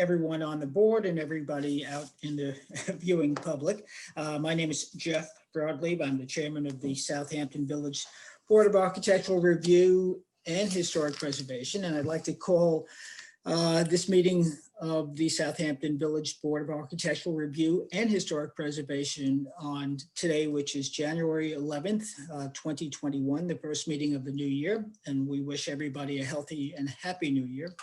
everyone on the board and everybody out in the viewing public. My name is Jeff Broadleib. I'm the chairman of the Southampton Village Board of Architectural Review and Historic Preservation, and I'd like to call this meeting of the Southampton Village Board of Architectural Review and Historic Preservation on today, which is January 11th, 2021, the first meeting of the new year. And we wish everybody a healthy and happy new year.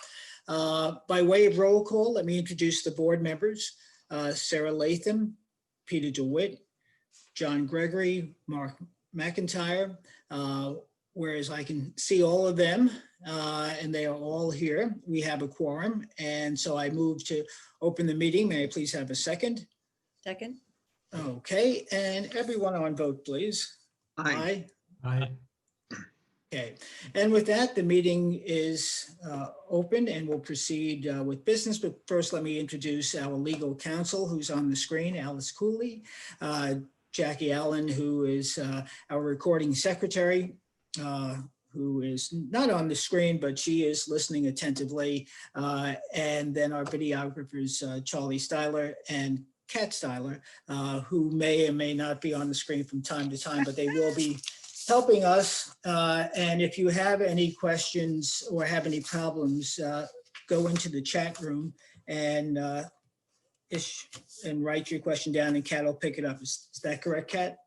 By way of roll call, let me introduce the board members. Sarah Latham, Peter DeWitt, John Gregory, Mark McIntyre, whereas I can see all of them and they are all here. We have a quorum, and so I move to open the meeting. May I please have a second? Second. Okay, and everyone on vote, please. Aye. Aye. Okay, and with that, the meeting is open and we'll proceed with business. But first, let me introduce our legal counsel who's on the screen, Alice Cooley, Jackie Allen, who is our recording secretary, who is not on the screen, but she is listening attentively. And then our videographers, Charlie Styler and Kat Styler, who may or may not be on the screen from time to time, but they will be helping us. And if you have any questions or have any problems, go into the chat room and write your question down, and Kat will pick it up. Is that correct, Kat?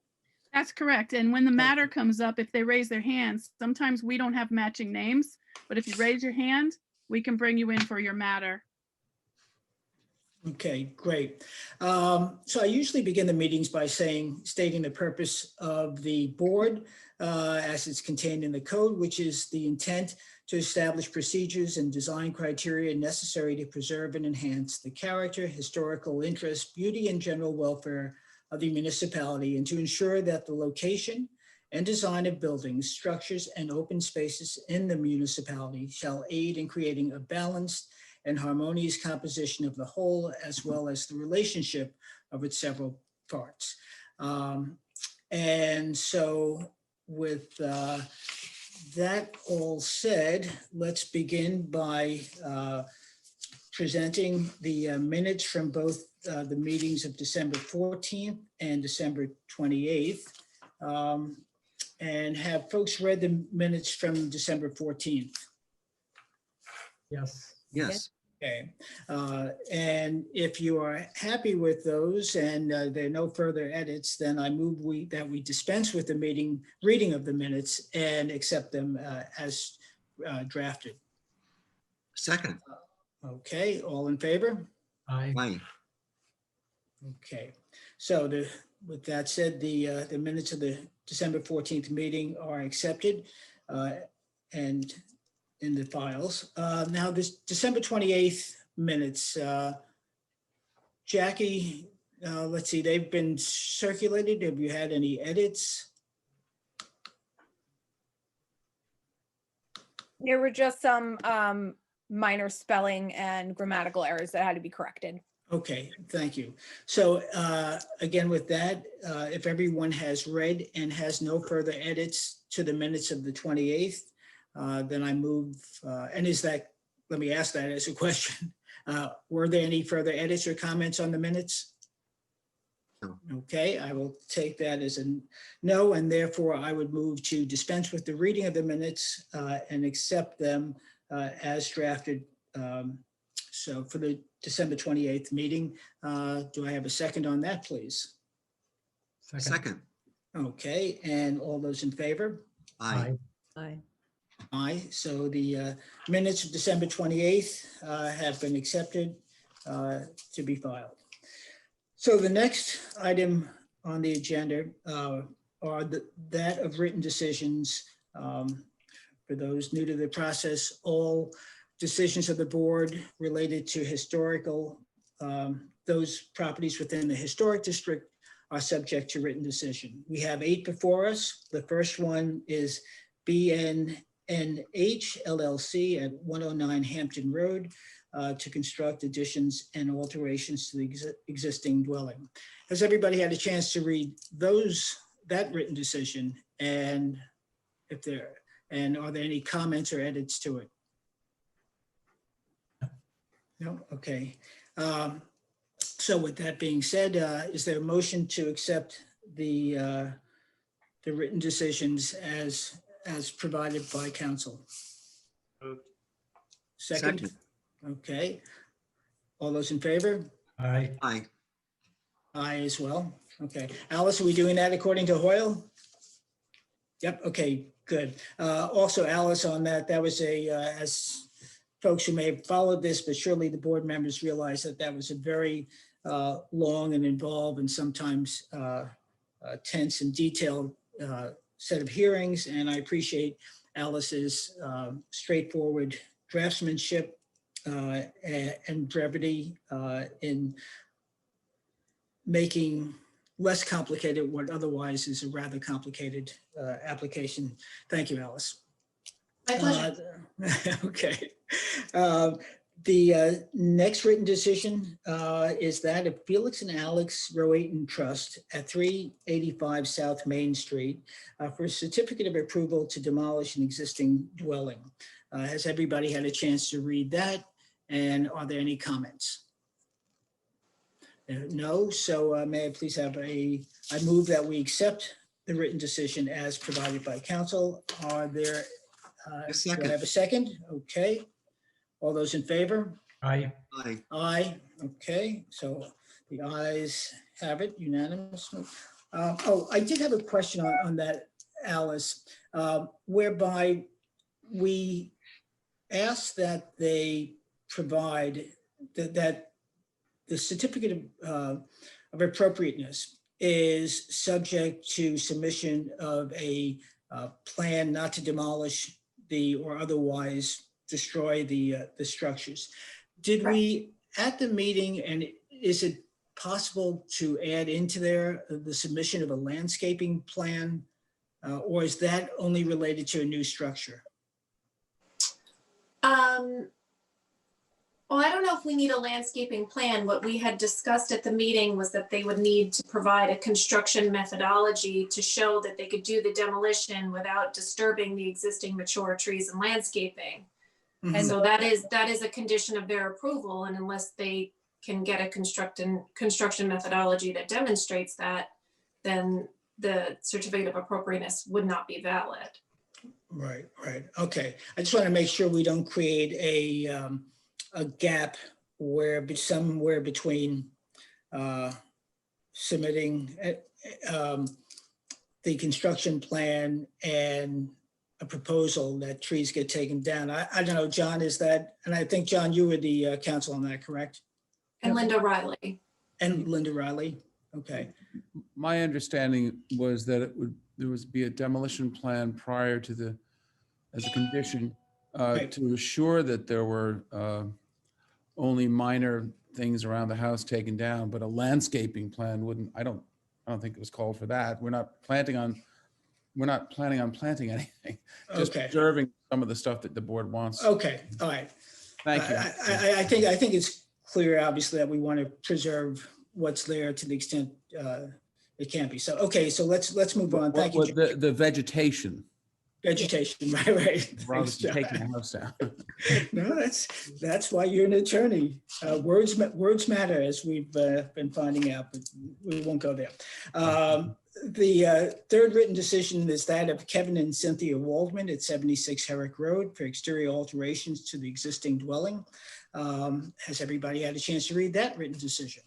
That's correct. And when the matter comes up, if they raise their hands, sometimes we don't have matching names, but if you raise your hand, we can bring you in for your matter. Okay, great. So I usually begin the meetings by stating the purpose of the board as it's contained in the code, which is the intent to establish procedures and design criteria necessary to preserve and enhance the character, historical interest, beauty, and general welfare of the municipality, and to ensure that the location and design of buildings, structures, and open spaces in the municipality shall aid in creating a balanced and harmonious composition of the whole, as well as the relationship of its several parts. And so with that all said, let's begin by presenting the minutes from both the meetings of December 14th and December 28th. And have folks read the minutes from December 14th? Yes. Yes. Okay, and if you are happy with those and there are no further edits, then I move that we dispense with the reading of the minutes and accept them as drafted. Second. Okay, all in favor? Aye. Aye. Okay, so with that said, the minutes of the December 14th meeting are accepted and in the files. Now this December 28th minutes, Jackie, let's see, they've been circulated. Have you had any edits? There were just some minor spelling and grammatical errors that had to be corrected. Okay, thank you. So again, with that, if everyone has read and has no further edits to the minutes of the 28th, then I move, and is that, let me ask that as a question. Were there any further edits or comments on the minutes? No. Okay, I will take that as a no, and therefore I would move to dispense with the reading of the minutes and accept them as drafted. So for the December 28th meeting, do I have a second on that, please? Second. Okay, and all those in favor? Aye. Aye. Aye, so the minutes of December 28th have been accepted to be filed. So the next item on the agenda are that of written decisions. For those new to the process, all decisions of the board related to historical, those properties within the historic district are subject to written decision. We have 8 before us. The first one is BNNH LLC at 109 Hampton Road to construct additions and alterations to the existing dwelling. Has everybody had a chance to read that written decision? And are there any comments or edits to it? No, okay. So with that being said, is there a motion to accept the written decisions as provided by council? Second? Second. Okay. All those in favor? Aye. Aye. Aye as well. Okay. Alice, are we doing that according to Hoyle? Yep. Okay, good. Also, Alice, on that, that was as folks who may have followed this, but surely the board members realize that that was a very long and involved and sometimes tense and detailed set of hearings. And I appreciate Alice's straightforward draftsmanship and brevity in making less complicated what otherwise is a rather complicated application. Thank you, Alice. My pleasure. Okay. The next written decision is that of Felix and Alex Roaten Trust at 385 South Main Street for a certificate of approval to demolish an existing dwelling. Has everybody had a chance to read that? And are there any comments? No, so may I please have I move that we accept the written decision as provided by council. Are there, A do second. I have a second? Okay. All those in favor? Aye. Aye. Aye. Okay, so the ayes have it unanimously. Oh, I did have a question on that, Alice, whereby we asked that they provide that the certificate of appropriateness is subject to submission of a plan not to demolish or otherwise destroy the structures. Did we, at the meeting, and is it possible to add into there the submission of a landscaping plan? Or is that only related to a new structure? Well, I don't know if we need a landscaping plan. What we had discussed at the meeting was that they would need to provide a construction methodology to show that they could do the demolition without disturbing the existing mature trees and landscaping. Mhm. And so that is a condition of their approval, and unless they can get a construction methodology that demonstrates that, then the certificate of appropriateness would not be valid. Right, right. Okay. I just want to make sure we don't create a gap somewhere between submitting the construction plan and a proposal that trees get taken down. I don't know, John, is that, and I think, John, you were the counsel on that, correct? And Linda Riley. And Linda Riley? Okay, My understanding was that there would be a demolition plan prior to as a condition Right. to assure that there were only minor things around the house taken down, but a landscaping plan wouldn't, I don't think it was called for that. We're not planning on planting anything, just okay, preserving some of the stuff that the board wants. okay, all right. Thank you. I think it's clear, obviously, that we want to preserve what's there to the extent it can be. So, okay, so let's move on. Thank you. Well, the vegetation, Vegetation, right. rather Thanks, than John. taking the house down. No, that's why you're an attorney. Words matter, as we've been finding out, but we won't go there. The third written decision is that of Kevin and Cynthia Waldman at 76 Herrick Road for exterior alterations to the existing dwelling. Has everybody had a chance to read that written decision?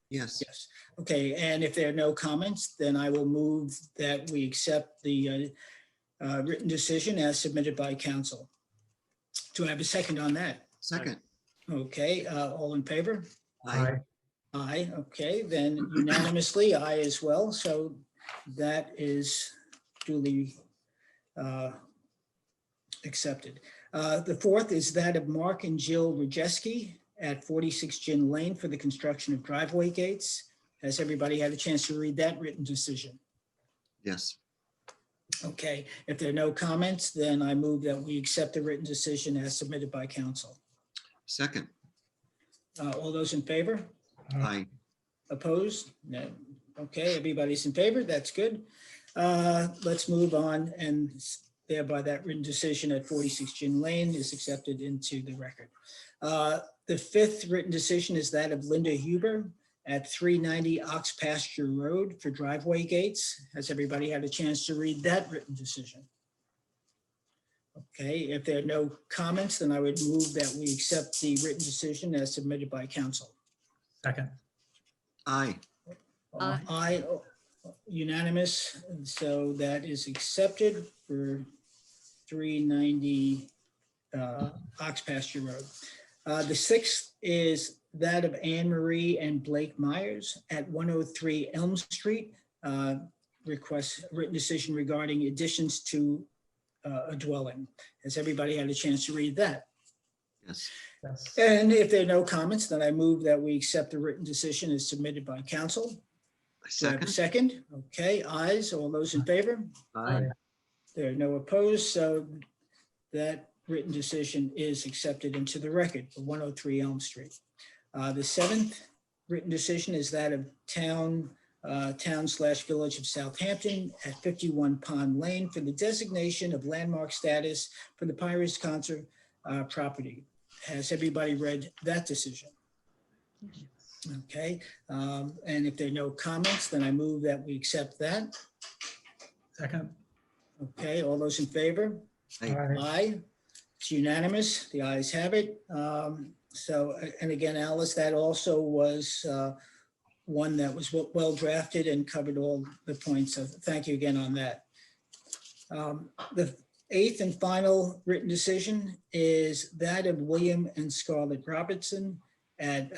Yes. Yes. Okay, and if there are no comments, then I will move that we accept the written decision as submitted by council. Do I have a second on that? Second. Okay, all in favor? Aye. Aye, okay, then unanimously, aye as well. So that is duly accepted. The fourth is that of Mark and Jill Rajeski at 46 Gin Lane for the construction of driveway gates. Has everybody had a chance to read that written decision? Yes. Okay, if there are no comments, then I move that we accept the written decision as submitted by council. Second. All those in favor? Aye. Opposed? No. Okay, everybody's in favor. That's good. Let's move on, and thereby that written decision at 46 Gin Lane is accepted into the record. The fifth written decision is that of Linda Huber at 390 Ox Pasture Road for driveway gates. Has everybody had a chance to read that written decision? Okay, if there are no comments, then I would move that we accept the written decision as submitted by council. Second. Aye. Aye, unanimous, and so that is accepted for 390 Ox Pasture Road. The sixth is that of Anne Marie and Blake Myers at 103 Elm Street. Request written decision regarding additions to a dwelling. Has everybody had a chance to read that? Yes. Yes. And if there are no comments, then I move that we accept the written decision as submitted by council. Do I have a Second. second? Okay, ayes, all those in favor? Aye. There are no opposed, so that written decision is accepted into the record for 103 Elm Street. The seventh written decision is that of town/village of Southampton at 51 Pond Lane for the designation of landmark status for the Pirates Concert property. Has everybody read that decision? Okay, and if there are no comments, then I move that we accept that. Second. Okay, all those in favor? Aye. Aye. It's unanimous. The ayes have it. So, and again, Alice, that also was one that was well drafted and covered all the points. So thank you again on that. The eighth and final written decision is that of William and Scarlett Robertson at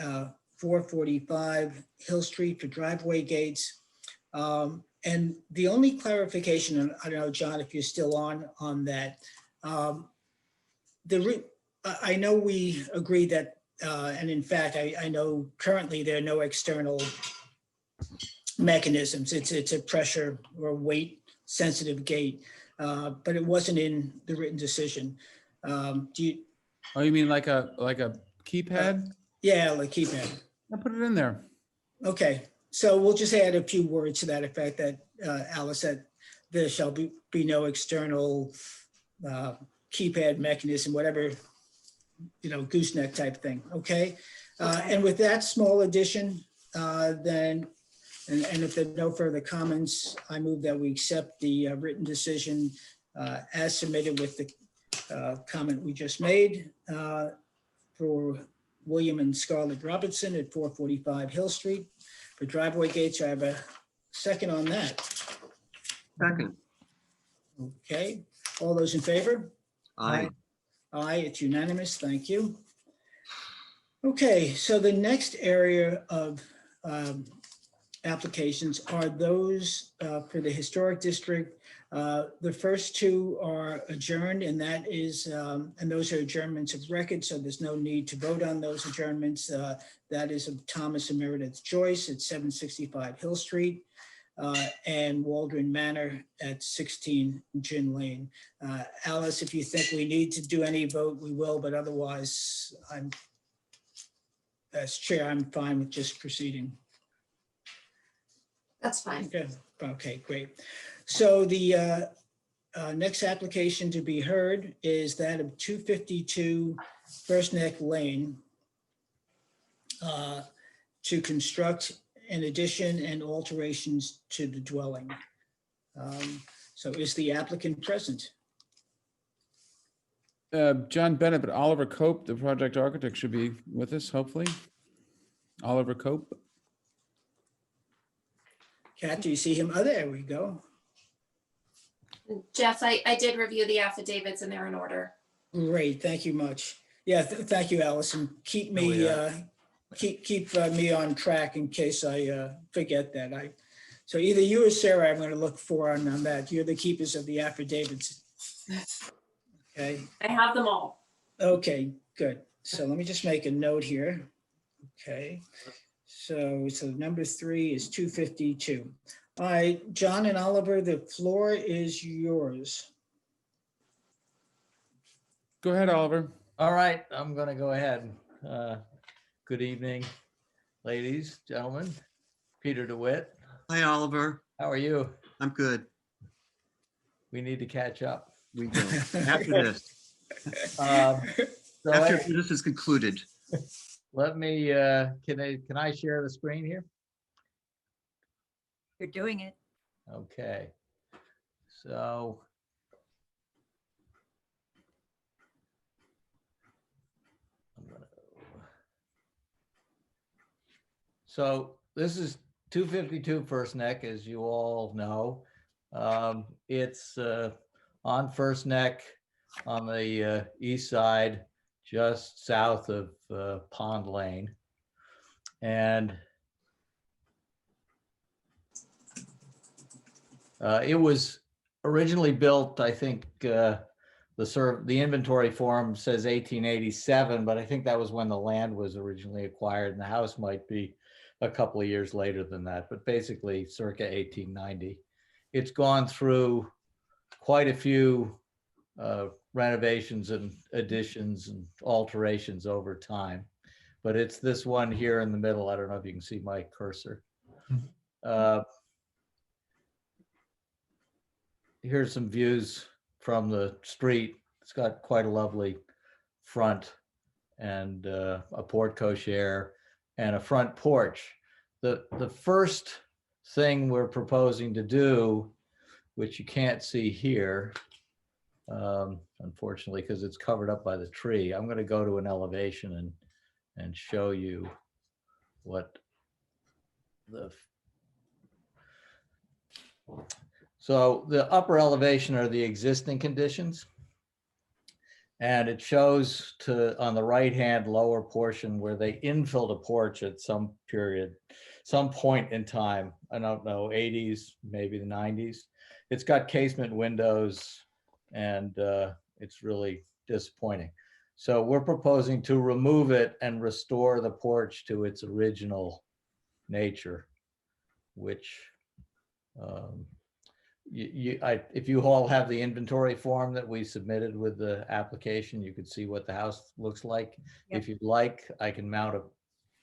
445 Hill Street for driveway gates. And the only clarification, and I don't know, John, if you're still on that, I know we agree that, and in fact, I know currently there are no external mechanisms. It's a pressure or weight sensitive gate, but it wasn't in the written decision. Do you? Oh, you mean like a keypad? Yeah, like keypad. I'll put it in there. Okay, so we'll just add a few words to that effect that Alice said, there shall be no external keypad mechanism, whatever, gooseneck type thing, okay? And with that small addition, then, and if there are no further comments, I move that we accept the written decision as submitted with the comment we just made for William and Scarlett Robertson at 445 Hill Street for driveway gates. I have a second on that. Second. Okay, all those in favor? Aye. Aye, it's unanimous. Thank you. Okay, so the next area of applications are those for the historic district. The first two are adjourned, and that is, and those are adjournments of record, so there's no need to vote on those adjournments. That is of Thomas and Meredith Joyce at 765 Hill Street and Waldron Manor at 16 Gin Lane. Alice, if you think we need to do any vote, we will, but otherwise, as chair, I'm fine with just proceeding. That's fine. Okay, great. So the next application to be heard is that of 252 First Neck Lane to construct an addition and alterations to the dwelling. So is the applicant present? John Bennett, but Oliver Cope, the project architect, should be with us, hopefully. Oliver Cope. Kat, do you see him? Oh, there we go. Jeff, I did review the affidavits and they're in order. Great, thank you much. Yeah, thank you, Allison. Keep me, keep me on track in case I forget that. So either you or Sarah, I'm going to look for on that. You're the keepers of the affidavits. Okay. I have them all. Okay, good. So let me just make a note here. Okay. So number 3 is 252. All right, John and Oliver, the floor is yours. Go ahead, Oliver. All right, I'm going to go ahead. Good evening, ladies, gentlemen. Peter DeWitt, Hi, Oliver. how are you? I'm good. We need to catch up. We go. After this. So After anyway, this is concluded, let me, can I share the screen here? You're doing it. Okay. So. I'm gonna- So this is 252 First Neck, as you all know. It's on First Neck on the east side, just south of Pond Lane. And it was originally built, I think, the inventory form says 1887, but I think that was when the land was originally acquired, and the house might be a couple of years later than that, but basically circa 1890. It's gone through quite a few renovations and additions and alterations over time, but it's this one here in the middle. I don't know if you can see my cursor. Here's some views from the street. It's got quite a lovely front and a porte cochere and a front porch. The first thing we're proposing to do, which you can't see here, unfortunately, because it's covered up by the tree. I'm going to go to an elevation and show you what so the upper elevation are the existing conditions. And it shows on the right-hand lower portion where they infilled a porch at some point in time. I don't know, 80s, maybe the 90s. It's got casement windows and it's really disappointing. So we're proposing to remove it and restore the porch to its original nature, which if you all have the inventory form that we submitted with the application, you could see what the house looks like. Yep. If you'd like, I can mount a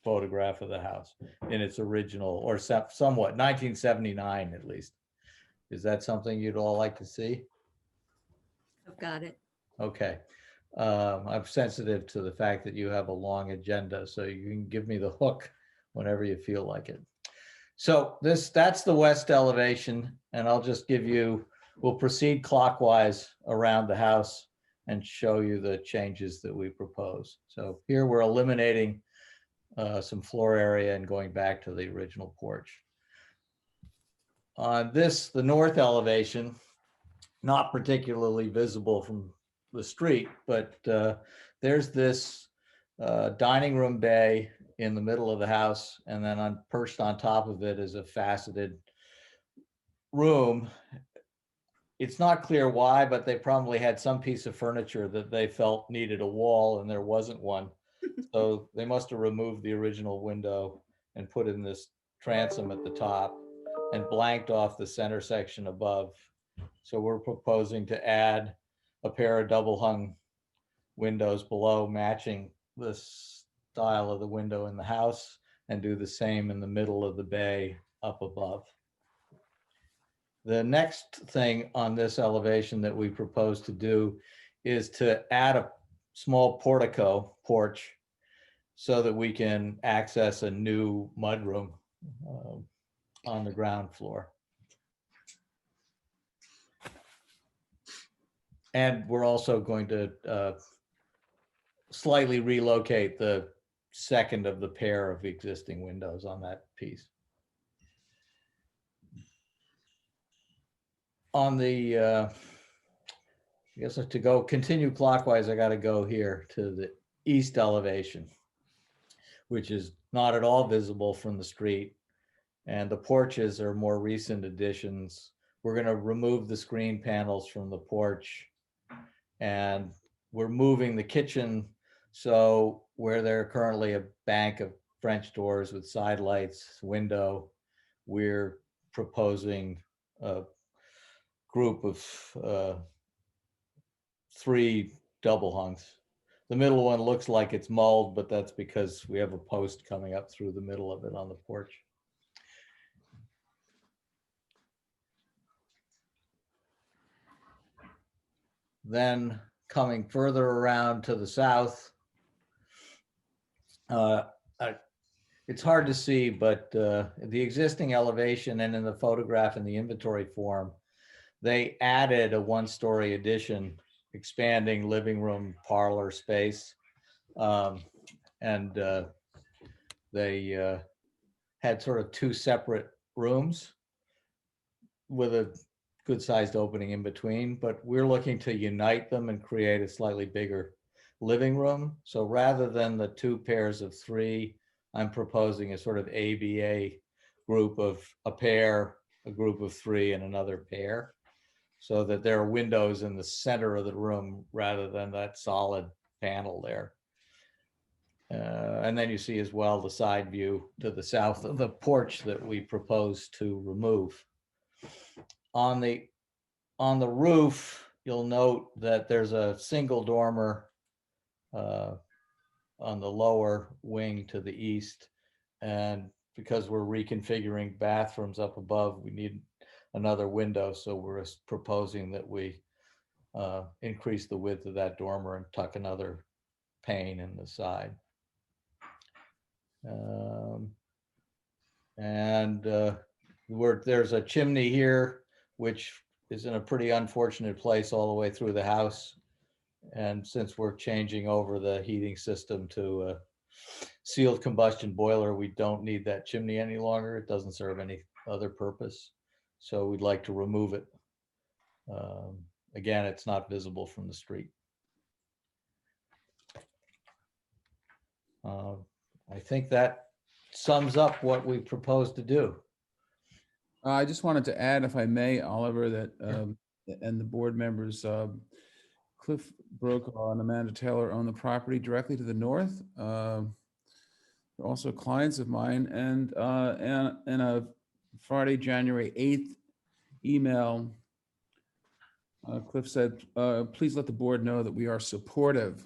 photograph of the house in its original or somewhat 1979 at least. Is that something you'd all like to see? I've got it. Okay. I'm sensitive to the fact that you have a long agenda, so you can give me the hook whenever you feel like it. So that's the west elevation, and I'll just we'll proceed clockwise around the house and show you the changes that we propose. So here we're eliminating some floor area and going back to the original porch. On the north elevation, not particularly visible from the street, but there's this dining room bay in the middle of the house, and then perched on top of it is a faceted room. It's not clear why, but they probably had some piece of furniture that they felt needed a wall and there wasn't one. So they must have removed the original window and put in this transom at the top and blanked off the center section above. So we're proposing to add a pair of double hung windows below, matching the style of the window in the house, and do the same in the middle of the bay up above. The next thing on this elevation that we propose to do is to add a small porch so that we can access a new mudroom on the ground floor. And we're also going to slightly relocate the second of the pair of existing windows on that piece. On the, I guess to continue clockwise, I got to go here to the east elevation, which is not at all visible from the street. And the porches are more recent additions. We're going to remove the screen panels from the porch, and we're moving the kitchen. So where there are currently a bank of French doors with side lights, window, we're proposing a group of 3 double hungs. The middle one looks like it's mulled, but that's because we have a post coming up through the middle of it on the porch. Then coming further around to the south. It's hard to see, but the existing elevation and in the photograph in the inventory form, they added a one-story addition, expanding living room, parlor space. And they had sort of two separate rooms with a good-sized opening in between, but we're looking to unite them and create a slightly bigger living room. So rather than the two pairs of three, I'm proposing a sort of ABA group of a pair, a group of three, and another pair, so that there are windows in the center of the room rather than that solid panel there. And then you see as well the side view to the south of the porch that we propose to remove. On the roof, you'll note that there's a single dormer on the lower wing to the east. And because we're reconfiguring bathrooms up above, we need another window. So we're proposing that we increase the width of that dormer and tuck another pane in the side. There's a chimney here, which is in a pretty unfortunate place all the way through the house. And since we're changing over the heating system to a sealed combustion boiler, we don't need that chimney any longer. It doesn't serve any other purpose. So we'd like to remove it. Again, it's not visible from the street. I think that sums up what we propose to do. I just wanted to add, if I may, Oliver, that, and the board members, Cliff Brokaw and Amanda Taylor own the property directly to the north. They're also clients of mine, and in a Friday, January 8th email, Cliff said, please let the board know that we are supportive.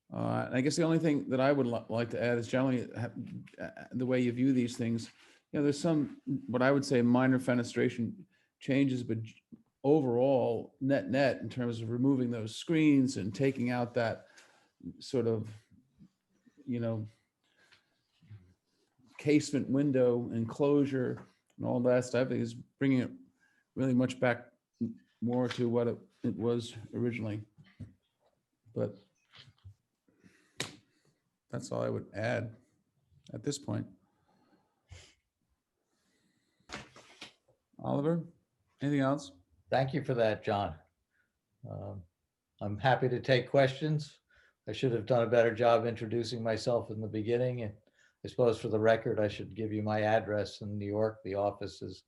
And I guess the only thing that I would like to add is generally the way you view these things, there's some, what I would say, minor fenestration changes, but overall, net in terms of removing those screens and taking out that sort of, casement window enclosure and all that stuff is bringing it really much back more to what it was originally. But that's all I would add at this point. Oliver, anything else? Thank you for that, John. I'm happy to take questions. I should have done a better job introducing myself in the beginning. And I suppose for the record, I should give you my address in New York. The office is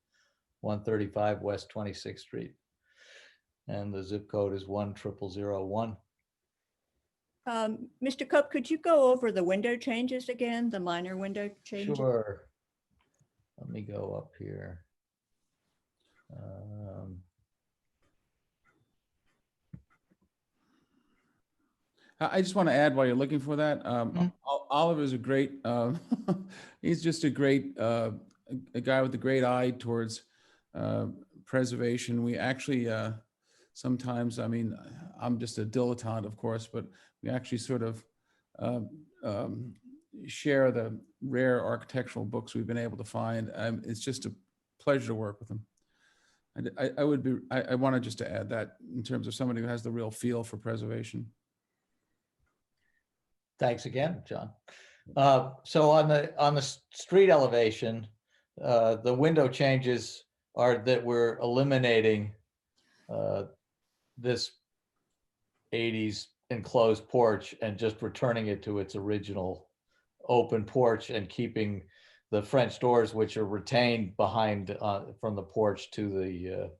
135 West 26th Street. And the zip code is 10001. Mr. Cope, could you go over the window changes again, the minor window changes? Sure. Let me go up here. I just want to add while you're looking for that, Oliver's a great, he's just a great, a guy with a great eye towards preservation. We actually sometimes, I'm just a dilettante, of course, but we actually sort of share the rare architectural books we've been able to find. It's just a pleasure to work with him. I wanted just to add that in terms of somebody who has the real feel for preservation. Thanks again, John. So on the street elevation, the window changes are that we're eliminating this 80s enclosed porch and just returning it to its original open porch and keeping the French doors, which are retained behind from the porch to the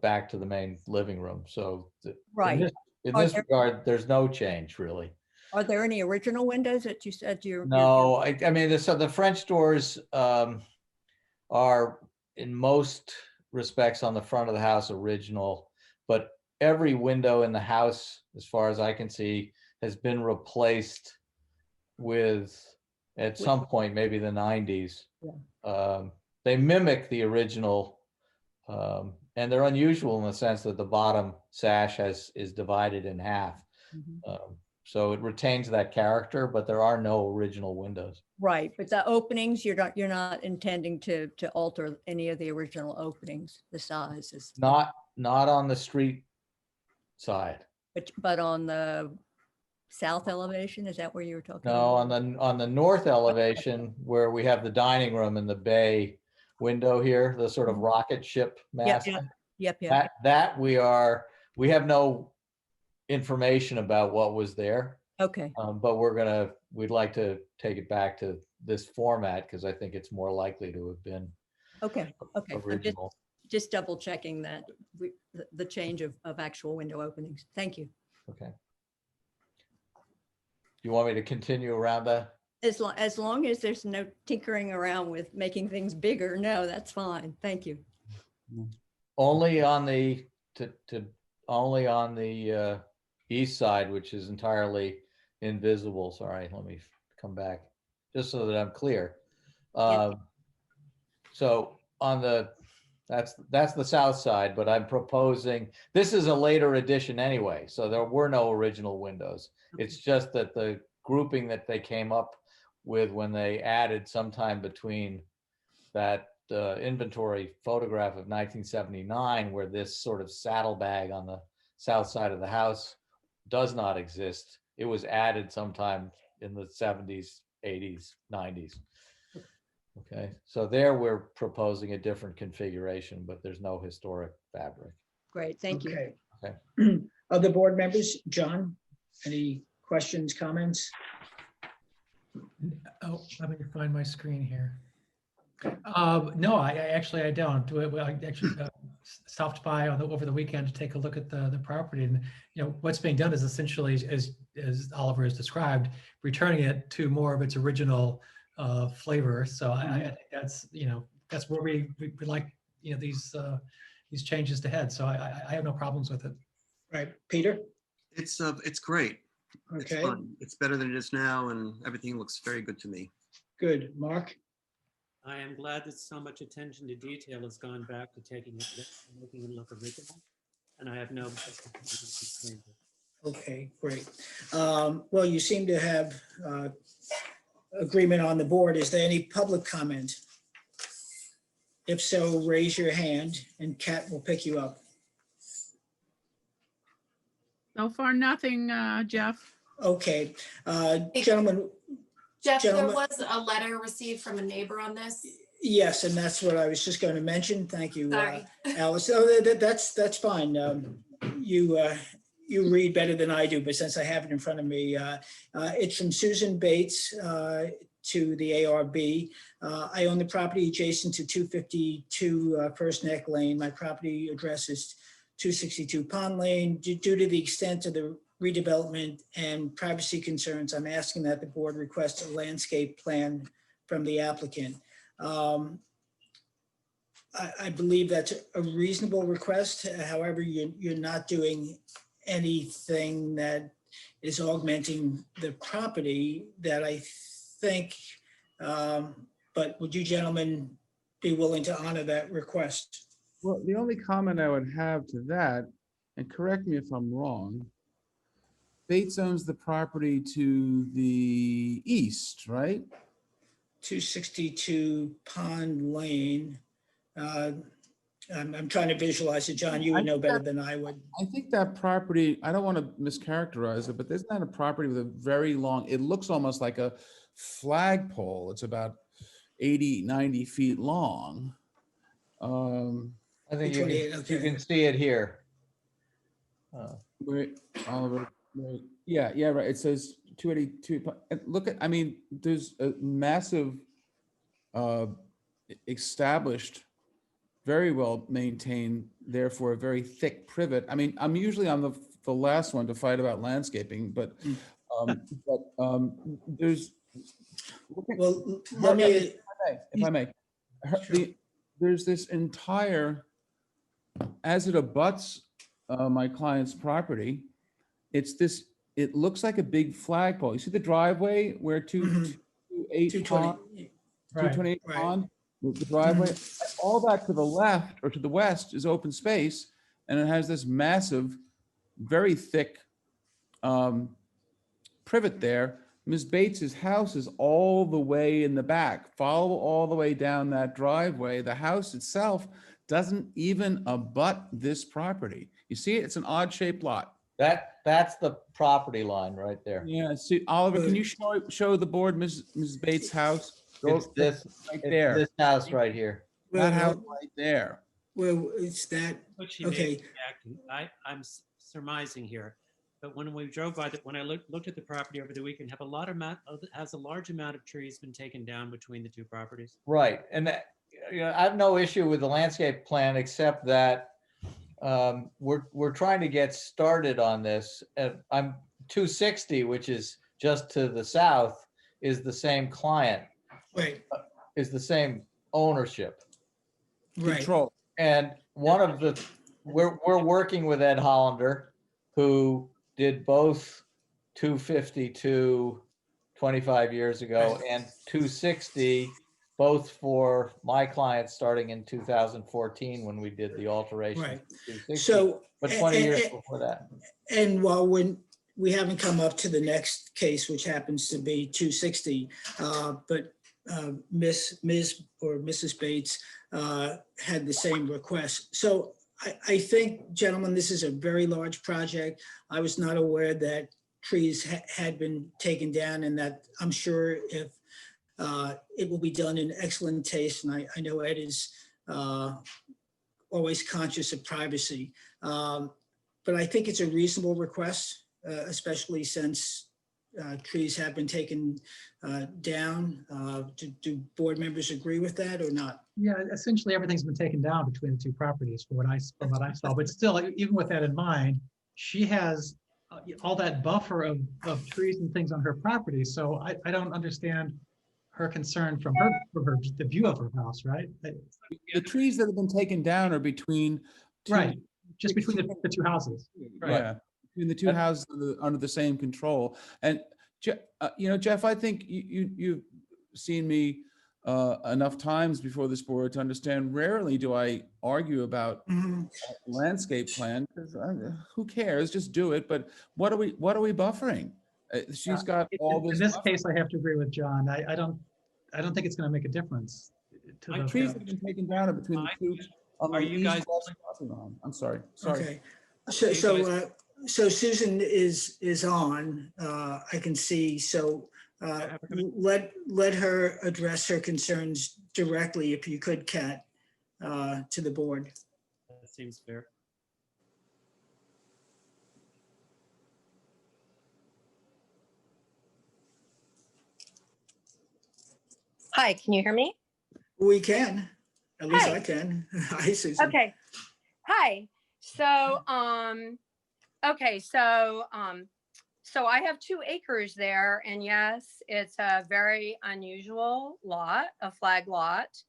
back to the main living room. So Right. in this regard, there's no change really. Are there any original windows that you said you're? No, I mean, so the French doors are in most respects on the front of the house original, but every window in the house, as far as I can see, has been replaced with, at some point, maybe the 90s. Yeah. They mimic the original And they're unusual in the sense that the bottom sash is divided in half. So it retains that character, but there are no original windows. Right, but the openings, you're not intending to alter any of the original openings, the sizes, Not on the street side. but on the south elevation, is that where you were talking? No, about? on the north elevation where we have the dining room and the bay window here, the sort of rocket ship mast. Yep. That we have no information about what was there. Okay, But we'd like to take it back to this format because I think it's more likely to have been okay. I'm original. just double checking that, the change of actual window openings. Thank you. Okay. You want me to continue around that? As long as there's no tinkering around with making things bigger, no, that's fine. Thank you. Only on the only on the east side, which is entirely invisible. Sorry, let me come back just so that I'm clear. So on that's the south side, but I'm proposing, this is a later addition anyway, so there were no original windows. It's just that the grouping that they came up with when they added sometime between that inventory photograph of 1979, where this sort of saddlebag on the south side of the house does not exist. It was added sometime in the 70s, 80s, 90s. Okay, so there we're proposing a different configuration, but there's no historic fabric. Great, thank you. Okay. Okay. Other board members, John, any questions, comments? Oh, let me find my screen here. No, I don't. Well, I actually stopped by over the weekend to take a look at the property, and what's being done is essentially, as Oliver has described, returning it to more of its original flavor. So I think that's where we like these changes to head. So I have no problems with it. Right, Peter? It's great. It's Okay, fun. It's better than it is now, and everything looks very good to me. good. Mark? I am glad that so much attention to detail has gone back to taking it and making it look original. And I have no. Okay, great. Well, you seem to have agreement on the board. Is there any public comment? If so, raise your hand and Kat will pick you up. So far, nothing, Jeff. Okay, gentlemen, Jeff, there Gentlemen- was a letter received from a neighbor on this. yes, and that's what I was just going to mention. Thank you, Sorry. Alice. Oh, that's fine. You read better than I do, but since I have it in front of me, it's from Susan Bates to the ARB. I own the property adjacent to 252 First Neck Lane. My property address is 262 Pond Lane. Due to the extent of the redevelopment and privacy concerns, I'm asking that the board request a landscape plan from the applicant. I believe that's a reasonable request. However, you're not doing anything that is augmenting the property that I think, but would you gentlemen be willing to honor that request? Well, the only comment I would have to that, and correct me if I'm wrong, Bates owns the property to the east, right? 262 Pond Lane. I'm trying to visualize it. John, you would know better than I would. I think that property, I don't want to mischaracterize it, but there's not a property with a very long, it looks almost like a flagpole. It's about 80, 90 feet long. I think 228, you okay. can see it here. Wait, Oliver, wait. Yeah, right. It says 282. And look at, I mean, there's a massive established, very well maintained, therefore a very thick privet. I mean, I'm usually on the last one to fight about landscaping, but there's. Well, let me, If I may, there's this entire, as it abuts my client's property, it looks like a big flagpole. You see the driveway where 228 220. Pond, 228 Right. Pond, the driveway. All that to the left or to the west is open space, and it has this massive, very thick privet there. Ms. Bates's house is all the way in the back. Follow all the way down that driveway. The house itself doesn't even abut this property. You see it? It's an odd-shaped lot. That's the property line right there. Yeah, see, Oliver, can you show the board Mrs. Bates' house? Go It's this, right it's there. this house right here. That house right there. Well, it's that, What she may okay. be acting, I'm surmising here, but when we drove by, when I looked at the property over the weekend, has a large amount of trees been taken down between the two properties? Right, and I have no issue with the landscape plan, except that we're trying to get started on this. I'm 260, which is just to the south, is the same client, right, is the same ownership. right. Control. And we're working with Ed Hollander, who did both 252 25 years ago and 260, both for my clients starting in 2014 when we did the alteration. Right. to 260, So, but 20 years before that. and while we haven't come up to the next case, which happens to be 260, but Ms. or Mrs. Bates had the same request. So I think, gentlemen, this is a very large project. I was not aware that trees had been taken down, and that I'm sure if it will be done in excellent taste. And I know Ed is always conscious of privacy. But I think it's a reasonable request, especially since trees have been taken down. Do board members agree with that or not? Yeah, essentially everything's been taken down between the two properties from what I saw. But still, even with that in mind, she has all that buffer of trees and things on her property. So I don't understand her concern from the view of her house, right? The trees that have been taken down are between. Right, just between the two houses. Yeah, between the two houses under the same control. And, Jeff, I think you've seen me enough times before this board to understand rarely do I argue about landscape plan, because who cares, just do it. But what are we buffering? She's got all this. In this case, I have to agree with John. I don't think it's going to make a difference. The trees that have been taken down are between the two. Are you guys? I'm sorry. Okay. So Susan is on, I can see. So let her address her concerns directly, if you could, Kat, to the board. That seems fair. Hi, can you hear me? We can, at least Hi. I can. Hi, Susan. Okay. Hi. So, so I have 2 acres there, and yes, it's a very unusual lot, a flag lot.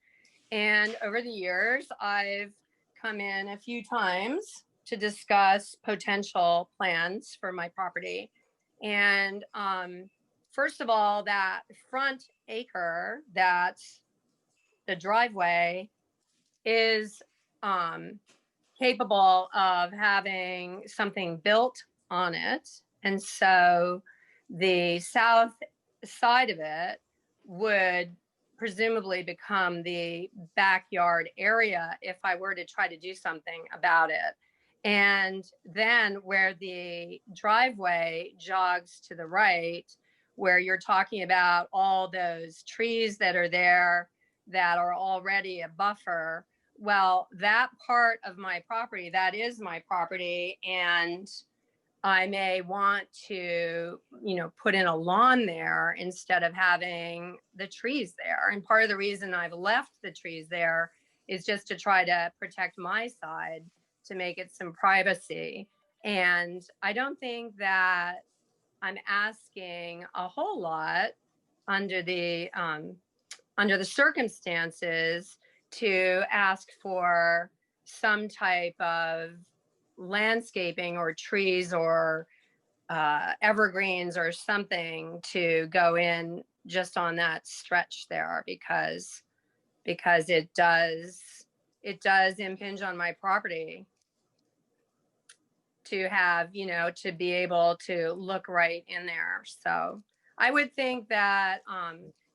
And over the years, I've come in a few times to discuss potential plans for my property. And first of all, that front acre, that's the driveway, is capable of having something built on it. And so the south side of it would presumably become the backyard area if I were to try to do something about it. And then where the driveway jogs to the right, where you're talking about all those trees that are there that are already a buffer, well, that part of my property, that is my property, and I may want to, put in a lawn there instead of having the trees there. And part of the reason I've left the trees there is just to try to protect my side, to make it some privacy. And I don't think that I'm asking a whole lot under the circumstances to ask for some type of landscaping or trees or evergreens or something to go in just on that stretch there, because because it does impinge on my property to have, to be able to look right in there. So I would think that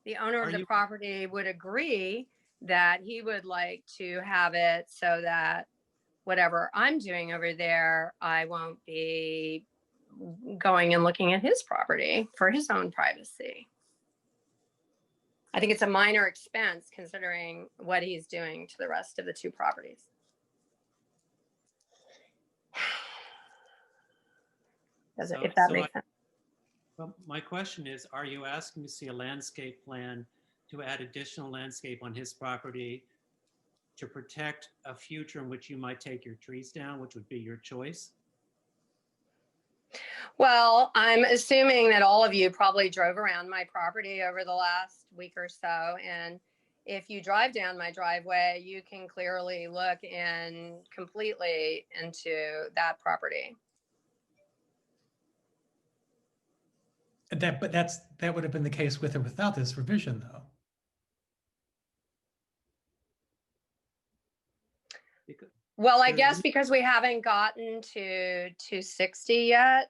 the owner of Are the you- property would agree that he would like to have it so that whatever I'm doing over there, I won't be going and looking at his property for his own privacy. I think it's a minor expense considering what he's doing to the rest of the two properties. If that So makes sense. Well, my question is, are you asking to see a landscape plan to add additional landscape on his property to protect a future in which you might take your trees down, which would be your choice? Well, I'm assuming that all of you probably drove around my property over the last week or so. And if you drive down my driveway, you can clearly look in completely into that property. But that would have been the case with or without this revision, though. Because- Well, I Sure. guess because we haven't gotten to 260 yet,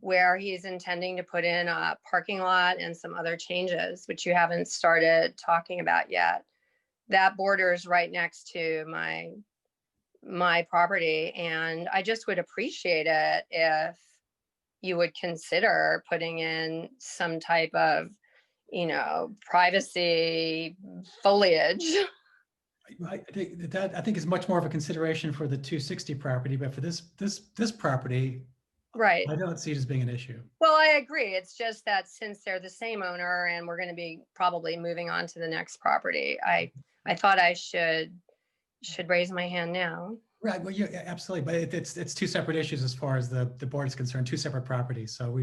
where he's intending to put in a parking lot and some other changes, which you haven't started talking about yet. That borders right next to my property, and I just would appreciate it if you would consider putting in some type of, privacy foliage. I think is much more of a consideration for the 260 property, but for this property, Right. I don't see it as being an issue. Well, I agree. It's just that since they're the same owner and we're going to be probably moving on to the next property, I thought I should raise my hand now. Right. Well, yeah, absolutely. But it's two separate issues as far as the board is concerned, two separate properties. So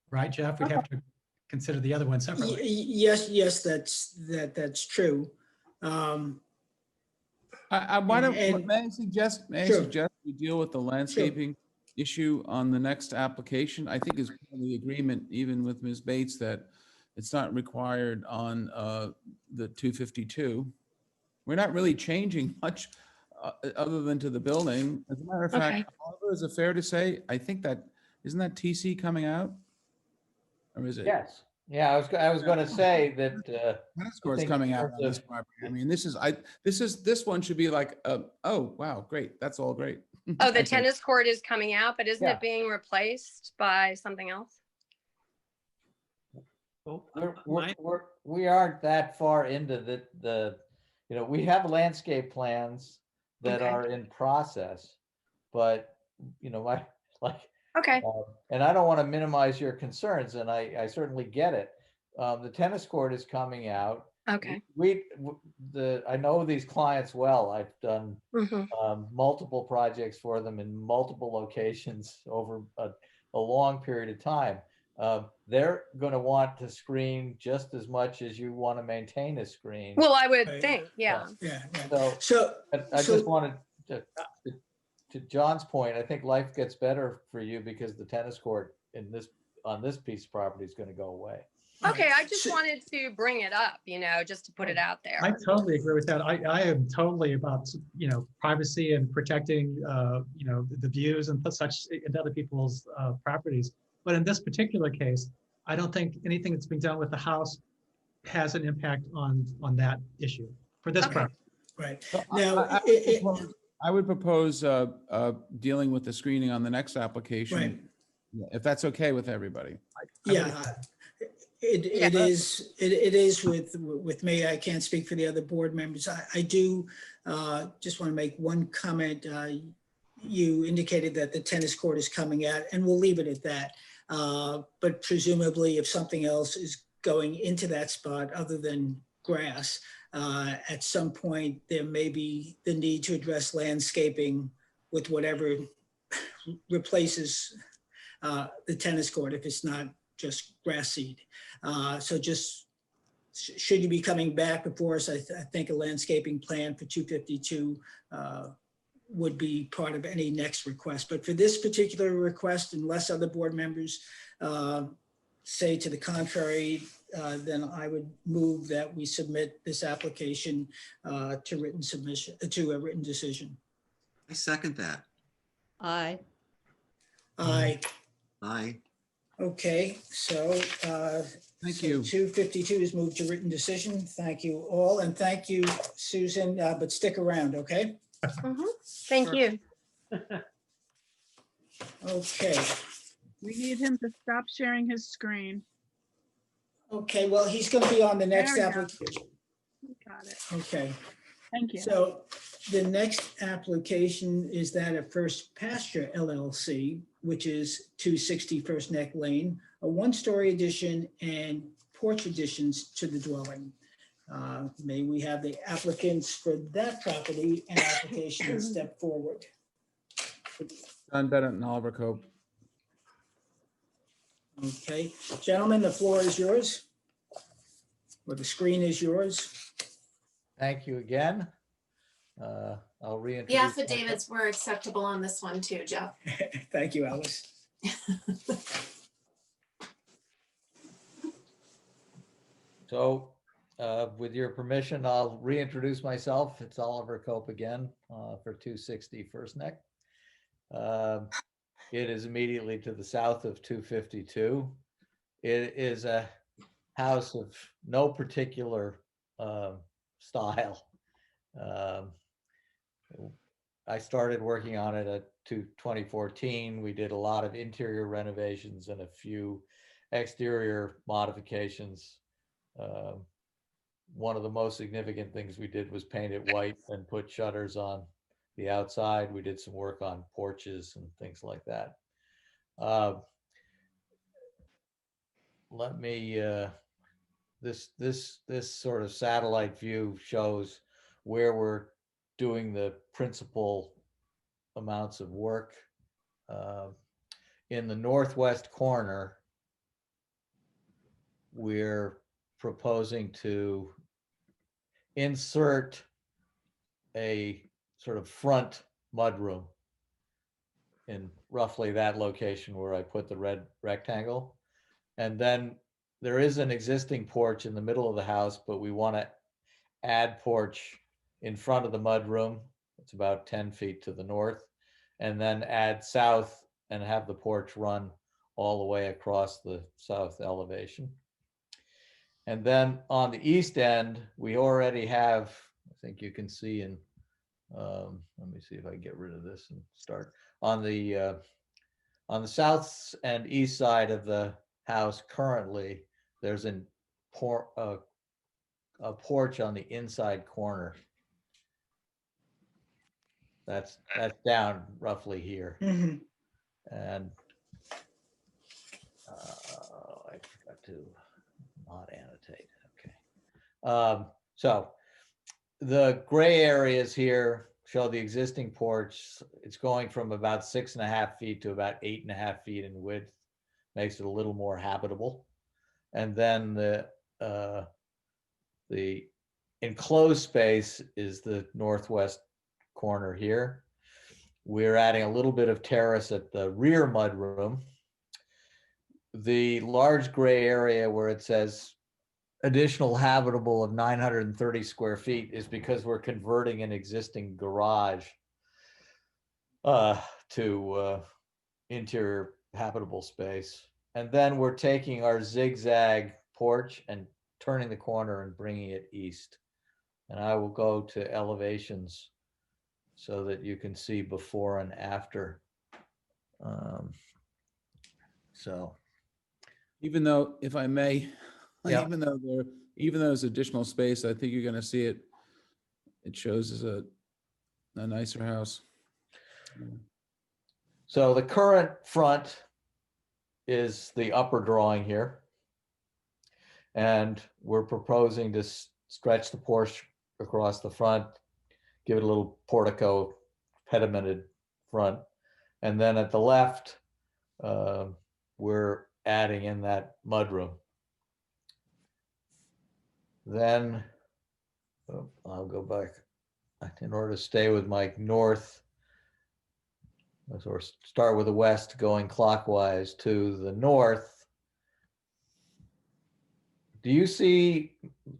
right, Jeff, we'd have to consider the other one separately. Yes, that's true. Why don't, And- may I suggest Sure. we deal with the landscaping issue on the next application? I think is part of the agreement, even with Ms. Bates, that it's not required on the 252. We're not really changing much other than to the building. As a matter of Okay. fact, Oliver, is it fair to say, I think that, isn't that TC coming out? Or is it? Yes. Yeah, I was going to say that. Tennis court's think coming in out terms on this of- property. I mean, this one should be like, oh, wow, great. That's all great. Oh, the Okay. tennis court is coming out, but isn't Yeah. it being replaced by something else? Well, We aren't that far into the we have landscape plans that Okay. are in process, but Okay. and I don't want to minimize your concerns, and I certainly get it. The tennis court is coming out. Okay. I know these clients well. I've done Mhm. multiple projects for them in multiple locations over a long period of time. They're going to want to screen just as much as you want to maintain a screen. Well, I would Right. think, yeah. Yeah. So So, I So- just wanted to John's point, I think life gets better for you because the tennis court on this piece of property is going to go away. Okay, I just So- wanted to bring it up, just to put it out there. I totally agree with that. I am totally about, privacy and protecting, the views and such in other people's properties. But in this particular case, I don't think anything that's being done with the house has an impact on that issue for this Okay. property. right. So Now, I would propose dealing with the screening on the next application. Right. Yeah, if that's okay with everybody. Yeah, it is with me. I can't speak for the other board members. I do just want to make one comment. You indicated that the tennis court is coming out, and we'll leave it at that. But presumably, if something else is going into that spot other than grass, at some point, there may be the need to address landscaping with whatever replaces the tennis court if it's not just grass seed. So just, should you be coming back before us, I think a landscaping plan for 252 would be part of any next request. But for this particular request, unless other board members say to the contrary, then I would move that we submit this application to written submission, to a written decision. I second that. Aye. Aye. Aye. Okay, so. Thank you. 252 is moved to written decision. Thank you all, and thank you, Susan, but stick around, okay? Thank you. Okay, We need him to stop sharing his screen. okay, well, he's going to be on the next There we go. application. Got it. Okay, Thank you. so the next application is that of First Pasture LLC, which is 260 First Neck Lane, a one-story addition and porch additions to the dwelling. May we have the applicants for that property and application step forward? John Bennett and Oliver Cope. Okay, gentlemen, the floor is yours. Or the screen is yours. Thank you again. I'll reintroduce. The myself. affidavits were acceptable on this one too, Jeff. Thank you, Alice. So with your permission, I'll reintroduce myself. It's Oliver Cope again for 260 First Neck. It is immediately to the south of 252. It is a house of no particular style. I started working on it at 2014. We did a lot of interior renovations and a few exterior modifications. One of the most significant things we did was paint it white and put shutters on the outside. We did some work on porches and things like that. Let me, this sort of satellite view shows where we're doing the principal amounts of work. In the northwest corner, we're proposing to insert a sort of front mudroom in roughly that location where I put the red rectangle. And then there is an existing porch in the middle of the house, but we want to add porch in front of the mudroom. It's about 10 feet to the north, and then add south and have the porch run all the way across the south elevation. And then on the east end, we already have, I think you can see in, let me see if I can get rid of this and start. On the south and east side of the house currently, there's a porch on the inside corner. That's down roughly here. Mhm. And I forgot to not annotate. Okay. So the gray areas here show the existing porch. It's going from about 6.5 feet to about 8.5 feet in width. Makes it a little more habitable. And then the enclosed space is the northwest corner here. We're adding a little bit of terrace at the rear mudroom. The large gray area where it says additional habitable of 930 square feet is because we're converting an existing garage to interior habitable space. And then we're taking our zigzag porch and turning the corner and bringing it east. And I will go to elevations so that you can see before and after. So. Even though, if I may, Yeah. even though there's additional space, I think you're going to see it. It shows as a nicer house. So the current front is the upper drawing here. And we're proposing to stretch the porch across the front, give it a little portico, pedimented front. And then at the left, we're adding in that mudroom. Then I'll go back in order to stay with my north. Or start with the west going clockwise to the north. Do you see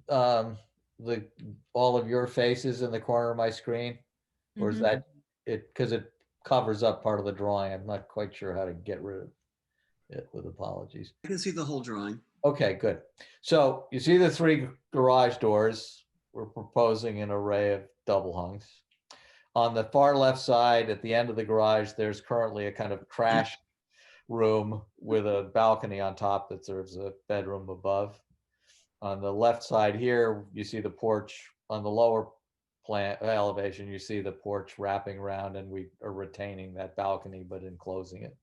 all of your faces in the corner of my screen? Or is Mhm. that it, because it covers up part of the drawing? I'm not quite sure how to get rid of it, with apologies. I can see the whole drawing. Okay, good. So you see the 3 garage doors. We're proposing an array of double hungs. On the far left side, at the end of the garage, there's currently a kind of trash room with a balcony on top that serves a bedroom above. On the left side here, you see the porch. On the lower plan elevation, you see the porch wrapping around, and we are retaining that balcony but enclosing it.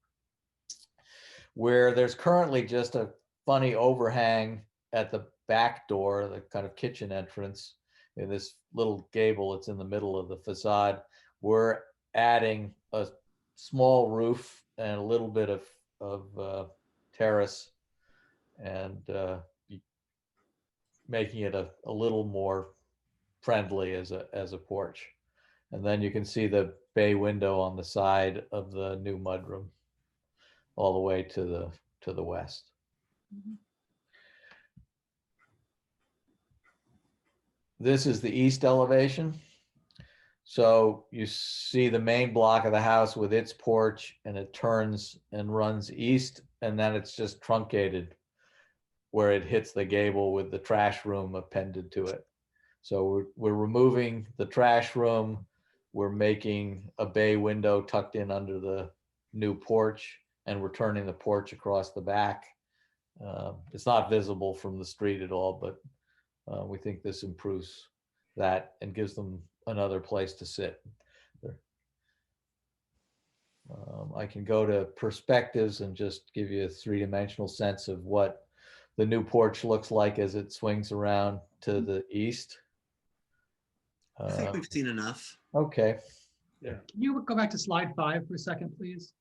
Where there's currently just a funny overhang at the back door, the kind of kitchen entrance, in this little gable that's in the middle of the facade, we're adding a small roof and a little bit of terrace, and making it a little more friendly as a porch. And then you can see the bay window on the side of the new mudroom all the way to the west. This is the east elevation. So you see the main block of the house with its porch, and it turns and runs east, and then it's just truncated where it hits the gable with the trash room appended to it. So we're removing the trash room. We're making a bay window tucked in under the new porch, and we're turning the porch across the back. It's not visible from the street at all, but we think this improves that and gives them another place to sit. I can go to perspectives and just give you a 3-dimensional sense of what the new porch looks like as it swings around to the east. I think we've seen enough. Okay. Can you go back to slide 5 for a second, please?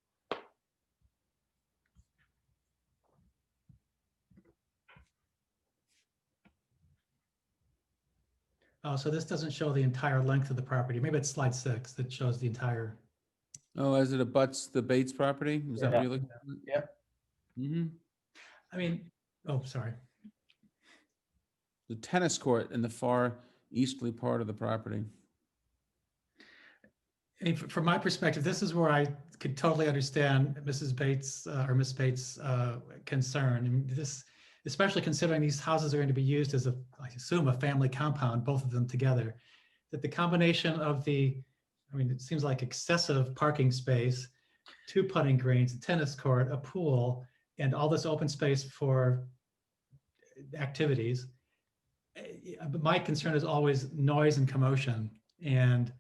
Oh, so this doesn't show the entire length of the property. Maybe it's slide 6 that shows the entire. Oh, as it abuts the Bates property? Is that what you're looking at? Yep. Mm-hmm. I mean, oh, sorry. The tennis court in the far easterly part of the property. I mean, from my perspective, this is where I could totally understand Mrs. Bates or Miss Bates' concern. I mean, this, especially considering these houses are going to be used as I assume, a family compound, both of them together. That the combination of the, I mean, it seems like excessive parking space, 2 putting greens, a tennis court, a pool, and all this open space for activities. But my concern is always noise and commotion, and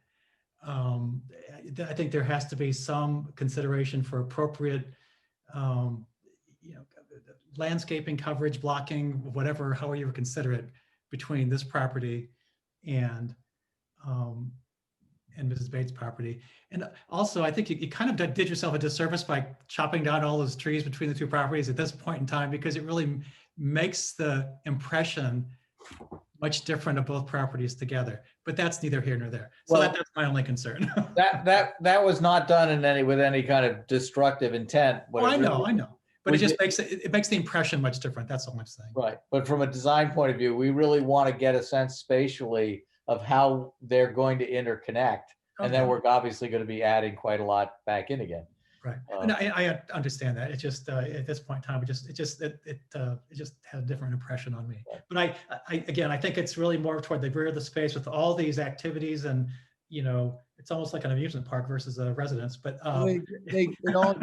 I think there has to be some consideration for appropriate, landscaping coverage, blocking, whatever, however you consider it, between this property and Mrs. Bates' property. And also, I think you kind of did yourself a disservice by chopping down all those trees between the 2 properties at this point in time, because it really makes the impression much different of both properties together. But that's neither here nor there. So Well, that's my only concern. that was not done with any kind of destructive intent. Well, I know. But we it just did- it makes the impression much different. That's all I'm saying. Right, but from a design point of view, we really want to get a sense spatially of how they're going to interconnect. And then Okay. we're obviously going to be adding quite a lot back in again. Right. And I understand that. It just at this point in time, it just had a different impression on me. Right. But I think it's really more toward the rear of the space with all these activities, and it's almost like an amusement park versus a residence. But They all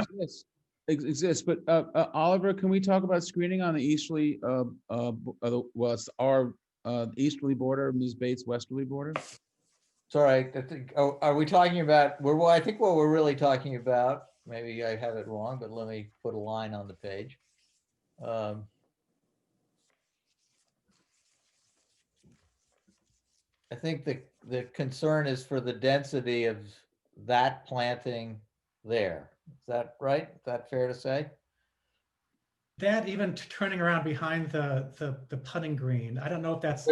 exist. But Oliver, can we talk about screening on the easterly, it's our easterly border, Ms. Bates' westerly border? It's all right. I think, are we talking about, I think what we're really talking about, maybe I have it wrong, but let me put a line on the page. I think the concern is for the density of that planting there. Is that right? Is that fair to say? that even turning around behind the putting green, I don't know if that's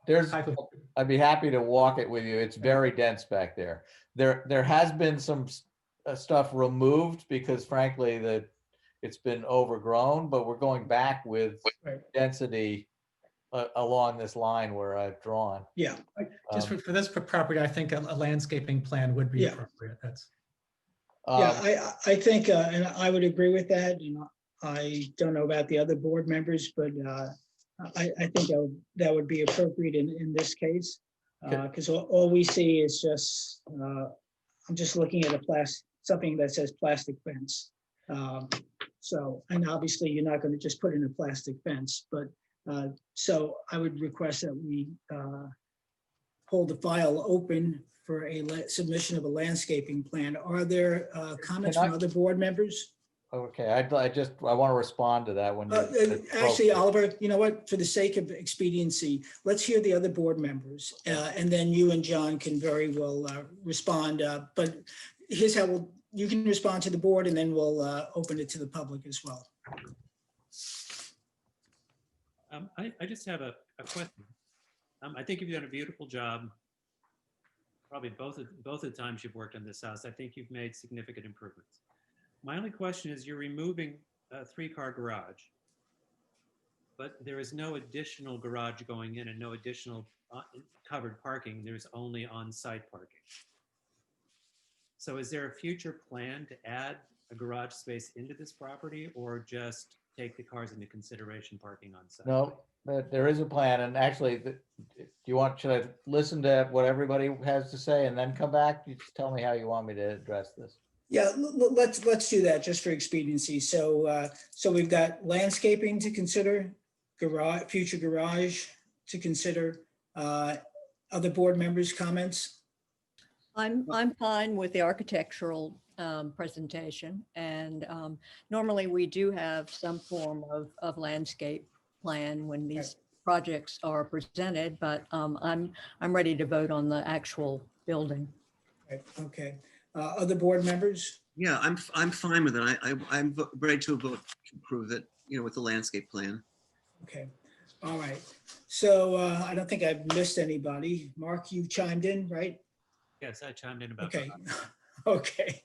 There's, type of. I'd be happy to walk it with you. It's very dense back there. There has been some stuff removed because frankly, it's been overgrown, but we're going back with Right. density along this line where I've drawn. Yeah, Just for this property, I think a landscaping plan would be Yeah. appropriate. That's, yeah, I think, and I would agree with that. You know, I don't know about the other board members, but I think that would be appropriate in this case. Because all we see is just, I'm just looking at something that says plastic fence. So, and obviously you're not going to just put in a plastic fence, but so I would request that we hold the file open for a submission of a landscaping plan. Are there comments Can I- from other board members? Okay, I want to respond to that when you. Actually, Oliver, you know what, for the sake of expediency, let's hear the other board members. And then you and John can very well respond. But here's how you can respond to the board and then we'll open it to the public as well. I just have a question. I think you've done a beautiful job. Probably both of the times you've worked on this house, I think you've made significant improvements. My only question is you're removing a 3-car garage, but there is no additional garage going in and no additional covered parking. There's only on-site parking. So is there a future plan to add a garage space into this property or just take the cars into consideration parking on site? No, but there is a plan, and actually, should I listen to what everybody has to say and then come back? You just tell me how you want me to address this. Yeah, let's do that just for expediency. So so we've got landscaping to consider, future garage to consider. Other board members' comments? I'm fine with the architectural presentation, and normally we do have some form of landscape plan when these projects are presented, but I'm ready to vote on the actual building. Okay. Other board members? Yeah, I'm fine with it. I'm ready to vote to approve it, you know, with the landscape plan. Okay. All right. So I don't think I've missed anybody. Mark, you chimed in, right? Yes, I chimed in about Okay. that. Okay.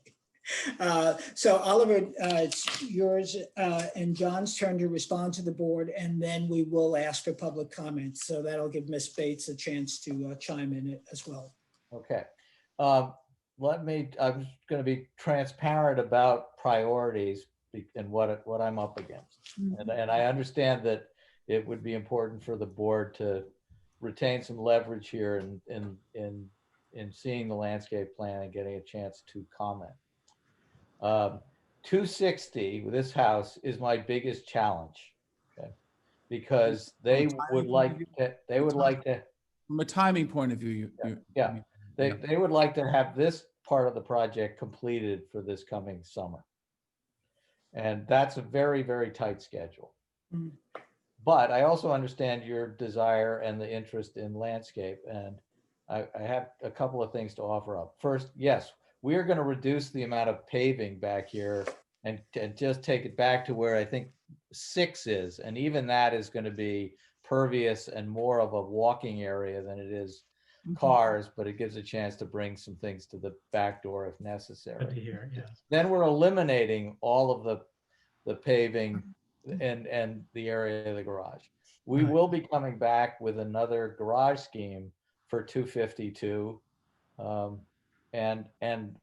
So Oliver, it's yours and John's turn to respond to the board, and then we will ask for public comments. So that'll give Ms. Bates a chance to chime in as well. Okay. I'm going to be transparent about priorities and what I'm up against. And I understand that it would be important for the board to retain some leverage here in seeing the landscape plan and getting a chance to comment. 260, this house is my biggest challenge, okay? Because they would like to, From a timing point of view, they would like to have this part of the project completed for this coming summer. And that's a very, very tight schedule. Mm. But I also understand your desire and the interest in landscape. And I have a couple of things to offer up. First, yes, we are going to reduce the amount of paving back here and just take it back to where I think 6 is. And even that is going to be pervious and more of a walking area than it is cars, but it gives a chance to bring some things to the back door if necessary. good to hear, yeah. Then we're eliminating all of the paving and the area of the garage. We Right. will be coming back with another garage scheme for 252 and an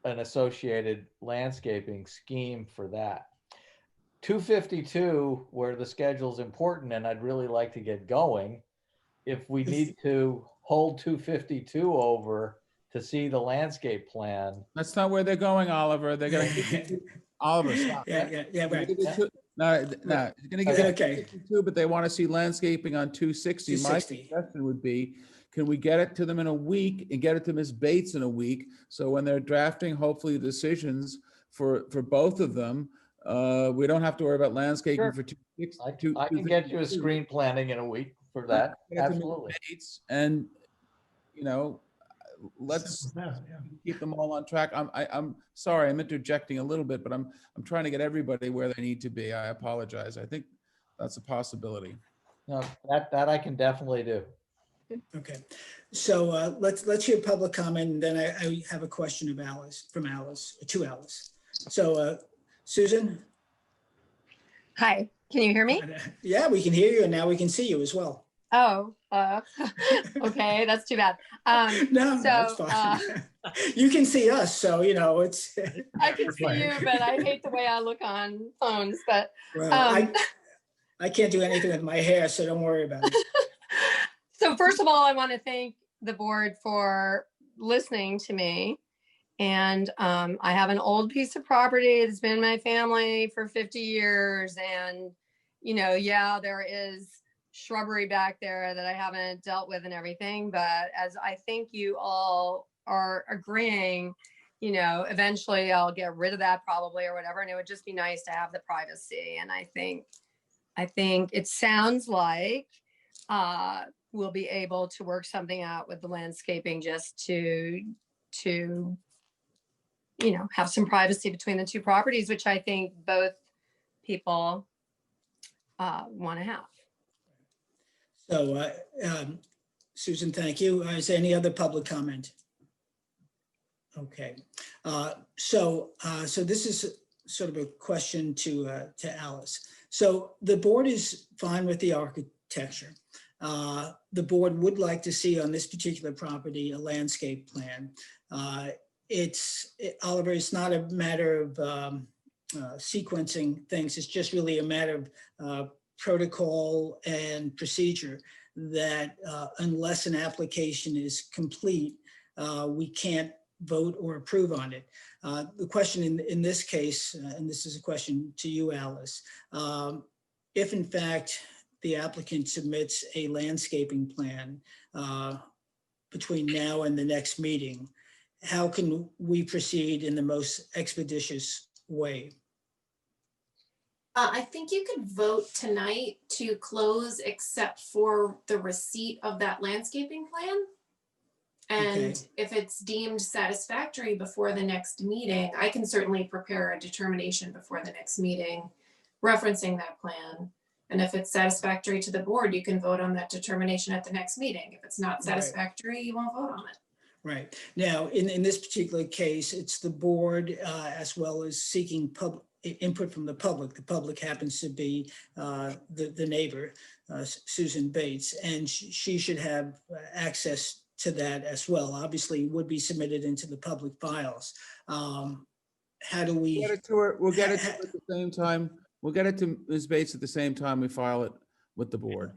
associated landscaping scheme for that. 252, where the schedule is important and I'd really like to get going, if we need to hold 252 over to see the landscape plan. that's not where they're going, Oliver. They're gonna, Oliver, stop. Yeah, right. No, you're gonna get Okay. 52, but they want to see landscaping on 260. My 260. suggestion would be, can we get it to them in a week and get it to Ms. Bates in a week? So when they're drafting, hopefully, decisions for both of them, we don't have to worry about landscaping Sure. for 260. I can get you a screen planning in a week for that. Get it to Ms. Absolutely. Bates, and, you know, let's Simple as that, yeah. keep them all on track. I'm sorry, I'm interjecting a little bit, but I'm trying to get everybody where they need to be. I apologize. I think that's a possibility. No, that I can definitely do. Okay. So let's hear public comment, and then I have a question of Alice, to Alice. So Susan? Hi, can you hear me? Yeah, we can hear you, and now we can see you as well. Oh, okay, that's too bad. No, that's So, fine. You can see us, so, it's. I can see you, but I hate the way I look on phones, but Well, Um, I can't do anything with my hair, so don't worry about it. so first of all, I want to thank the board for listening to me. And I have an old piece of property that's been in my family for 50 years. And, yeah, there is shrubbery back there that I haven't dealt with and everything. But as I think you all are agreeing, eventually I'll get rid of that probably or whatever. And it would just be nice to have the privacy. And I think it sounds like we'll be able to work something out with the landscaping just to have some privacy between the two properties, which I think both people want to have. So, Susan, thank you. Is there any other public comment? Okay. So this is sort of a question to Alice. So the board is fine with the architecture. The board would like to see on this particular property a landscape plan. Oliver, it's not a matter of sequencing things. It's just really a matter of protocol and procedure that unless an application is complete, we can't vote or approve on it. The question in this case, and this is a question to you, Alice, if in fact the applicant submits a landscaping plan between now and the next meeting, how can we proceed in the most expeditious way? I think you could vote tonight to close except for the receipt of that landscaping plan. And Okay. if it's deemed satisfactory before the next meeting, I can certainly prepare a determination before the next meeting referencing that plan. And if it's satisfactory to the board, you can vote on that determination at the next meeting. If it's not satisfactory, you won't vote on it. Right. Now, in this particular case, it's the board as well as seeking public input from the public. The public happens to be the neighbor, Susan Bates, and she should have access to that as well. Obviously, it would be submitted into the public files. How do we? Get it to her. We'll get it to her at the same time. We'll get it to Ms. Bates at the same time we file it with the board.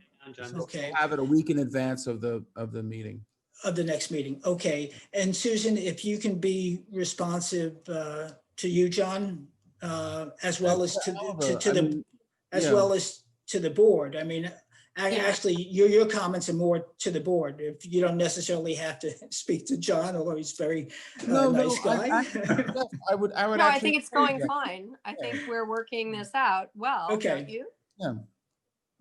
Okay. Have it a week in advance of the meeting. Of the next meeting. Okay. And Susan, if you can be responsive to you, John, as well as to the board. I mean, actually, your comments are more to the board. If you don't necessarily have to speak to John, although he's very nice guy. I would. No, I think it's going fine. I think we're working this out well, Okay. don't you? Yeah.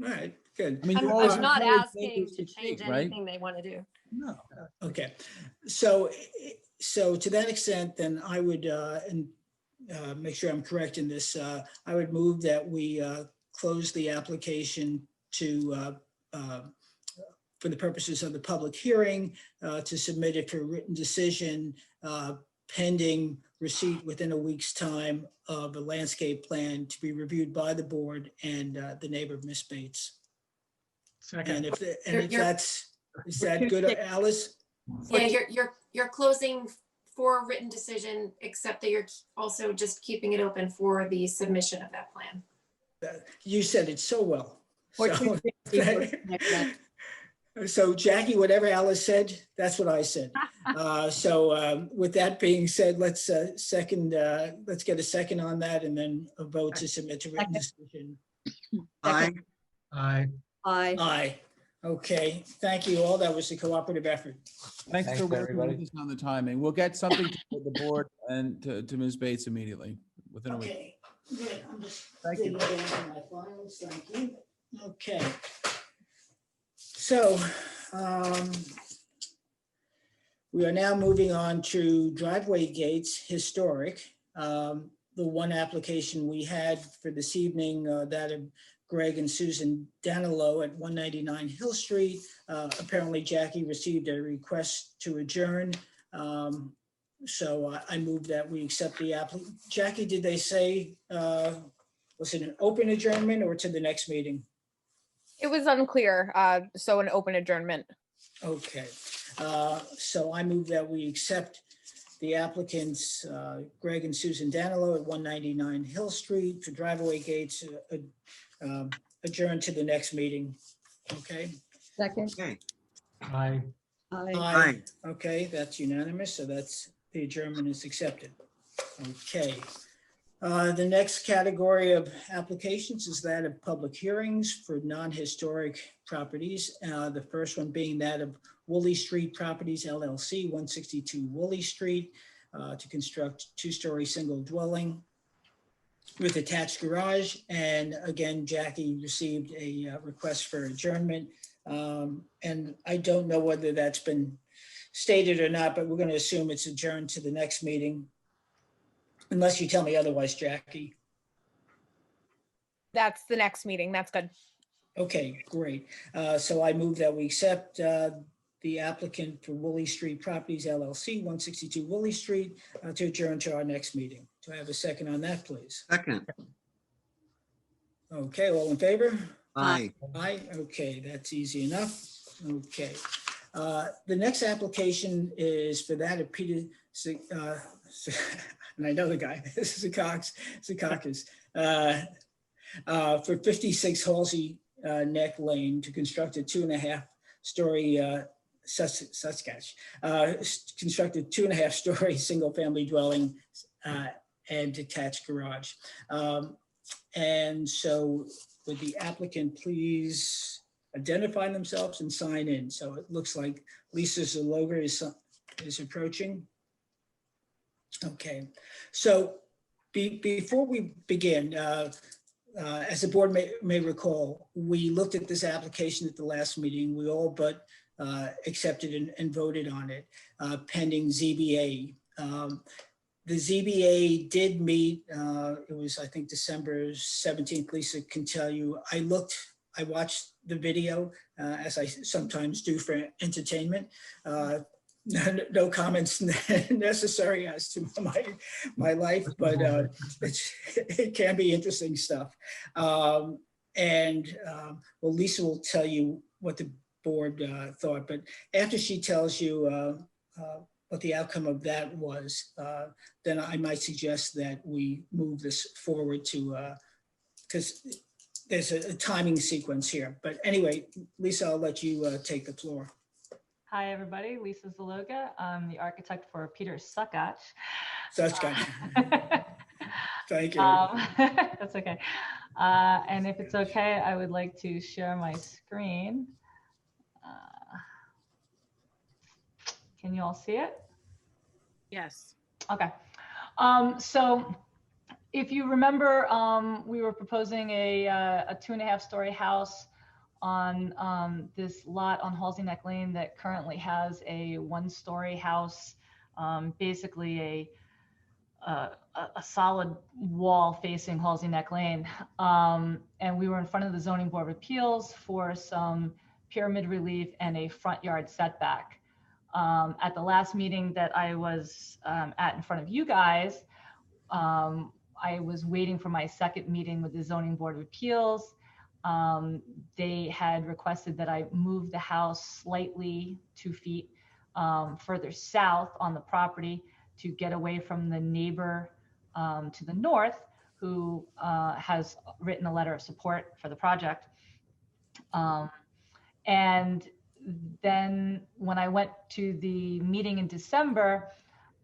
All right, good. I mean, you I'm always not encourage asking neighbors to change speak, right? anything they want to do. No. Okay. So to that extent, then I would, make sure I'm correct in this, I would move that we close the application to, for the purposes of the public hearing, to submit it for written decision pending receipt within a week's time of a landscape plan to be reviewed by the board and the neighbor, Miss Bates. Second. And if You're- that's, is that good, Alice? Yeah, you're closing for written decision, except that you're also just keeping it open for the submission of that plan. You said it so well. What So- should be for next month? So Jackie, whatever Alice said, that's what I said. So with that being said, let's get a second on that and then a vote to submit to written decision. Aye. Aye. Aye. Aye. Okay, thank you all. That was a cooperative effort. Thanks Thanks, for working everybody. with us on the timing. We'll get something to the board and to Ms. Bates immediately within a week. Okay, good. I'm just Thank you. digging down to my files. Thank you. Okay. So we are now moving on to driveway gates, historic. The one application we had for this evening, that of Greg and Susan Danilo at 199 Hill Street. Apparently Jackie received a request to adjourn. So I move that we accept the Jackie, did they say, was it an open adjournment or to the next meeting? It was unclear, so an open adjournment. Okay, so I move that we accept the applicants, Greg and Susan Danilo at 199 Hill Street for driveway gates, adjourn to the next meeting. Okay? Second. Okay, Aye. aye. Okay, that's unanimous, so that's, the adjournment is accepted. Okay. The next category of applications is that of public hearings for non-historic properties. The first one being that of Woolley Street Properties LLC, 162 Woolley Street, to construct two-story single dwelling with attached garage. And again, Jackie received a request for adjournment. And I don't know whether that's been stated or not, but we're going to assume it's adjourned to the next meeting. Unless you tell me otherwise, Jackie. That's the next meeting. That's good. Okay, great. So I move that we accept the applicant for Woolley Street Properties LLC, 162 Woolley Street, to adjourn to our next meeting. Do I have a second on that, please? Second, Okay, all in favor? aye. Aye, okay, that's easy enough. Okay. The next application is for that of Peter, and I know the guy, Secakis, for 56 Halsey Neck Lane to construct a 2.5-story constructed 2.5-story single-family dwelling and detached garage. And so would the applicant please identify themselves and sign in? So it looks like Lisa Zaloga is approaching. Okay, so before we begin, as the board may recall, we looked at this application at the last meeting. We all but accepted and voted on it pending ZBA. The ZBA did meet, it was, I think, December 17th. Lisa can tell you, I watched the video as I sometimes do for entertainment. No comments necessary as to my life, but it can be interesting stuff. Well, Lisa will tell you what the board thought, but after she tells you what the outcome of that was, then I might suggest that we move this forward to, because there's a timing sequence here. But anyway, Lisa, I'll let you take the floor. Hi, everybody. Lisa Zaloga. I'm the architect for Peter Suckach. Such guy. Thank you. That's okay. And if it's okay, I would like to share my screen. Can you all see it? Yes. Okay. So if you remember, we were proposing a 2.5-story house on this lot on Halsey Neck Lane that currently has a 1-story house, basically a solid wall facing Halsey Neck Lane. And we were in front of the Zoning Board of Appeals for some pyramid relief and a front yard setback. At the last meeting that I was at in front of you guys, I was waiting for my second meeting with the Zoning Board of Appeals. They had requested that I move the house slightly 2 feet further south on the property to get away from the neighbor to the north, who has written a letter of support for the project. And then when I went to the meeting in December,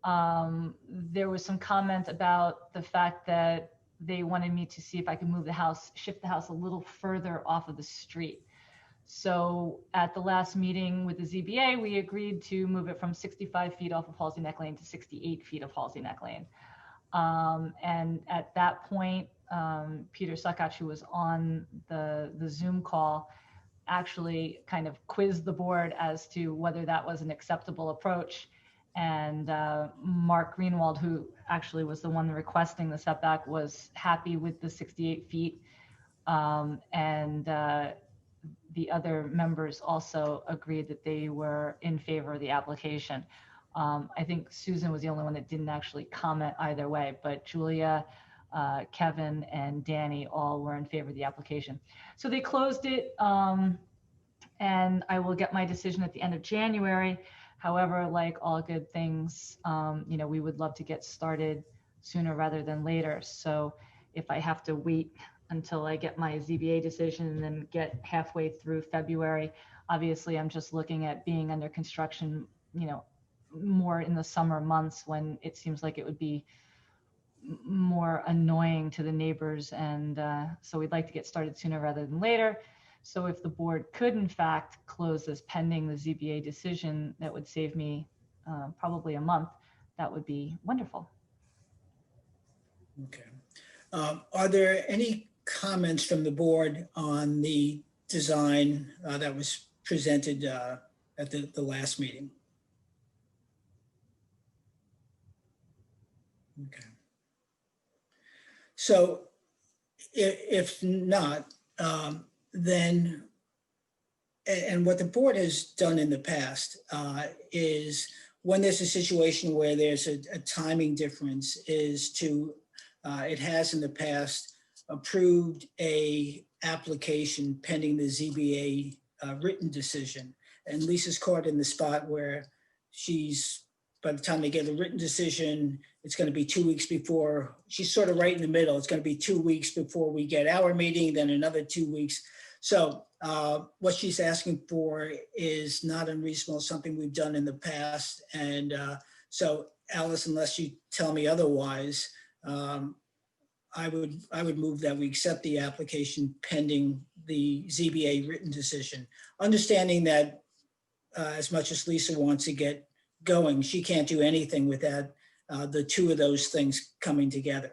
there was some comment about the fact that they wanted me to see if I could move the house, shift the house a little further off of the street. So at the last meeting with the ZBA, we agreed to move it from 65 feet off of Halsey Neck Lane to 68 feet of Halsey Neck Lane. And at that point, Peter Suckach, who was on the Zoom call, actually kind of quizzed the board as to whether that was an acceptable approach. And Mark Greenwald, who actually was the one requesting the setback, was happy with the 68 feet. And the other members also agreed that they were in favor of the application. I think Susan was the only one that didn't actually comment either way, but Julia Kevin and Danny all were in favor of the application. So they closed it, and I will get my decision at the end of January. However, like all good things, we would love to get started sooner rather than later. So if I have to wait until I get my ZBA decision and then get halfway through February, obviously I'm just looking at being under construction, more in the summer months when it seems like it would be more annoying to the neighbors. And so we'd like to get started sooner rather than later. So if the board could in fact close this pending the ZBA decision, that would save me probably a month. That would be wonderful. Okay. Are there any comments from the board on the design that was presented at the last meeting? Okay. So if not, then, and what the board has done in the past is when there's a situation where there's a timing difference is to, it has in the past approved a application pending the ZBA written decision. And Lisa's caught in the spot where by the time they get a written decision, it's going to be 2 weeks before, she's sort of right in the middle. It's going to be 2 weeks before we get our meeting, then another 2 weeks. So what she's asking for is not unreasonable, something we've done in the past. And so Alice, unless you tell me otherwise, I would move that we accept the application pending the ZBA written decision, understanding that as much as Lisa wants to get going, she can't do anything without the two of those things coming together.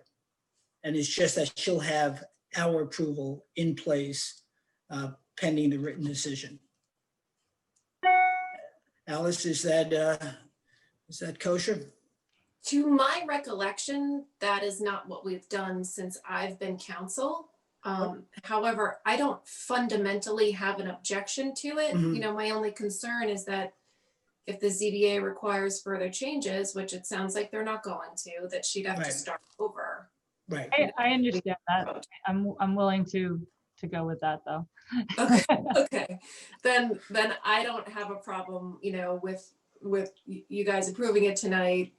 And it's just that she'll have our approval in place pending the written decision. Alice, is that kosher? To my recollection, that is not what we've done since I've been counsel. However, I don't fundamentally have an objection to it. Mhm. My only concern is that if the ZBA requires further changes, which it sounds like they're not going to, that she'd have to Right. start over. Right. I understand that. I'm willing to go with that though. Okay. Then I don't have a problem, with you guys approving it tonight,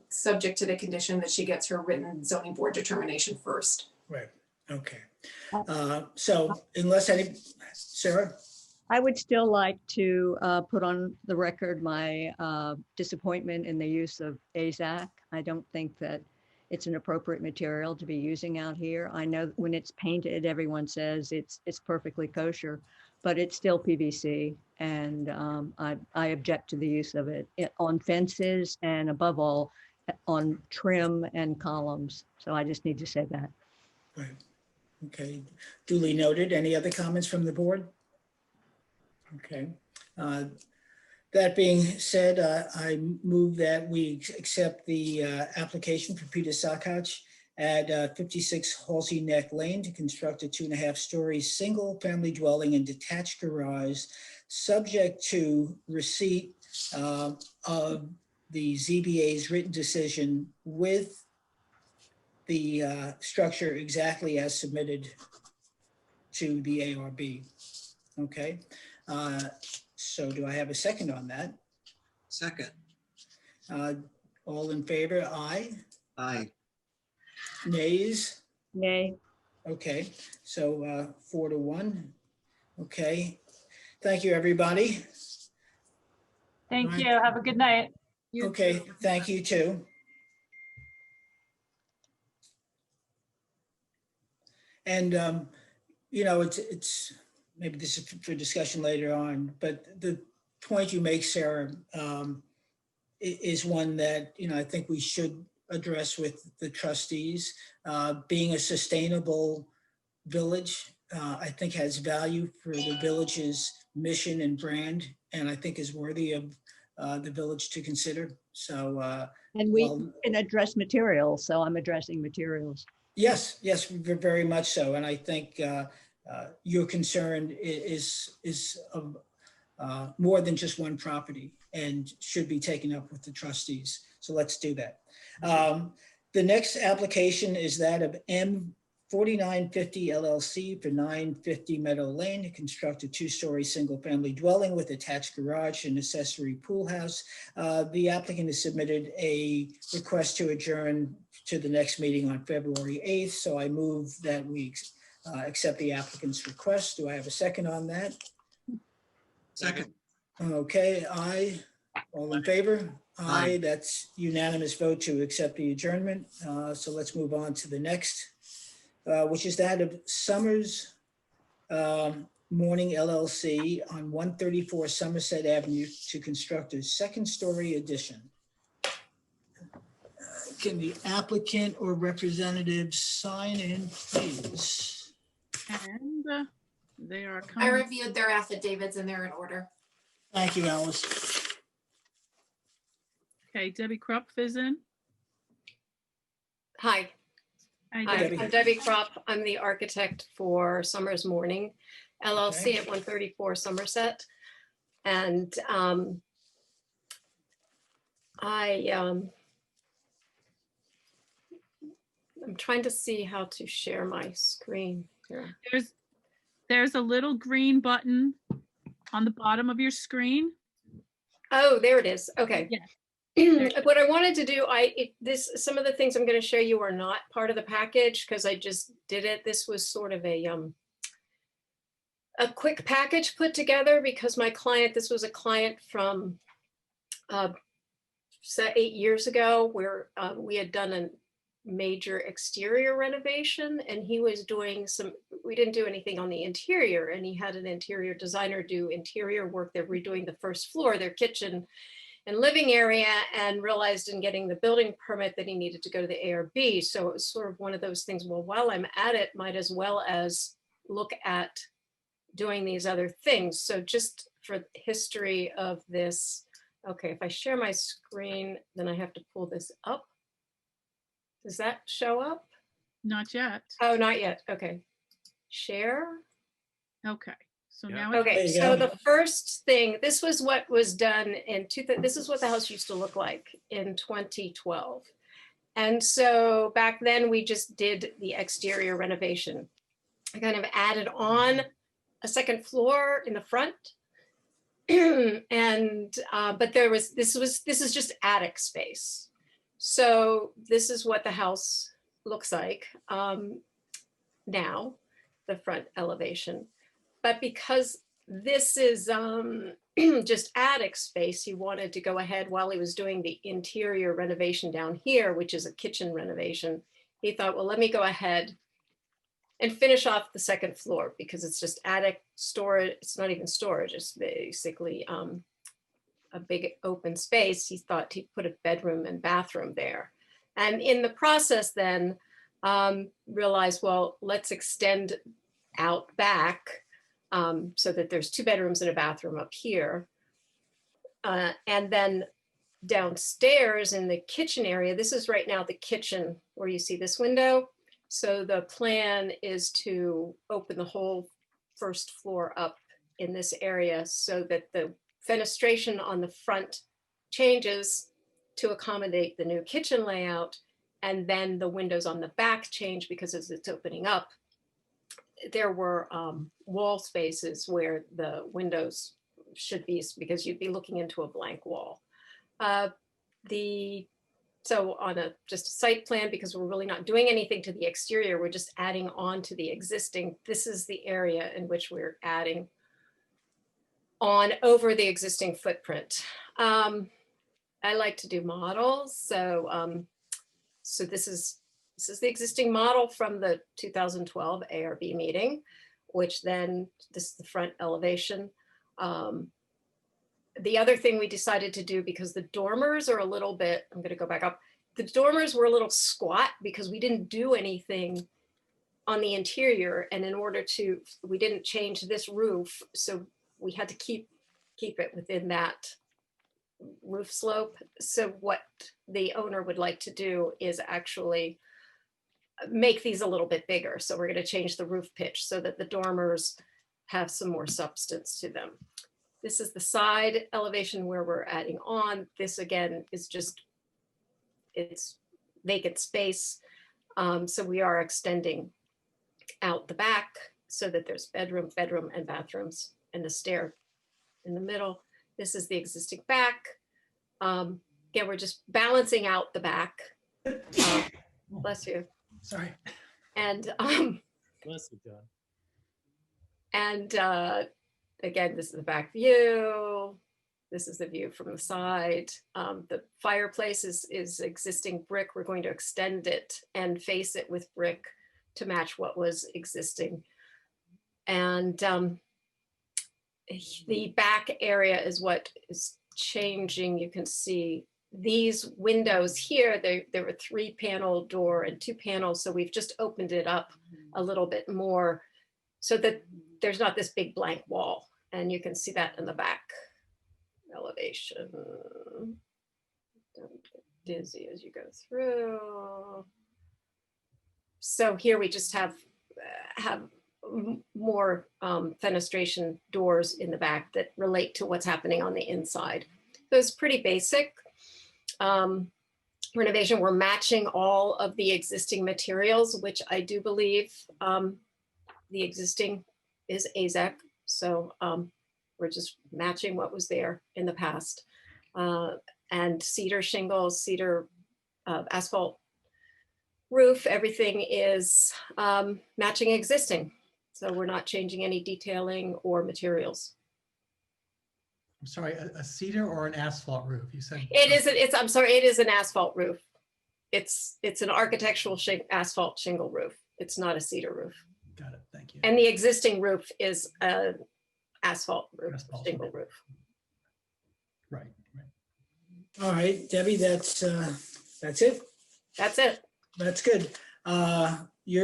subject to the condition that she gets her written zoning board determination first. Right. Okay. So unless Sarah? I would still like to put on the record my disappointment in the use of AZAC. I don't think that it's an appropriate material to be using out here. I know when it's painted, everyone says it's perfectly kosher, but it's still PVC, and I object to the use of it on fences and above all on trim and columns. So I just need to say that. Right. Okay. Duly noted. Any other comments from the board? Okay. That being said, I move that we accept the application for Peter Sakach at 56 Halsey Neck Lane to construct a 2.5-story single-family dwelling and detached garage, subject to receipt of the ZBA's written decision with the structure exactly as submitted to the ARB. Okay. So do I have a second on that? Second. All in favor? Aye. Aye. Nays? Nay. Okay, so 4-1. Okay. Thank you, everybody. Thank Right. you. Have a good night. Okay, thank you too. And, it's maybe this is for discussion later on, but the point you make, Sarah, is one that, I think we should address with the trustees. Being a sustainable village, I think has value for the village's mission and brand, and I think is worthy of the village to consider. So, And we well, can address materials, so I'm addressing materials. yes, very much so. And I think your concern is of more than just one property and should be taken up with the trustees. So let's do that. The next application is that of M 4950 LLC for 950 Meadow Lane to construct a two-story single-family dwelling with attached garage and accessory pool house. The applicant has submitted a request to adjourn to the next meeting on February 8th. So I move that we accept the applicant's request. Do I have a second on that? Second. Okay, aye. All in favor? Aye. That's unanimous vote to accept the adjournment. So let's move on to the next, which is that of Summers Morning LLC on 134 Somerset Avenue to construct a second-story addition. Can the applicant or representative sign in, please? And they are I coming. reviewed their affidavits and they're in order. Thank you, Alice. Okay, Debbie Krupp is in. Hi, Hi, hi, Debbie. Debbie. I'm Debbie Kropp. I'm the architect for Summers Morning LLC Okay. at 134 Somerset. And I'm trying to see how to share my screen here. There's a little green button on the bottom of your screen. Oh, there it is. Okay. Yeah. What I wanted to do, some of the things I'm going to show you are not part of the package because I just did it. This was sort of a quick package put together because my client, this was a client from 8 years ago where we had done a major exterior renovation and he was doing we didn't do anything on the interior, and he had an interior designer do interior work. They're redoing the first floor, their kitchen and living area, and realized in getting the building permit that he needed to go to the ARB. So it was sort of one of those things, well, while I'm at it, might as well as look at doing these other things. So just for the history of this, okay, if I share my screen, then I have to pull this up. Does that show up? Not yet. Oh, not yet. Okay. Share. Okay. So Yeah. now. There Okay, you so go. the first thing, this was what was done this is what the house used to look like in 2012. And so back then we just did the exterior renovation. I kind of added on a second floor in the front. And, but this is just attic space. So this is what the house looks like now, the front elevation. But because this is just attic space, he wanted to go ahead while he was doing the interior renovation down here, which is a kitchen renovation. He thought, well, let me go ahead and finish off the second floor because it's just attic storage. It's not even storage, it's basically a big open space. He thought he'd put a bedroom and bathroom there. And in the process then realized, well, let's extend out back so that there's 2 bedrooms and a bathroom up here. And then downstairs in the kitchen area, this is right now the kitchen where you see this window. So the plan is to open the whole first floor up in this area so that the fenestration on the front changes to accommodate the new kitchen layout. And then the windows on the back change because as it's opening up, there were wall spaces where the windows should be because you'd be looking into a blank wall. So on just a site plan, because we're really not doing anything to the exterior, we're just adding on to the existing. This is the area in which we're adding on over the existing footprint. I like to do models. So this is the existing model from the 2012 ARB meeting, which then this is the front elevation. The other thing we decided to do, because the dormers are a little bit, I'm going to go back up. The dormers were a little squat because we didn't do anything on the interior. And in order to, we didn't change this roof. So we had to keep it within that roof slope. So what the owner would like to do is actually make these a little bit bigger. So we're going to change the roof pitch so that the dormers have some more substance to them. This is the side elevation where we're adding on. This again is just, it's vacant space. So we are extending out the back so that there's bedroom, and bathrooms, and the stair in the middle. This is the existing back. Again, we're just balancing out the back. Bless you. Sorry. And Bless you, John. and again, this is the back view. This is the view from the side. The fireplace is existing brick. We're going to extend it and face it with brick to match what was existing. And the back area is what is changing. You can see these windows here, there were 3-panel door and 2 panels. So we've just opened it up a little bit more so that there's not this big blank wall. And you can see that in the back elevation. Don't get dizzy as you go through. So here we just have more fenestration doors in the back that relate to what's happening on the inside. So it's pretty basic. Renovation, we're matching all of the existing materials, which I do believe the existing is AZEK. So we're just matching what was there in the past. And cedar shingles, cedar asphalt roof, everything is matching existing. So we're not changing any detailing or materials. I'm sorry, a cedar or an asphalt roof? You said I'm sorry, it is an asphalt roof. It's an architectural asphalt shingle roof. It's not a cedar roof. Got it. Thank you. And the existing roof is an asphalt roof, Asphalt shingle roof. roof. Right. Right. All right, Debbie, that's it. That's it. That's good.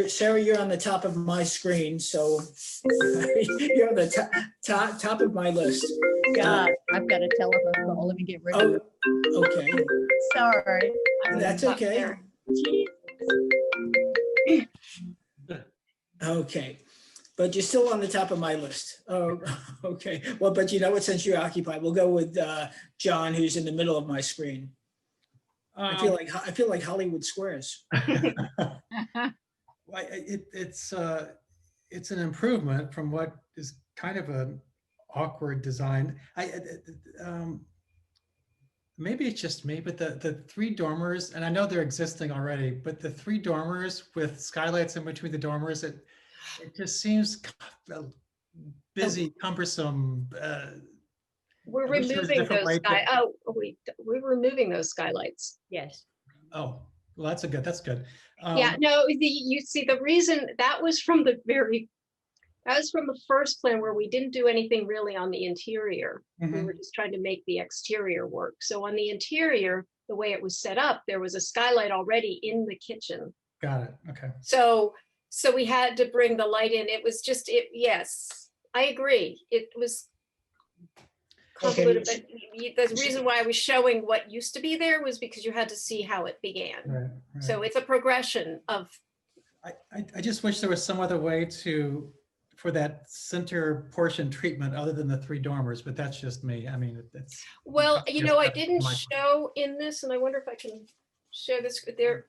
Sarah, you're on the top of my screen, so you're on the top of my list. God, I've got a telephone call. Let me get rid of it. Oh, okay, Sorry. that's Up okay. there. Okay, but you're still on the top of my list. Oh, okay. Well, but you know what, since you're occupied, we'll go with John, who's in the middle of my screen. I feel like Hollywood Squares. It's an improvement from what is kind of an awkward design. Maybe it's just me, but the 3 dormers, and I know they're existing already, but the 3 dormers with skylights in between the dormers, it just seems busy, cumbersome. We're I wish there was a removing different way those to- we're removing those skylights. Yes. Oh, well, that's good. Yeah, no, you see, the reason that was from the first plan where we didn't do anything really on the interior. We Mhm. were just trying to make the exterior work. So on the interior, the way it was set up, there was a skylight already in the kitchen. Got it. Okay. So we had to bring the light in. It was just, yes, I agree. It was convoluted, but the reason why I was showing what used to be there was because you had to see how it began. Right. So it's a progression of, I just wish there was some other way for that center portion treatment other than the 3 dormers, but that's just me. I mean, it's. well, Yes, I that's didn't my- show in this, and I wonder if I can show this there.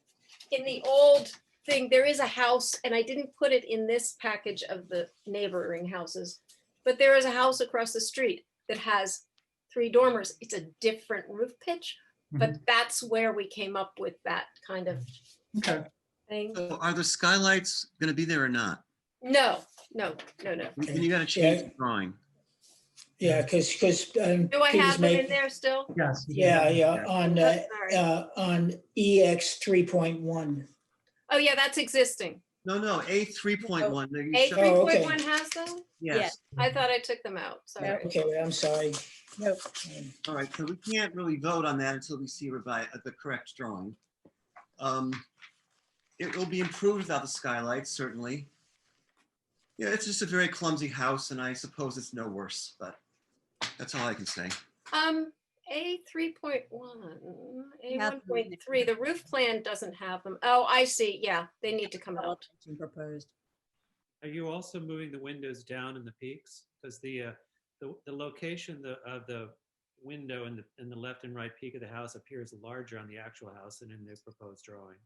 In the old thing, there is a house, and I didn't put it in this package of the neighboring houses, but there is a house across the street that has 3 dormers. It's a different roof pitch, but that's where we came up with that kind of Okay. thing. So are the skylights going to be there or not? No. And you got to change the drawing. Yeah, because Do I have them in there still? Yes. Yeah, on Sorry. EX 3.1. Oh, yeah, that's existing. No, A 3.1. there you A show- 3.1 has them? Yes. I thought I took them out. Sorry. Okay, I'm sorry. Nope. All right, so we can't really vote on that until we see the correct drawing. It will be improved without the skylights, certainly. Yeah, it's just a very clumsy house, and I suppose it's no worse, but that's all I can say. A 3.1, A Have them in 1.3, the roof plan doesn't have them. Oh, I see. Yeah, they need to come out. Proposed. Are you also moving the windows down in the peaks? Because the location of the window in the left and right peak of the house appears larger on the actual house than in the proposed drawing.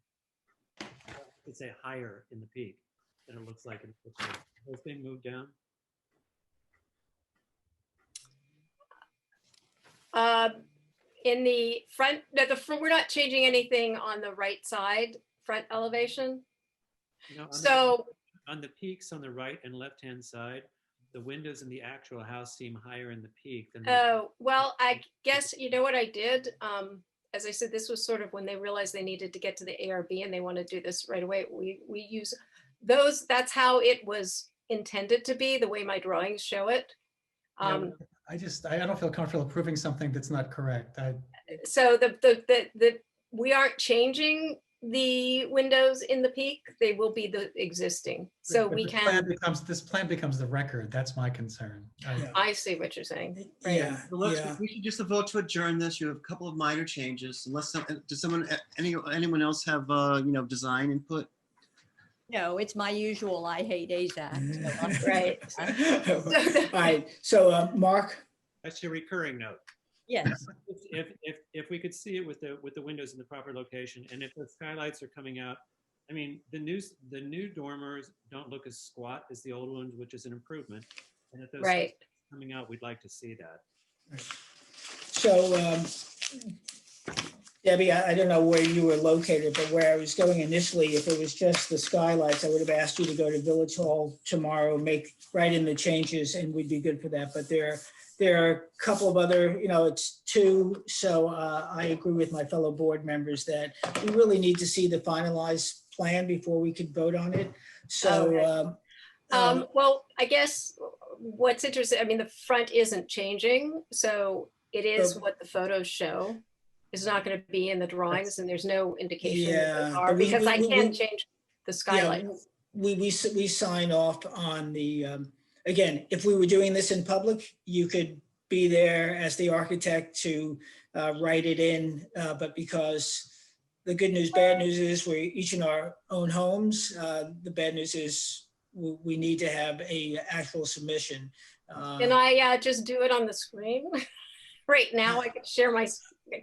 It's a higher in the peak than it looks like in the proposed. Has it been moved down? In the front, no, we're not changing anything on the right side, front elevation. No, So, on the peaks on the right and left-hand side, the windows in the actual house seem higher in the peak than. oh, well, I guess, you know what I did? As I said, this was sort of when they realized they needed to get to the ARB and they want to do this right away. We use those, that's how it was intended to be, the way my drawings show it. Yeah, I don't feel comfortable approving something that's not correct. So we aren't changing the windows in the peak. They will be the existing. So But we this can, plan becomes the record. That's my concern. I see what you're saying. Right. Yeah, So let's, yeah. we should just vote to adjourn this. You have a couple of minor changes. Unless, does anyone else have, design input? No, it's my usual, I hate AZAC. so I'm- Right. All right, so Mark, That's your recurring note. Yes, If we could see it with the windows in the proper location, and if the skylights are coming out, I mean, the new dormers don't look as squat as the old ones, which is an improvement. And if those Right. are coming out, we'd like to see that. so Debbie, I don't know where you were located, but where I was going initially, if it was just the skylights, I would have asked you to go to Village Hall tomorrow, write in the changes, and we'd be good for that. But there are a couple of other, it's two. So I agree with my fellow board members that we really need to see the finalized plan before we could vote on it. So, Okay. Well, I guess what's interesting, I mean, the front isn't changing, so it is what the photos show. It's not going to be in the drawings, and there's no indication that those Yeah, are, but we- because I we- can't we- change the yeah, skylights. we sign off on the, again, if we were doing this in public, you could be there as the architect to write it in. But because the good news, bad news is we're each in our own homes. The bad news is we need to have a actual submission. Can I just do it on the screen? Right now, I could share I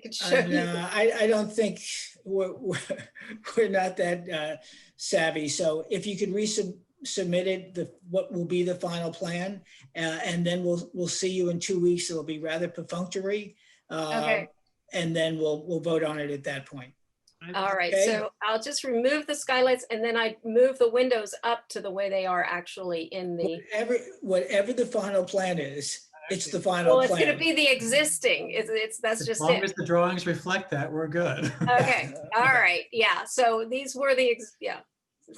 could show you. I don't think we're not that savvy. So if you could resubmit it, what will be the final plan, and then we'll see you in 2 weeks. It'll be rather perfunctory, Okay. and then we'll vote on it at that point. All right, Okay. so I'll just remove the skylights and then I move the windows up to the way they are actually in the, Whatever the final plan is, it's the final well, it's gonna plan. be the existing. That's As just long it. as the drawings reflect that, we're good. Okay, all right, yeah, so these were yeah.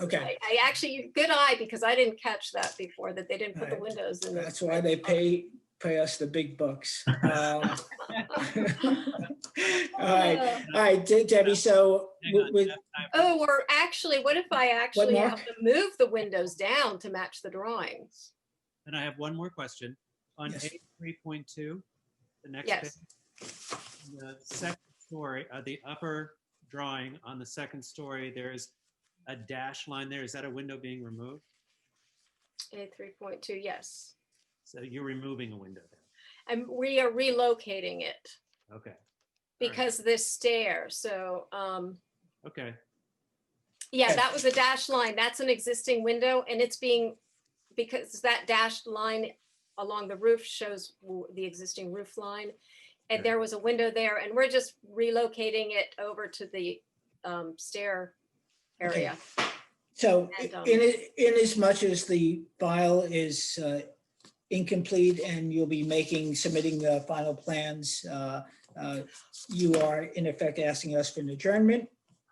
Okay. I actually, good eye, because I didn't catch that before, that they didn't put the Right. windows in. That's why they pay us the big bucks. All right, Debbie, so Hang on, with, Jeff, I have- Oh, or actually, what if I actually Mark? have to move the windows down to match the drawings? And I have one more question. On Yes. A3.2, the next Yes. page, the second story, the upper drawing on the second story, there's a dash line there. Is that a window being removed? A3.2, yes. So you're removing a window there. And we are relocating it Okay, because this stair, so, okay. yeah, Okay. that was a dashed line. That's an existing window and it's being, because that dashed line along the roof shows the existing roof line. And Okay. there was a window there and we're just relocating it over to the stair area. so And, in as much as the file is incomplete and you'll be submitting the final plans, you are in effect asking us for an adjournment.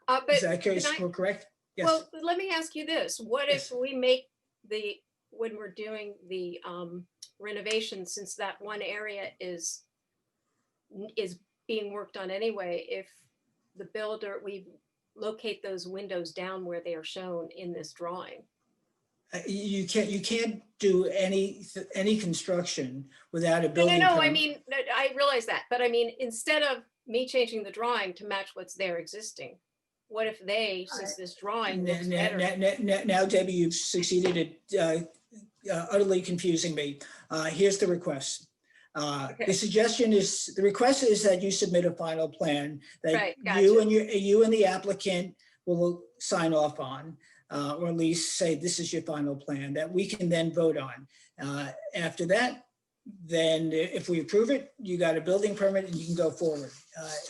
But Is that case can I- correct? Yes. Well, let me ask you this. What Yes. if we make when we're doing the renovation, since that one area is being worked on anyway, if the builder, we locate those windows down where they are shown in this drawing? You can't do any construction without a No, building. I permit. mean, I realize that, but I mean, instead of me changing the drawing to match what's there existing, what if since this drawing looks better? Now, Debbie, you've succeeded at utterly confusing me. Here's the request. Okay. The request is that you submit a final plan that Right, you and the applicant will sign off on, or at least say this is your final plan that we can then vote on. After that, then if we approve it, you got a building permit and you can go forward.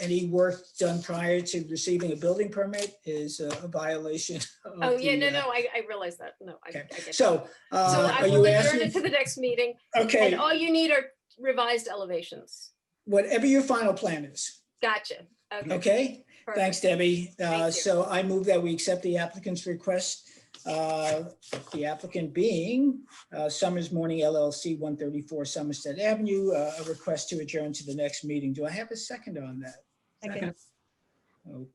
Any work done prior to receiving a building permit is a violation of Oh, yeah, the, no, I realize that. No, I Okay, get that. so So I are will you adjourn it asking? to the next meeting. Okay, And all you need are revised elevations. whatever your final plan is, Gotcha. Okay. okay? Perfect. Thanks, Debbie. Thank you. So I move that we accept the applicant's request. The applicant being Summers Morning LLC, 134 Somerset Avenue, a request to adjourn to the next meeting. Do I have a second on that? Second.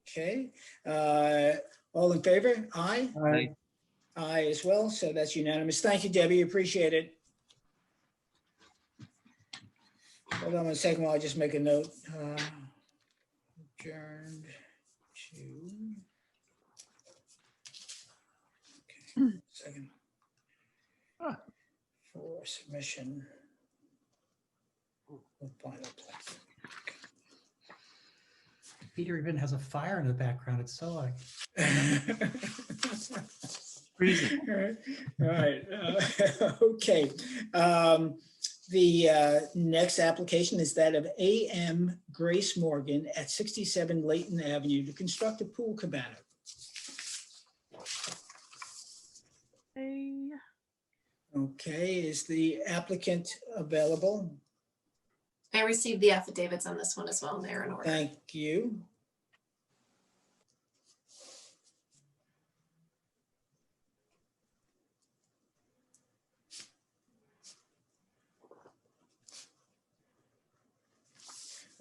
Okay. All in favor? Aye? Aye. Aye as well. So that's unanimous. Thank you, Debbie. Appreciate it. Hold on a second while I just make a note. Adjourned to. Okay, second. For submission. Of final plan. Peter even has a fire in the background. It's so like. Freezing. All right, okay. The next application is that of A.M. Grace Morgan at 67 Layton Avenue to construct a pool cabana. Okay, is the applicant available? I received the affidavits on this one as well, and they're in order. Thank you.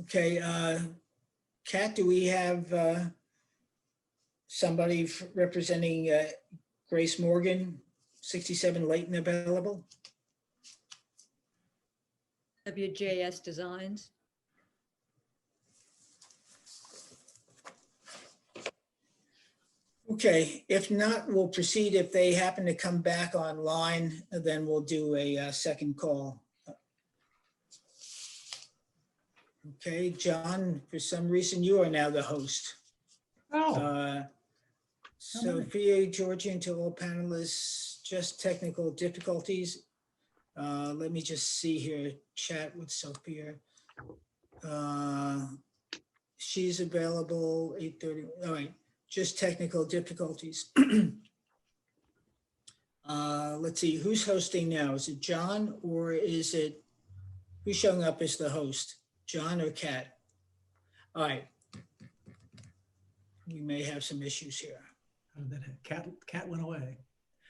Okay, Kat, do we have somebody representing Grace Morgan, 67 Layton available? WJS Designs. Okay, if not, we'll proceed. If they happen to come back online, then we'll do a second call. Okay, John, for some reason, you are now the host. Oh, Sophia, Georgian, to all panelists, just technical difficulties. Let me just see here, chat with Sophia. She's available 8:30. All right, just technical difficulties. Let's see, who's hosting now? Is it John or is it, who's showing up as the host? John or Kat? All right. We may have some issues here. Cat went away.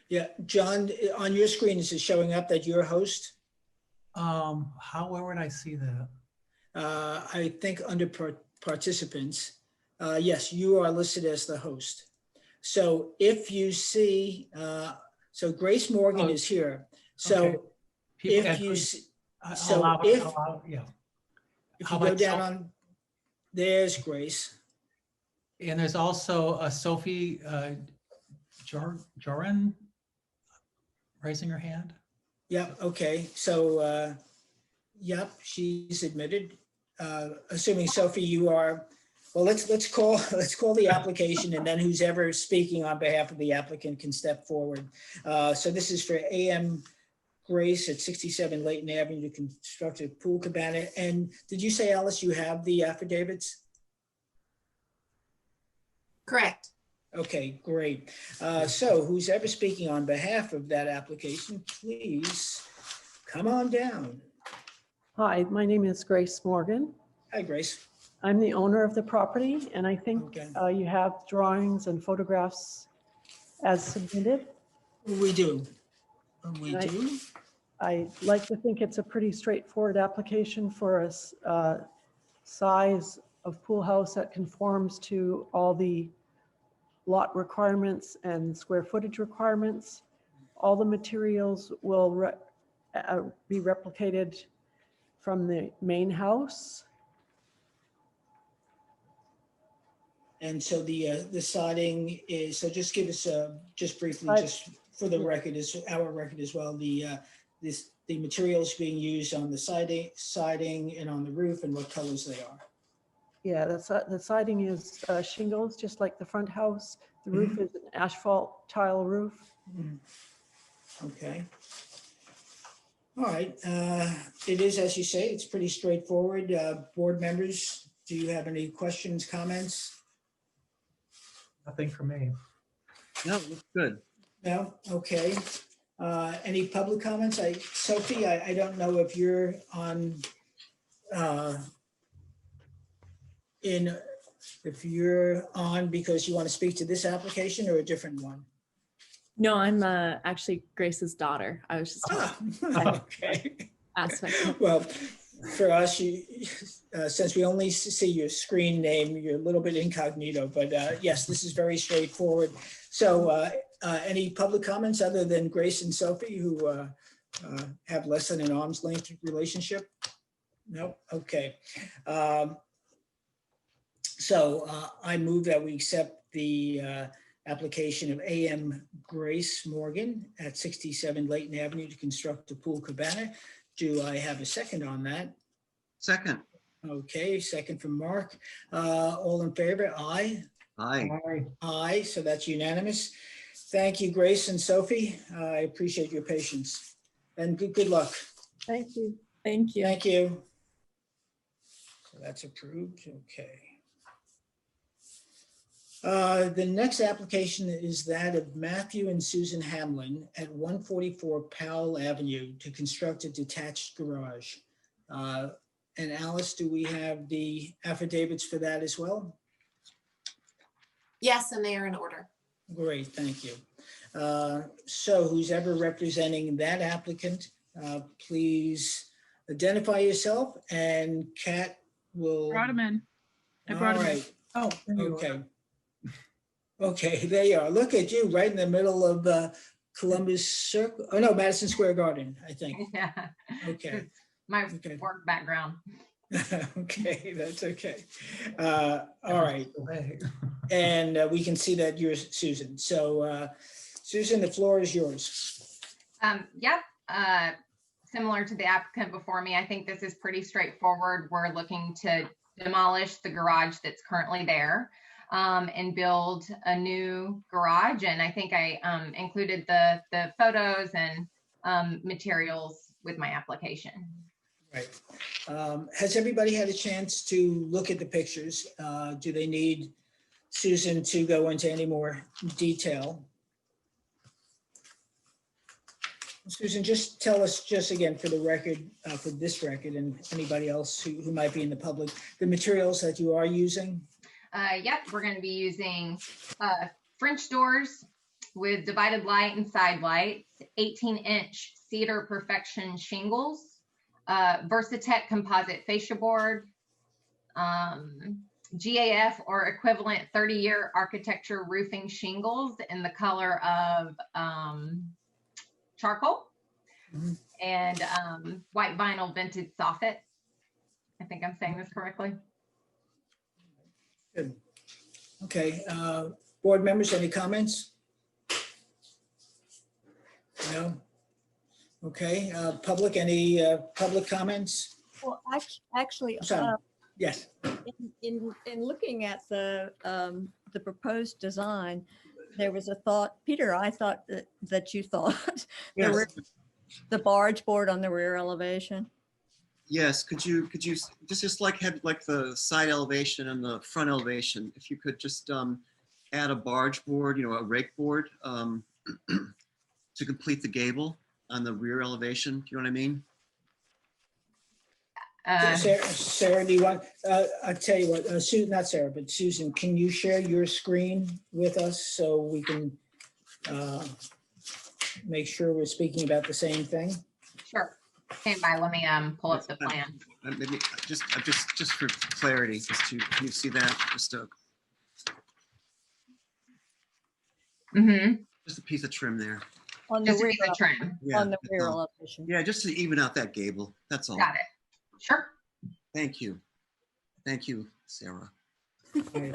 Yeah, John, on your screen, is it showing up that you're a host? Where would I see that? I think under participants, yes, you are listed as the host. So if you see, so Grace Morgan is here. So Okay. People if you, actually- see, I- so allow- if- allow- yeah. if How you go about down Sophie? on, there's Grace. And there's also Sophie Joran raising her hand. Yep, okay, so, yep, she's admitted. Assuming Sophie, you are, well, let's call the application and then who's ever speaking on behalf of the applicant can step forward. So this is for A.M. Grace at 67 Layton Avenue to construct a pool cabana. And did you say, Alice, you have the affidavits? Correct. Okay, great. So who's ever speaking on behalf of that application, please come on down. Hi, my name is Grace Morgan. Hi, Grace. I'm the owner of the property, and I think Okay. you have drawings and photographs as submitted. We do. We Right. do. I like to think it's a pretty straightforward application for a size of pool house that conforms to all the lot requirements and square footage requirements. All the materials will be replicated from the main house. And so the siding is, so just give us just briefly, Right. just for the record, is our record as well, this the materials being used on the siding and on the roof and what colors they are. Yeah, the siding is shingles, just like the front house. The roof is an asphalt tile roof. Okay. All right. It is, as you say, it's pretty straightforward. Board members, do you have any questions, comments? Nothing for me. No, looks good. No? Okay. Any public comments? Sophie, I don't know if you're on, if you're on because you want to speak to this application or a different one? No, I'm actually Grace's daughter. I was just Okay. aspect. Well, for us, since we only see your screen name, you're a little bit incognito, but yes, this is very straightforward. So any public comments other than Grace and Sophie who have less than an arm's length relationship? No? Okay. So I move that we accept the application of AM Grace Morgan at 67 Layton Avenue to construct a pool cabana. Do I have a second on that? Second. Okay, second from Mark. All in favor? Aye. Aye. Aye, so that's unanimous. Thank you, Grace and Sophie. I appreciate your patience and good luck. Thank you. Thank you. Thank you. So that's approved, okay. The next application is that of Matthew and Susan Hamlin at 144 Powell Avenue to construct a detached garage. And Alice, do we have the affidavits for that as well? Yes, and they are in order. Great, thank you. So who's ever representing that applicant, please identify yourself and Kat will. Brought him in. I All brought him in. right. Oh, okay. Okay, there you are. Look at you, right in the middle of Columbus Circle. Oh, no, Madison Square Garden, I think. Yeah. Okay. My Okay. work background. Okay, that's okay. All right. And we can see that you're Susan. So Susan, the floor is yours. Yep. Similar to the applicant before me, I think this is pretty straightforward. We're looking to demolish the garage that's currently there and build a new garage. And I think I included the photos and materials with my application. Right. Has everybody had a chance to look at the pictures? Do they need Susan to go into any more detail? Susan, just tell us, just again for the record, for this record and anybody else who might be in the public, the materials that you are using. Yep, we're going to be using French doors with divided light and side lights, 18-inch Cedar Perfection shingles, Versatech composite fascia board, GAF or equivalent 30-year architecture roofing shingles in the color of charcoal, and white vinyl vented soffit. I think I'm saying this correctly. Good. Okay, board members, any comments? No? Okay, public, any public comments? Well, actually, Sorry. Yes. in looking at the proposed design, there was a thought, Peter, I thought that you thought Yes. the barge board on the rear elevation. Yes, could you just like have like the side elevation and the front elevation, if you could just add a barge board, you know, a rake board to complete the gable on the rear elevation. Do you know what I mean? Sarah, do you want, I'll tell you what, not Sarah, but Susan, can you share your screen with us so we can make sure we're speaking about the same thing? Sure. Stand by. Let me pull up the plan. Maybe just for clarity, can you see that? Just a piece of trim there. On the Just a rear, piece of trim. Yeah, on the that's rear all. elevation. Yeah, just to even out that gable. That's all. Got it. Sure. Thank you. Thank you, Sarah. Okay.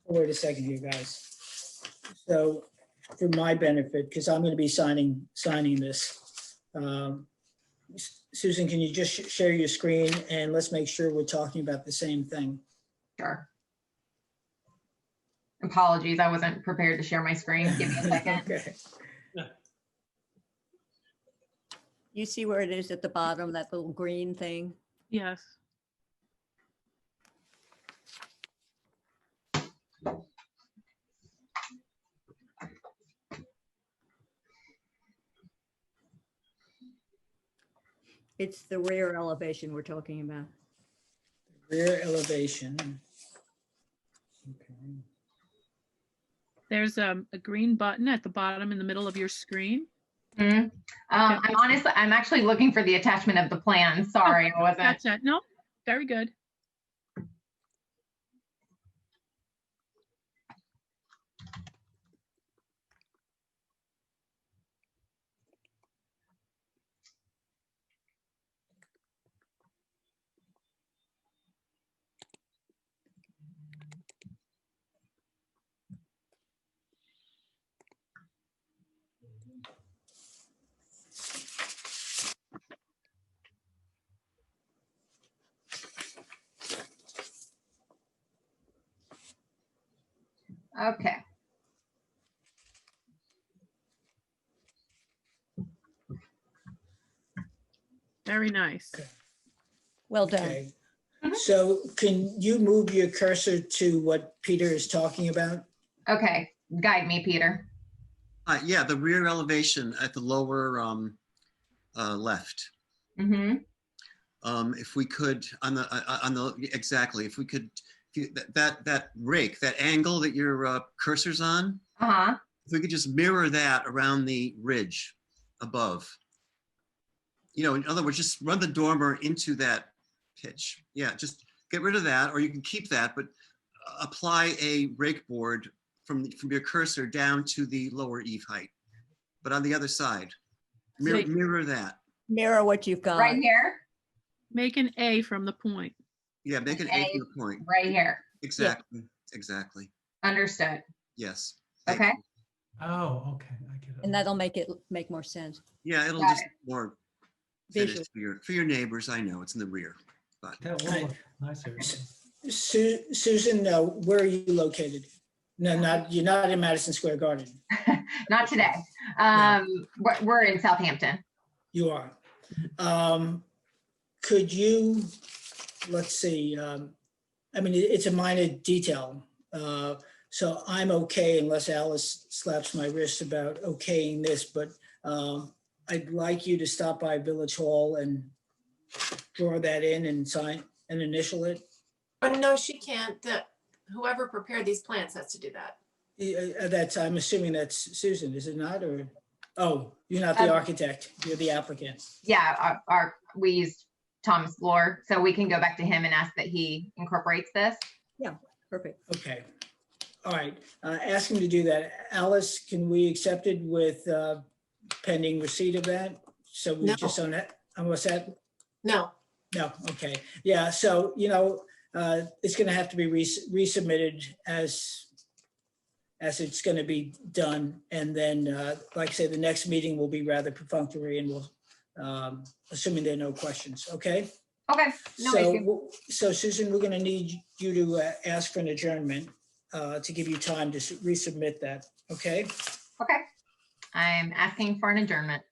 Wait a second here, guys. So for my benefit, because I'm going to be signing this. Susan, can you just share your screen and let's make sure we're talking about the same thing? Sure. Apologies, I wasn't prepared to share my screen. Give me a second. Okay. You see where it is at the bottom, that little green thing? Yes. It's the rear elevation we're talking about. Rear elevation. Okay. There's a green button at the bottom in the middle of your screen. I'm actually looking for the attachment of the plan. Sorry, I wasn't. Gotcha. No, very good. Okay. Very nice. Well done. Okay. So can you move your cursor to what Peter is talking about? Okay. Guide me, Peter. Yeah, the rear elevation at the lower left. Mm-hmm. If we could, on the exactly, if we could, that rake, that angle that your cursor's on, Uh-huh. if we could just mirror that around the ridge above. You know, in other words, just run the dormer into that pitch. Yeah, just get rid of that, or you can keep that, but apply a rake board from your cursor down to the lower eave height, but on the other side. Mirror that. Mirror what you've got. Right here? Make an A from the point. Yeah, make an A from the point. Right here. Exactly, exactly. Understood. Yes. Okay. Oh, okay, I get it. And that'll make more sense. Yeah, it'll Got just more Visual. finished for your neighbors. I know it's in the rear, but That will look nicer. Susan, where are you located? No, you're not in Madison Square Garden. Not today. We're in Southampton. You are. Could you, let's see, I mean, it's a minor detail. So I'm okay unless Alice slaps my wrist about okaying this, but I'd like you to stop by Village Hall and draw that in and sign and initial it. But no, she can't. Whoever prepared these plans has to do that. That's, I'm assuming that's Susan, is it not? Or, oh, you're not the architect, you're the applicant. Yeah, we used Tom's Lore, so we can go back to him and ask that he incorporates this. Yeah, perfect. Okay. All right. Ask him to do that. Alice, can we accept it with pending receipt of that? So we No. just on that, what's that? No, No, okay. Yeah, so, it's gonna have to be resubmitted as it's gonna be done. And then, like I say, the next meeting will be rather perfunctory and we'll, assuming there are no questions, okay? Okay, no issue. So Susan, we're gonna need you to ask for an adjournment to give you time to resubmit that, okay? Okay. I'm asking for an adjournment.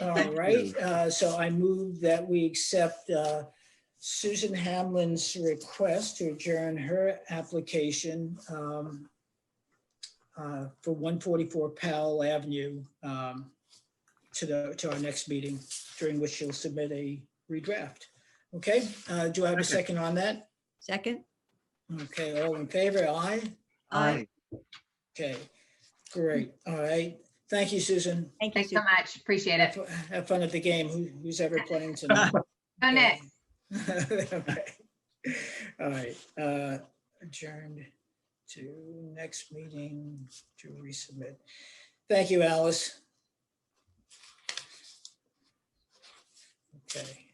All right, so I move that we accept Susan Hamlin's request to adjourn her application for 144 Powell Avenue to our next meeting, during which she'll submit a redraft. Okay, do I have a second on that? Second? Okay, all in favor, aye? Aye. Okay, great, all right. Thank you, Susan. Thank you. Thanks so much. Appreciate it. Have fun at the game, who's ever playing tonight. Go Knicks. Okay. All right, adjourned to next meeting to resubmit. Thank you, Alice. Okay.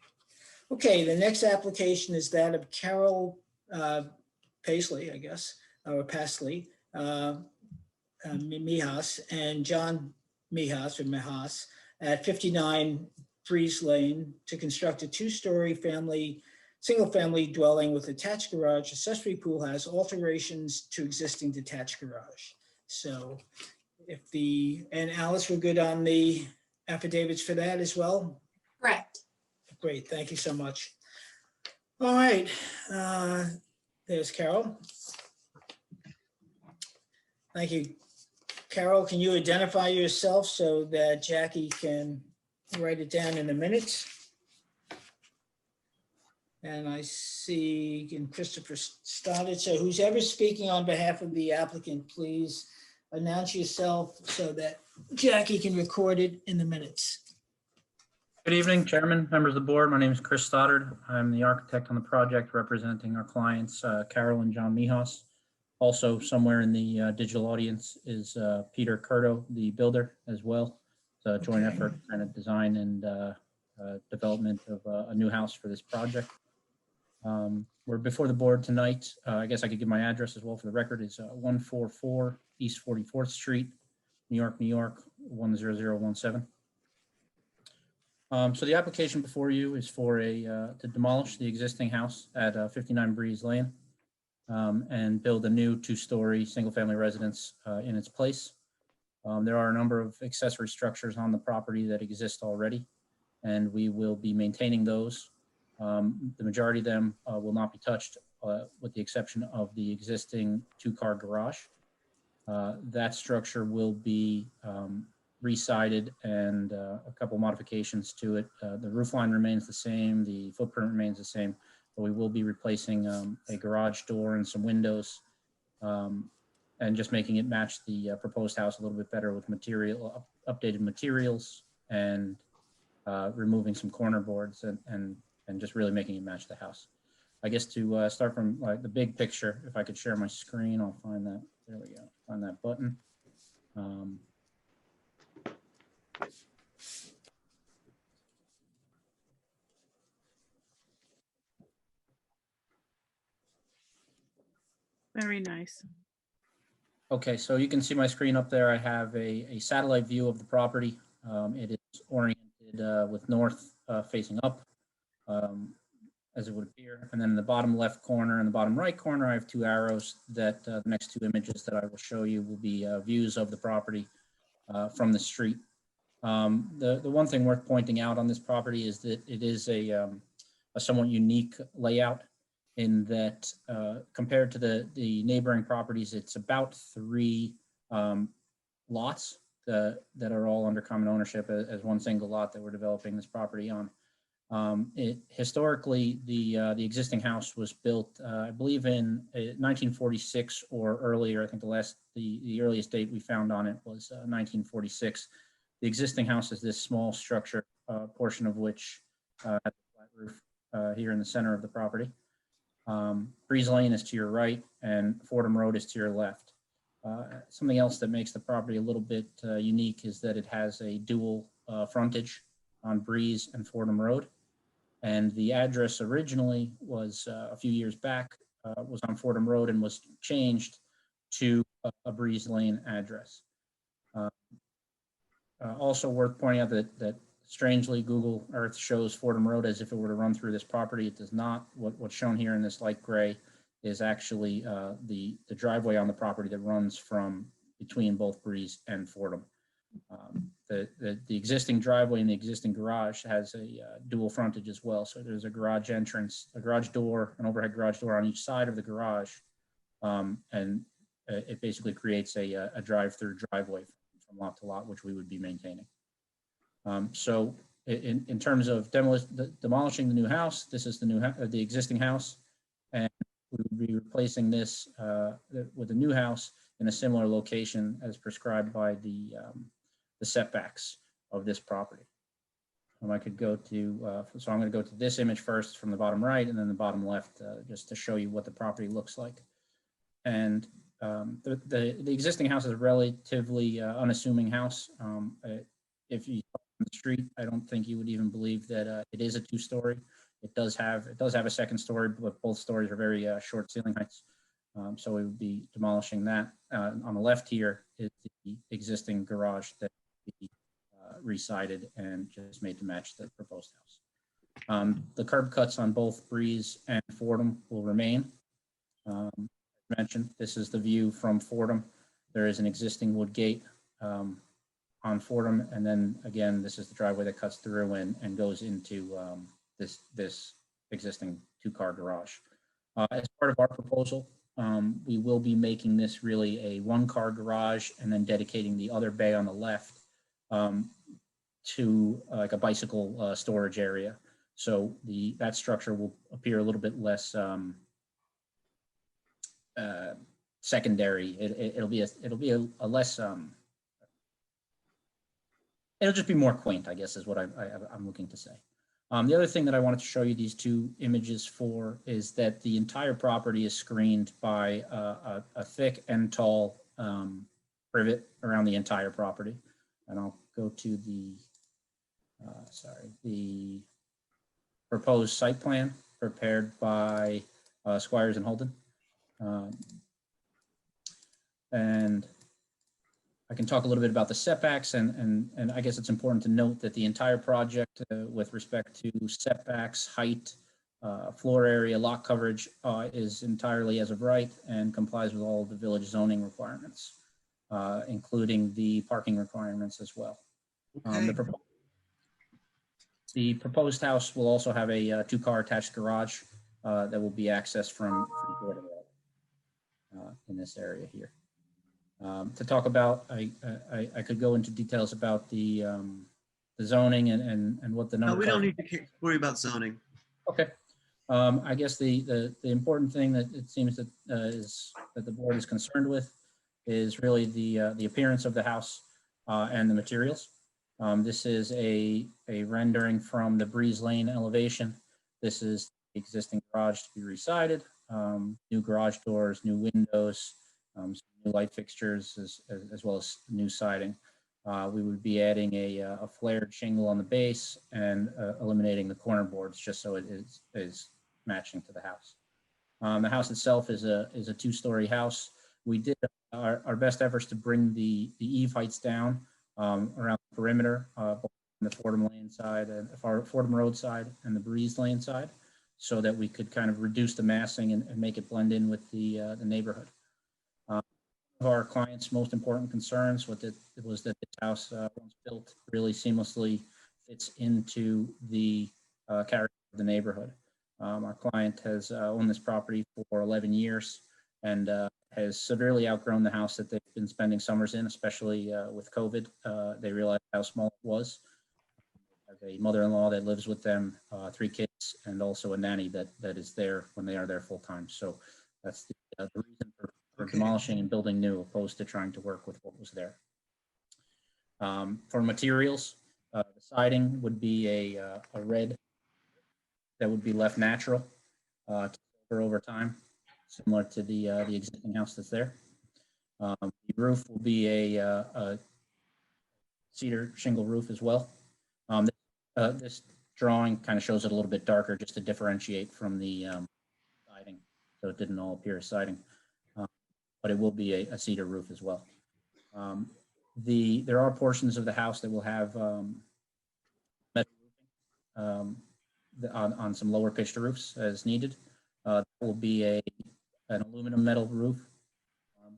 Okay, the next application is that of Carol Paisley, I guess, or Pasley, Mijas and John Mijas at 59 Breeze Lane to construct a two-story single-family dwelling with attached garage, accessory pool house, alterations to existing detached garage. So and Alice, we're good on the affidavits for that as well? Correct. Great, thank you so much. All right, there's Carol. Thank you. Carol, can you identify yourself so that Jackie can write it down in the minutes? And I see Christopher started. So who's ever speaking on behalf of the applicant, please announce yourself so that Jackie can record it in the minutes. Good evening, Chairman, members of the board. My name is Chris Stoddard. I'm the architect on the project representing our clients, Carol and John Mijas. Also, somewhere in the digital audience is Peter Curto, the builder as well. It's a joint effort and a design and development of a new house for this project. We're before the board tonight. I guess I could give my address as well for the record. It's 144 East 44th Street, New York, 10017. So the application before you is for to demolish the existing house at 59 Breeze Lane and build a new two-story single-family residence in its place. There are a number of accessory structures on the property that exist already, and we will be maintaining those. The majority of them will not be touched with the exception of the existing two-car garage. That structure will be re-sided and a couple modifications to it. The roof line remains the same, the footprint remains the same, but we will be replacing a garage door and some windows and just making it match the proposed house a little bit better with updated materials and removing some corner boards and just really making it match the house. I guess to start from the big picture, if I could share my screen, I'll find that. There we go. Find that button. Very nice. Okay, so you can see my screen up there. I have a satellite view of the property. It is oriented with north facing up, as it would appear. And then in the bottom left corner and the bottom right corner, I have two arrows that the next two images that I will show you will be views of the property from the street. The one thing worth pointing out on this property is that it is a somewhat unique layout in that compared to the neighboring properties, it's about 3 lots that are all under common ownership as one single lot that we're developing this property on. Historically, the existing house was built, I believe, in 1946 or earlier. I think the earliest date we found on it was 1946. The existing house is this small structure, portion of which has a flat roof here in the center of the property. Breeze Lane is to your right and Fordham Road is to your left. Something else that makes the property a little bit unique is that it has a dual frontage on Breeze and Fordham Road. And the address originally was a few years back was on Fordham Road and was changed to a Breeze Lane address. Also worth pointing out that strangely, Google Earth shows Fordham Road as if it were to run through this property. It does not. What's shown here in this light gray is actually the driveway on the property that runs from between both Breeze and Fordham. The existing driveway and the existing garage has a dual frontage as well. So there's a garage entrance, a garage door, an overhead garage door on each side of the garage. And it basically creates a drive-through driveway from lot to lot, which we would be maintaining. So in terms of demolishing the new house, this is the existing house, and we would be replacing this with a new house in a similar location as prescribed by the setbacks of this property. I could go to, so I'm going to go to this image first from the bottom right and then the bottom left just to show you what the property looks like. And the existing house is a relatively unassuming house. If you saw on the street, I don't think you would even believe that it is a 2-story. It does have a second story, but both stories are very short ceiling heights. So we would be demolishing that. On the left here is the existing garage that we resided and just made to match the proposed house. The curb cuts on both Breeze and Fordham will remain. As mentioned, this is the view from Fordham. There is an existing wood gate on Fordham, and then again, this is the driveway that cuts through and goes into this existing two-car garage. As part of our proposal, we will be making this really a one-car garage and then dedicating the other bay on the left to like a bicycle storage area. So that structure will appear a little bit less secondary. It'll be a less it'll just be more quaint, I guess, is what I'm looking to say. The other thing that I wanted to show you these two images for is that the entire property is screened by a thick and tall privet around the entire property. And I'll go to the proposed site plan prepared by Squires and Holden. And I can talk a little bit about the setbacks, and I guess it's important to note that the entire project with respect to setbacks, height, floor area, lot coverage is entirely as of right and complies with all of the village zoning requirements, including the parking requirements as well. Okay. The proposed house will also have a two-car attached garage that will be accessed from Fordham Road in this area here. To talk about, I could go into details about the zoning and what the number. No, we don't need to worry about zoning. Okay. I guess the important thing that it seems that that the board is concerned with is really the appearance of the house and the materials. This is a rendering from the Breeze Lane elevation. This is the existing garage to be resided, new garage doors, new windows, some new light fixtures, as well as new siding. We would be adding a flared shingle on the base and eliminating the corner boards just so it is matching to the house. The house itself is a two-story house. We did our best efforts to bring the eave heights down around the perimeter, both on the Fordham Lane side and Fordham Road side and the Breeze Lane side, so that we could kind of reduce the massing and make it blend in with the neighborhood. One of our clients' most important concerns was that this house, once built, really seamlessly fits into the character of the neighborhood. Our client has owned this property for 11 years and has severely outgrown the house that they've been spending summers in, especially with COVID. They realized how small it was. They have a mother-in-law that lives with them, 3 kids, and also a nanny that is there when they are there full time. So that's the reason for demolishing and building new, opposed to trying to work with what was there. For materials, the siding would be a red that would be left natural to silver over time, similar to the existing house that's there. The roof will be a cedar shingle roof as well. This drawing kind of shows it a little bit darker just to differentiate from the siding, so it didn't all appear as siding. But it will be a cedar roof as well. There are portions of the house that will have metal roofing on some lower pitched roofs as needed. That will be an aluminum metal roof,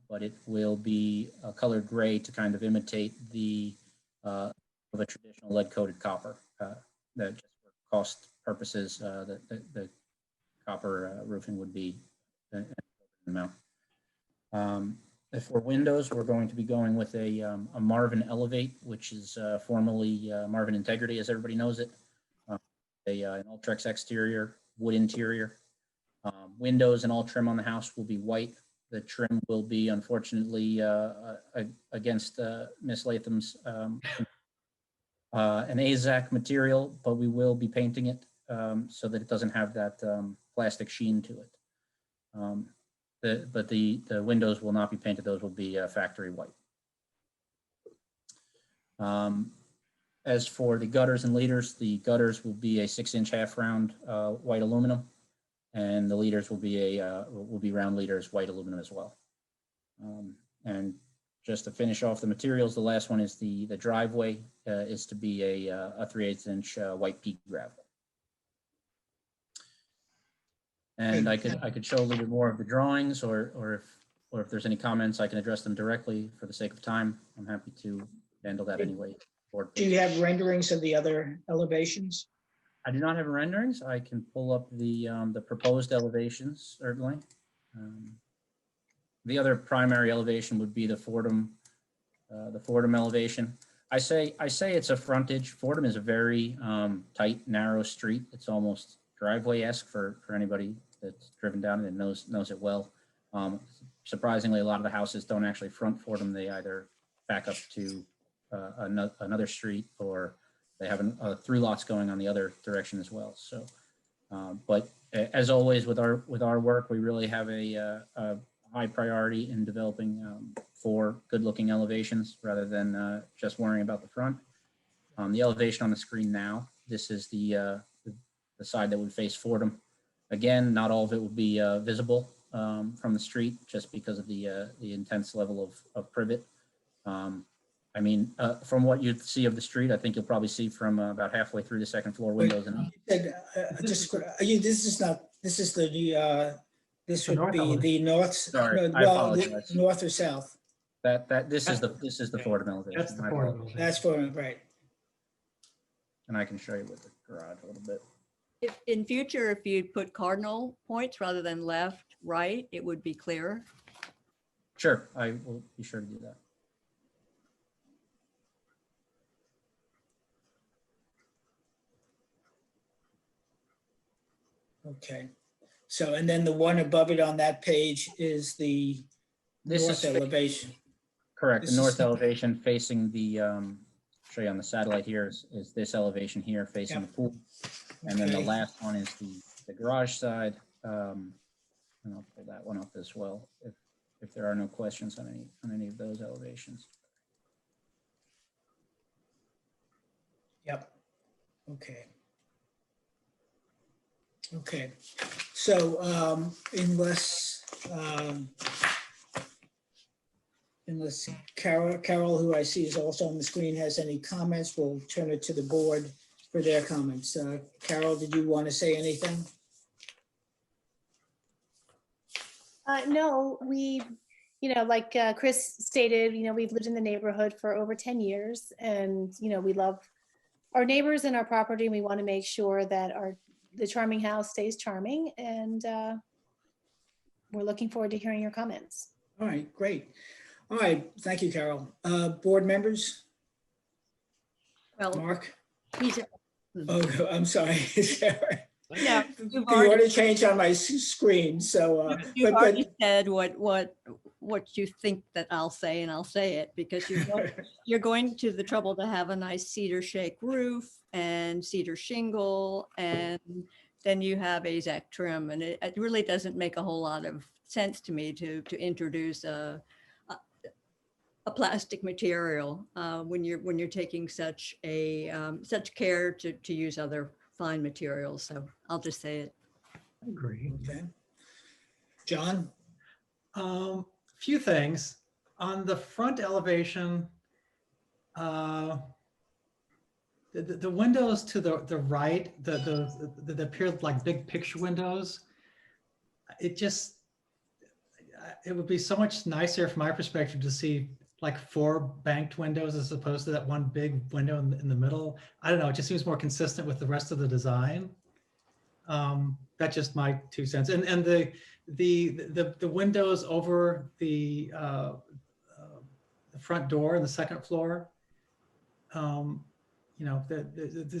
but it will be colored gray to kind of imitate the of a traditional lead coated copper. That just for cost purposes, the copper roofing would be an amount. For windows, we're going to be going with a Marvin Elevate, which is formerly Marvin Integrity, as everybody knows it. An Ultrex exterior, wood interior. Windows and all trim on the house will be white. The trim will be, unfortunately, against Miss Latham's an AZAC material, but we will be painting it so that it doesn't have that plastic sheen to it. But the windows will not be painted. Those will be factory white. As for the gutters and leaders, the gutters will be a 6-inch half round white aluminum, and the leaders will be round leaders white aluminum as well. And just to finish off the materials, the last one is the driveway is to be a 3/8 inch white peak gravel. And I could show a little bit more of the drawings, or if there's any comments, I can address them directly for the sake of time. I'm happy to handle that anyway. Do you have renderings of the other elevations? I do not have renderings. I can pull up the proposed elevations, certainly. The other primary elevation would be the Fordham elevation. I say it's a frontage. Fordham is a very tight, narrow street. It's almost driveway-esque for anybody that's driven down it and knows it well. Surprisingly, a lot of the houses don't actually front Fordham. They either back up to another street, or they have three lots going on the other direction as well. So, but as always with our work, we really have a high priority in developing 4 good-looking elevations rather than just worrying about the front. The elevation on the screen now, this is the side that would face Fordham. Again, not all of it would be visible from the street, just because of the intense level of privet. I mean, from what you'd see of the street, I think you'll probably see from about halfway through the second floor windows. And This would be the north. Sorry, I well, apologize. the north or south. This is the Fordham elevation. That's the I Fordham apologize. That's for right. And I can show you with the garage a little bit. If in future, if you put cardinal points rather than left, right, it would be clearer. Sure, I will be sure to do that. Okay. So, and then the one above it on that page is the This north is elevation. correct. This The is north the- elevation facing the, show you on the satellite here is this elevation here facing Yep. the pool. And then the Okay. last one is the garage side. And I'll pull that one up as well if there are no questions on any of those elevations. Yep. Okay. Okay. So unless Carol, who I see is also on the screen, has any comments, we'll turn it to the board for their comments. Carol, did you want to say anything? No, like Chris stated, we've lived in the neighborhood for over 10 years, and, we love our neighbors and our property, and we want to make sure that the charming house stays charming, and we're looking forward to hearing your comments. All right, great. All right, thank you, Carol. Board members? Well, Mark? he's, Oh, I'm sorry. yeah, The order changed on my screen, so. you've already said what you think that I'll say, and I'll say it because you're going to the trouble to have a nice cedar shake roof and cedar shingle, and then you have AZEK trim, and it really doesn't make a whole lot of sense to me to introduce a plastic material when you're taking such care to use other fine materials. So I'll just say it. I agree. Okay. John? Few things. On the front elevation, the windows to the right, the appear like big picture windows. It would be so much nicer from my perspective to see like 4 banked windows as opposed to that one big window in the middle. I don't know, it just seems more consistent with the rest of the design. That's just my 2 cents. And the windows over the front door in the second floor. There's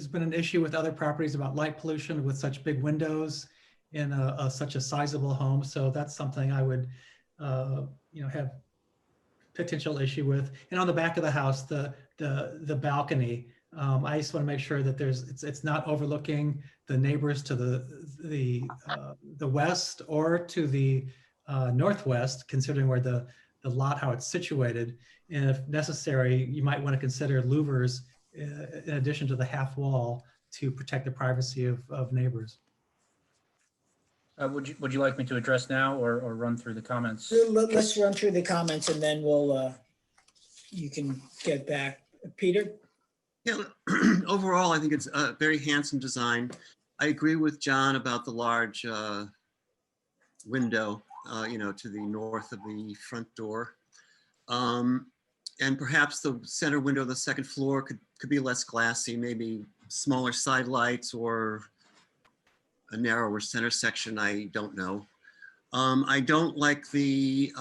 been an issue with other properties about light pollution with such big windows in such a sizable home. So that's something I would, have potential issue with. And on the back of the house, the balcony, I just want to make sure that it's not overlooking the neighbors to the west or to the northwest, considering where the lot, how it's situated. And if necessary, you might want to consider louvers in addition to the half wall to protect the privacy of neighbors. Would you like me to address now or run through the comments? Let's run through the comments and then we'll you can get back. Peter? Yeah, overall, I think it's a very handsome design. I agree with John about the large window, to the north of the front door. And perhaps the center window of the second floor could be less glassy, maybe smaller side lights or a narrower center section. I don't know. I don't like the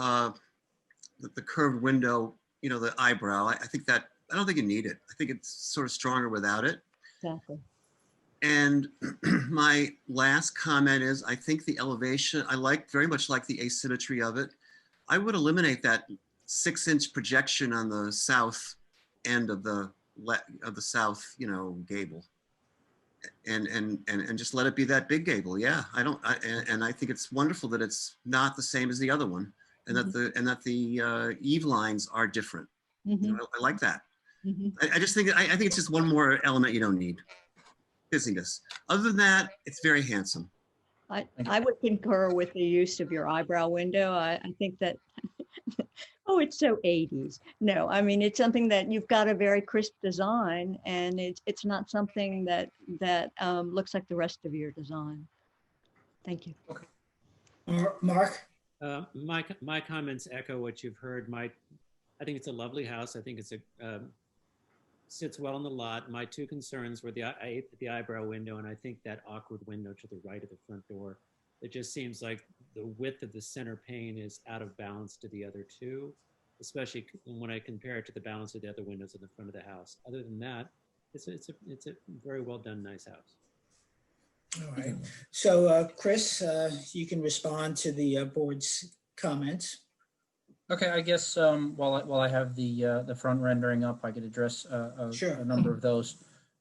curved window, the eyebrow. I think that, I don't think you need it. I think it's sort of stronger without it. Exactly. And my last comment is, I think the elevation, very much like the asymmetry of it. I would eliminate that 6-inch projection on the south end of the south, gable. And just let it be that big gable. Yeah, and I think it's wonderful that it's not the same as the other one, and that the eave lines are different. Mhm. I like that. Mhm. I just think I think it's just one more element you don't need. Busyness. Other than that, it's very handsome. I would concur with the use of your eyebrow window. I think that, oh, it's so 80s. No, I mean, it's something that you've got a very crisp design, and it's not something that looks like the rest of your design. Thank you. Mark? My comments echo what you've heard. I think it's a lovely house. I think it's sits well in the lot. My two concerns were the eyebrow window, and I think that awkward window to the right of the front door. It just seems like the width of the center pane is out of balance to the other two, especially when I compare it to the balance of the other windows in the front of the house. Other than that, it's a very well done, nice house. All right. So, Chris, you can respond to the board's comments. Okay, I guess while I have the front rendering up, I could address a number of those.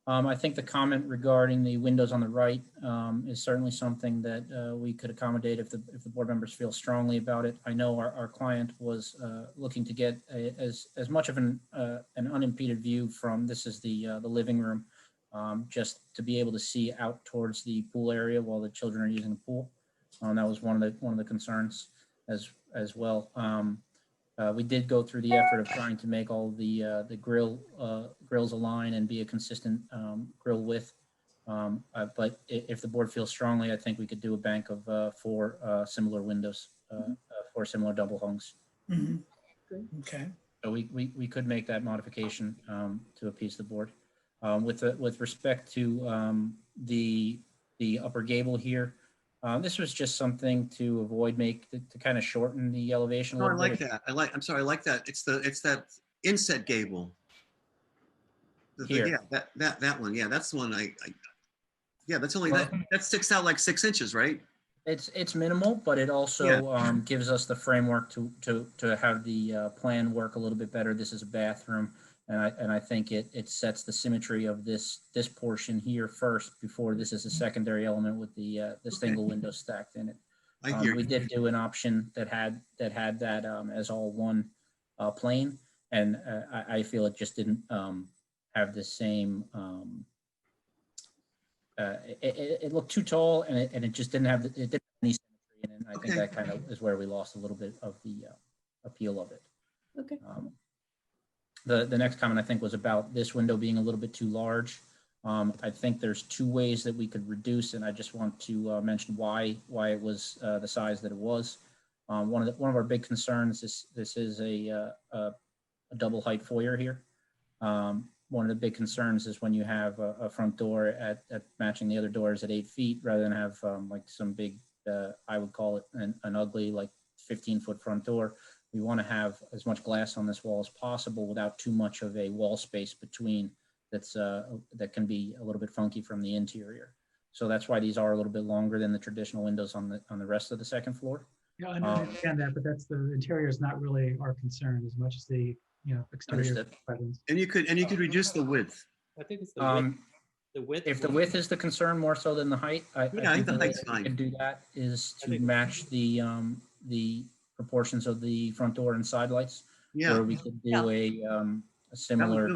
I think the comment regarding the windows on the right is certainly something that we could accommodate if the board members feel strongly about it. I know our client was looking to get as much of an unimpeded view from, this is the living room, just to be able to see out towards the pool area while the children are using the pool. That was one of the concerns as well. We did go through the effort of trying to make all the grills align and be a consistent grill width. But if the board feels strongly, I think we could do a bank of 4 similar windows, 4 similar double hungs. Mm-hmm. Okay. So we could make that modification to appease the board. With respect to the upper gable here, this was just something to avoid to kind of shorten the elevation. No, I like that. I'm sorry, I like that. It's that inset gable. Here. Yeah, that one. Yeah, that's the one yeah, that's only that sticks out like 6 inches, right? It's minimal, but it also gives us the framework to have the plan work a little bit better. This is a bathroom, and I think it sets the symmetry of this portion here first before this is a secondary element with the single window stacked in it. We did do an option that had that as all one plane, and I feel it just didn't have the same. It looked too tall, and it just didn't have any symmetry in it. And I think that kind of is where we lost a little bit of the appeal of it. Okay. The next comment I think was about this window being a little bit too large. I think there's 2 ways that we could reduce, and I just want to mention why it was the size that it was. One of our big concerns is this is a double height foyer here. One of the big concerns is when you have a front door at matching the other doors at 8 feet, rather than have like some big, I would call it an ugly like 15-foot front door. We want to have as much glass on this wall as possible without too much of a wall space between that can be a little bit funky from the interior. So that's why these are a little bit longer than the traditional windows on the rest of the second floor. Yeah, I understand that, but that's the interior is not really our concern as much as the exterior presence. And you could reduce the width. I think it's the width. If the width is the concern more so than the height, I think the way we can do that is to match the proportions of the front door and side lights. Yeah. Where we could do a similar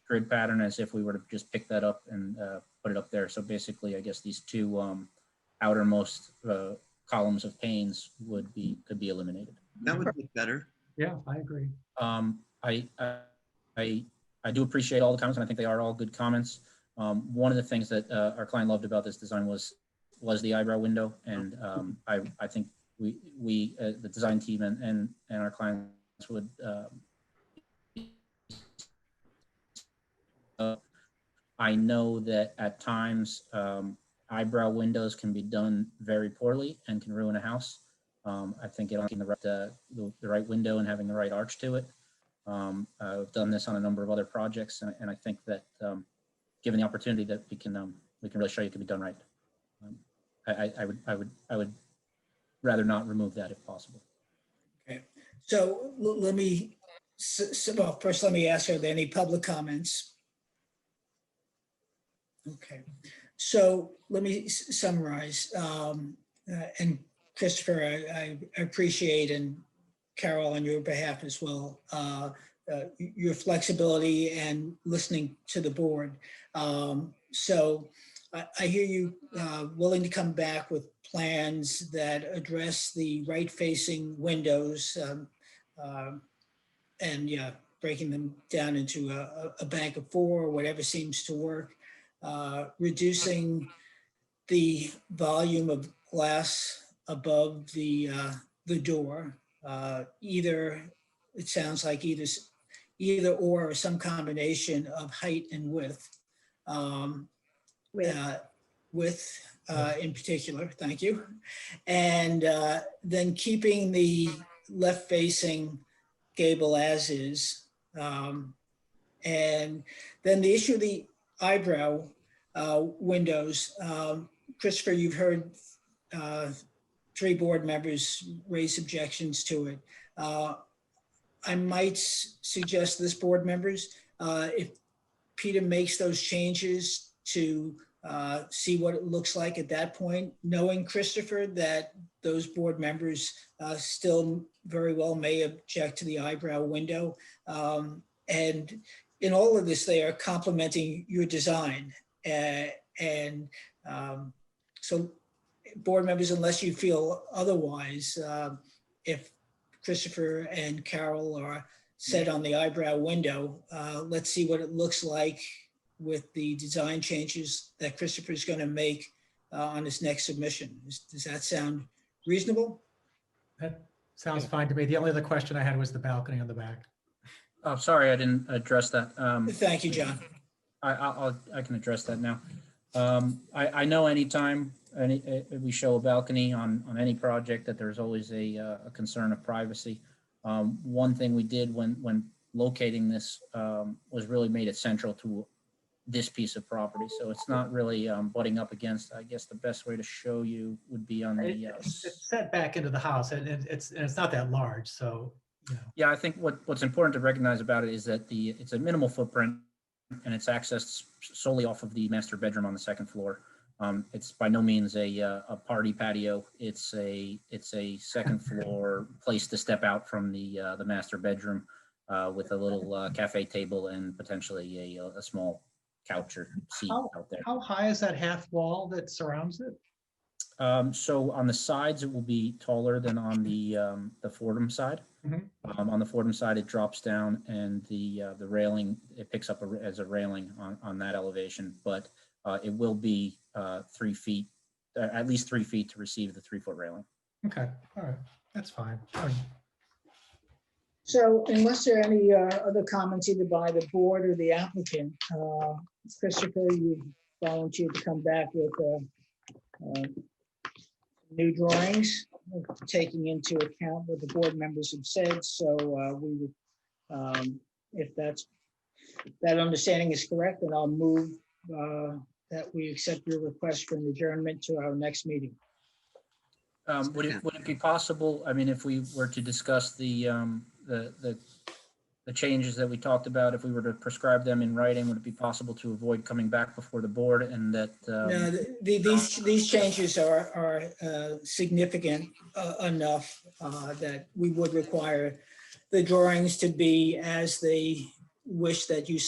grid pattern as if we were to just pick that up and put it up there. So basically, I guess these 2 outermost columns of panes could be eliminated. That would be better. Yeah, I agree. I I do appreciate all the comments, and I think they are all good comments. One of the things that our client loved about this design was the eyebrow window, and I think we the design team and our clients would I know that at times eyebrow windows can be done very poorly and can ruin a house. I think getting the right window and having the right arch to it. I've done this on a number of other projects, and I think that given the opportunity that we can really show you it can be done right. I would rather not remove that if possible. Okay, so let me, well, first let me ask, are there any public comments? Okay, so let me summarize. And Christopher, I appreciate, and Carol, on your behalf as well, your flexibility and listening to the board. So I hear you willing to come back with plans that address the right-facing windows and yeah, breaking them down into a bank of 4 or whatever seems to work. Reducing the volume of glass above the door. Either, it sounds like either or some combination of height and width. Width in particular, thank you. And then keeping the left-facing gable as is. And then the issue of the eyebrow windows. Christopher, you've heard 3 board members raise objections to it. I might suggest this board members, if Peter makes those changes to see what it looks like at that point, knowing Christopher that those board members still very well may object to the eyebrow window. And in all of this, they are complimenting your design. So board members, unless you feel otherwise, if Christopher and Carol are set on the eyebrow window, let's see what it looks like with the design changes that Christopher is going to make on his next submission. Does that sound reasonable? That sounds fine to me. The only other question I had was the balcony on the back. Oh, sorry, I didn't address that. Thank you, John. I can address that now. I know anytime we show a balcony on any project that there's always a concern of privacy. One thing we did when locating this was really made it central to this piece of property. So it's not really butting up against. I guess the best way to show you would be on the. It's set back into the house, and it's not that large, so. You know. Yeah, I think what's important to recognize about it is that it's a minimal footprint, and it's accessed solely off of the master bedroom on the 2nd floor. It's by no means a party patio. It's a 2nd floor place to step out from the master bedroom with a little cafe table and potentially a small couch or seat out there. How high is that half wall that surrounds it? So on the sides, it will be taller than on the Fordham side. Mm-hmm. On the Fordham side, it drops down, and the railing, it picks up as a railing on that elevation, but it will be 3 feet, at least 3 feet to receive the 3-foot railing. Okay, all right, that's fine. So unless there are any other comments either by the board or the applicant, Christopher, you volunteered to come back with new drawings, taking into account what the board members have said. So we would, if that understanding is correct, then I'll move that we accept your request for an adjournment to our next meeting. Would it be possible, I mean, if we were to discuss the changes that we talked about, if we were to prescribe them in writing, would it be possible to avoid coming back before the board and that? No, these changes are significant enough that we would require the drawings to be as they wish that you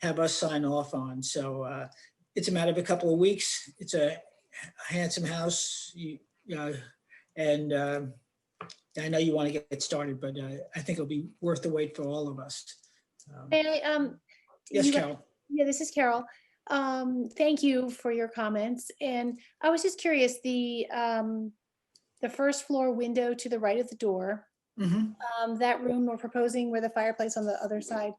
have us sign off on. So it's a matter of a couple of weeks. It's a handsome house, and I know you want to get started, but I think it'll be worth the wait for all of us. May I, Yes, you- Carol. Yeah, this is Carol. Thank you for your comments. And I was just curious, the first floor window to the right of the door, Mhm. that room we're proposing where the fireplace on the other side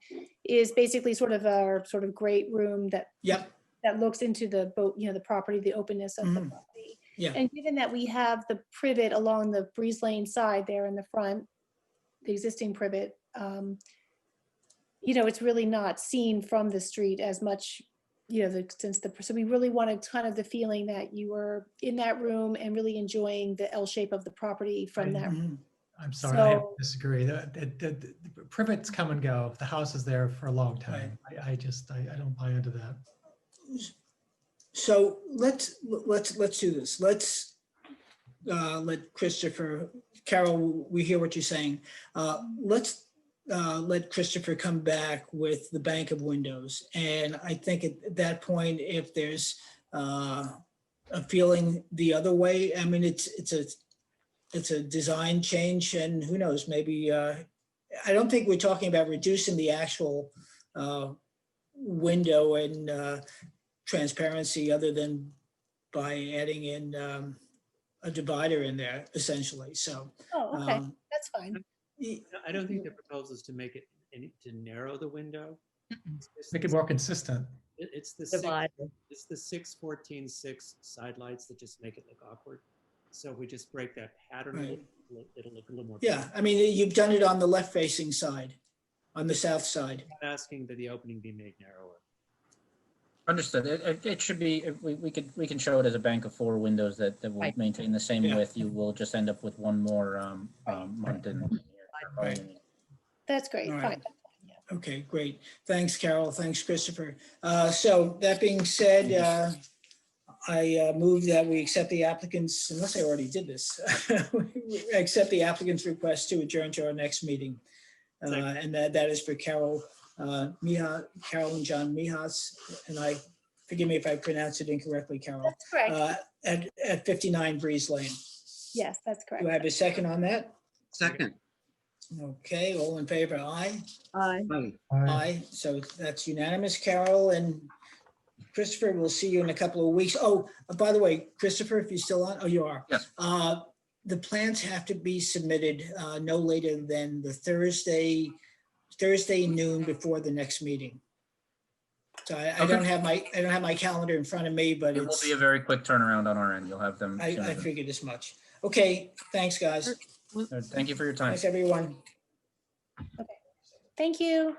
is basically sort of our sort of great room that Yep. that looks into the boat, the property, the openness of the Mhm. property. Yeah. And given that we have the privet along the Breeze Lane side there in the front, the existing privet, it's really not seen from the street as much, so we really wanted kind of the feeling that you were in that room and really enjoying the L shape of the property from that. Mhm. I'm sorry, I have to So- disagree. The privets come and go. The house is there for a long time. I don't buy into that. So let's do this. Let's let Christopher, Carol, we hear what you're saying. Let's let Christopher come back with the bank of windows. And I think at that point, if there's a feeling the other way, I mean, it's a design change, and who knows, maybe, I don't think we're talking about reducing the actual window and transparency other than by adding in a divider in there, essentially. So. Oh, okay, that's fine. I don't think the proposal is to make it, to narrow the window. Make it more consistent. It's the Divider. it's the 6-14-6 side lights that just make it look awkward. So if we just break that pattern, Right. it'll look a little more. Yeah, I mean, you've done it on the left facing side, on the south side. I'm asking that the opening be made narrower. Understood. It should be, we can show it as a bank of 4 windows that will Right. maintain the same Yeah. width. You will just end up with one more Moncton. Right. That's great, All fine. right. Okay, great. Thanks, Carol. Thanks, Christopher. So that being said, I move that we accept the applicants, unless I already did this, we accept the applicant's request to adjourn to our next meeting. And that is for Carol Carol and John Mijas, and forgive me if I pronounce it incorrectly, Carol. That's correct. At 59 Breeze Lane. Yes, that's correct. Do I have a second on that? Second. Okay, all in favor, aye? Aye. Aye, so that's unanimous, Carol, and Christopher, we'll see you in a couple of weeks. Oh, by the way, Christopher, if you're still on, oh, you are. Yes. The plans have to be submitted no later than the Thursday noon before the next meeting. So I Okay. don't have my calendar in front of me, but It will it's, be a very quick turnaround on our end. You'll have them. sooner I than- figured as much. Okay, thanks, guys. Thank you for your time. Thanks, everyone. Thank you.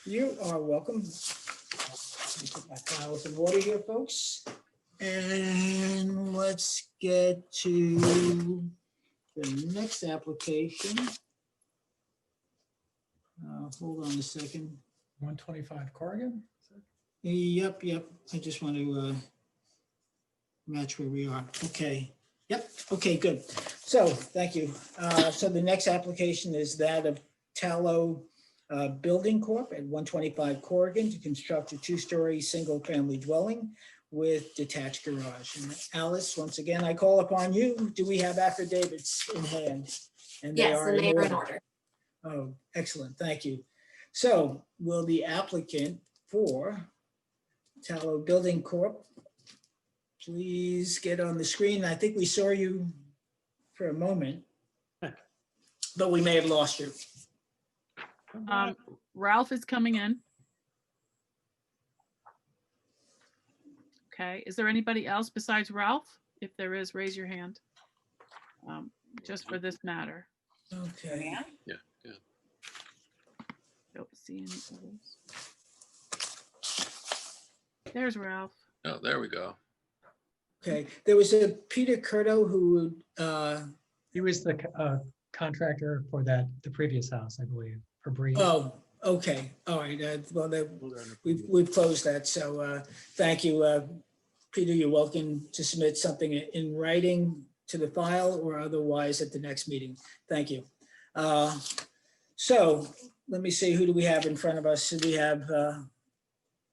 You are welcome. Let me put my files in order here, folks. And let's get to the next application. Hold on a second. 125 Corrigan? Yep. I just want to match where we are. Okay. Yep. Okay, good. So, thank you. So the next application is that of Tallow Building Corp. at 125 Corrigan to construct a 2-story single-family dwelling with detached garage. And Alice, once again, I call upon you. Do we have affidavits in hand? And they Yes, are and they are in order. Oh, excellent. Thank you. So will the applicant for Tallow Building Corp. please get on the screen? I think we saw you for a moment, but we may have lost you. Ralph is coming in. Okay, is there anybody else besides Ralph? If there is, raise your hand. Just for this matter. Okay. Yeah. Don't see any others. There's Ralph. Oh, there we go. Okay. There was a Peter Curto who, He was the contractor for the previous house, I believe, for Bree. oh, okay. All right. Well, we've closed that. So thank you. Peter, you're welcome to submit something in writing to the file or otherwise at the next meeting. Thank you. So let me see, who do we have in front of us? So we have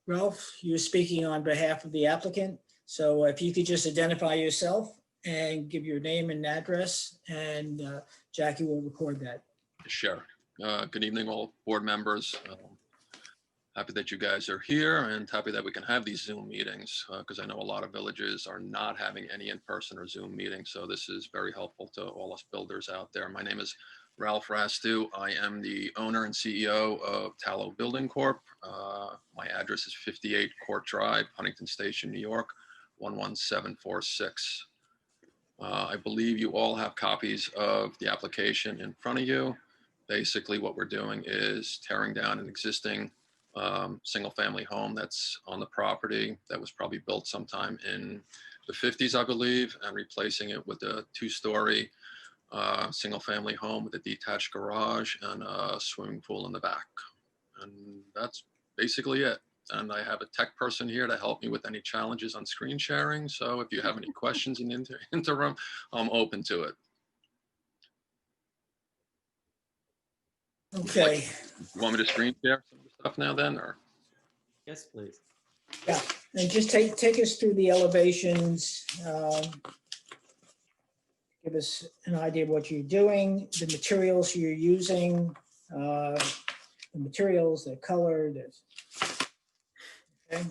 Ralph, you're speaking on behalf of the applicant. So if you could just identify yourself and give your name and address, and Jackie will record that. Sure. Good evening, all board members. happy that you guys are here and happy that we can have these Zoom meetings because I know a lot of villages are not having any in-person or Zoom meetings. So this is very helpful to all us builders out there. My name is Ralph Rastu. I am the owner and CEO of Tallow Building Corp. My address is 58 Court Drive, Huntington Station, New York, 11746. I believe you all have copies of the application in front of you. Basically, what we're doing is tearing down an existing single-family home that's on the property that was probably built sometime in the 50s, I believe, and replacing it with a 2-story single-family home with a detached garage and a swimming pool in the back. And that's basically it. And I have a tech person here to help me with any challenges on screen sharing. So if you have any questions in the interim, I'm open to it. Okay. You want me to screen share some of the stuff now then, or? Yes, please. Yeah, and just take us through the elevations. Give us an idea of what you're doing, the materials you're using, the materials, the color. Okay.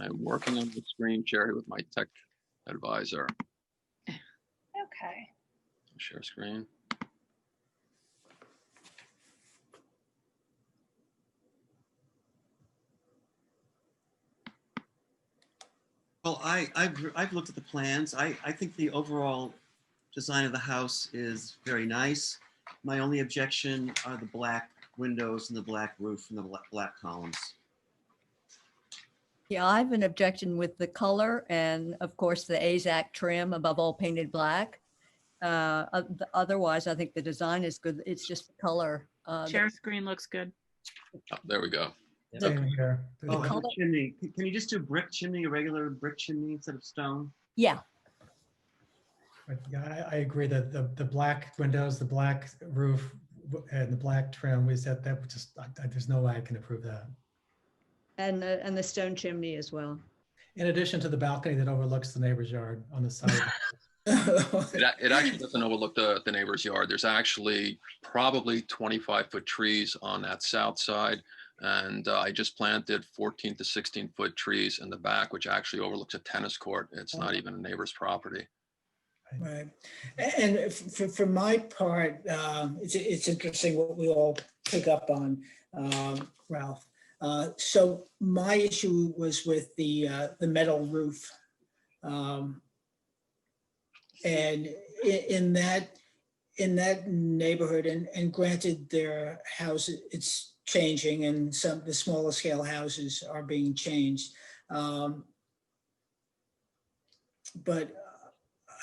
I'm working on the screen share with my tech advisor. Okay. Share screen. Well, I've looked at the plans. I think the overall design of the house is very nice. My only objection are the black windows and the black roof and the black columns. Yeah, I have an objection with the color and of course the AZAC trim above all painted black. Otherwise, I think the design is good. It's just the color. Share screen looks good. Oh, there we go. Same here. Oh, and the chimney. Can you just do brick chimney, a regular brick chimney instead of stone? Yeah. But yeah, I agree that the black windows, the black roof, and the black trim is that would just there's no way I can approve that. And the stone chimney as well. In addition to the balcony that overlooks the neighbor's yard on the side. It actually doesn't overlook the neighbor's yard. There's actually probably 25-foot trees on that south side. And I just planted 14 to 16-foot trees in the back, which actually overlooks a tennis court. It's not even a neighbor's property. Right. And for my part, it's interesting what we all pick up on, Ralph. So my issue was with the metal roof. And in that neighborhood, and granted their house, it's changing and the smaller scale houses are being changed. But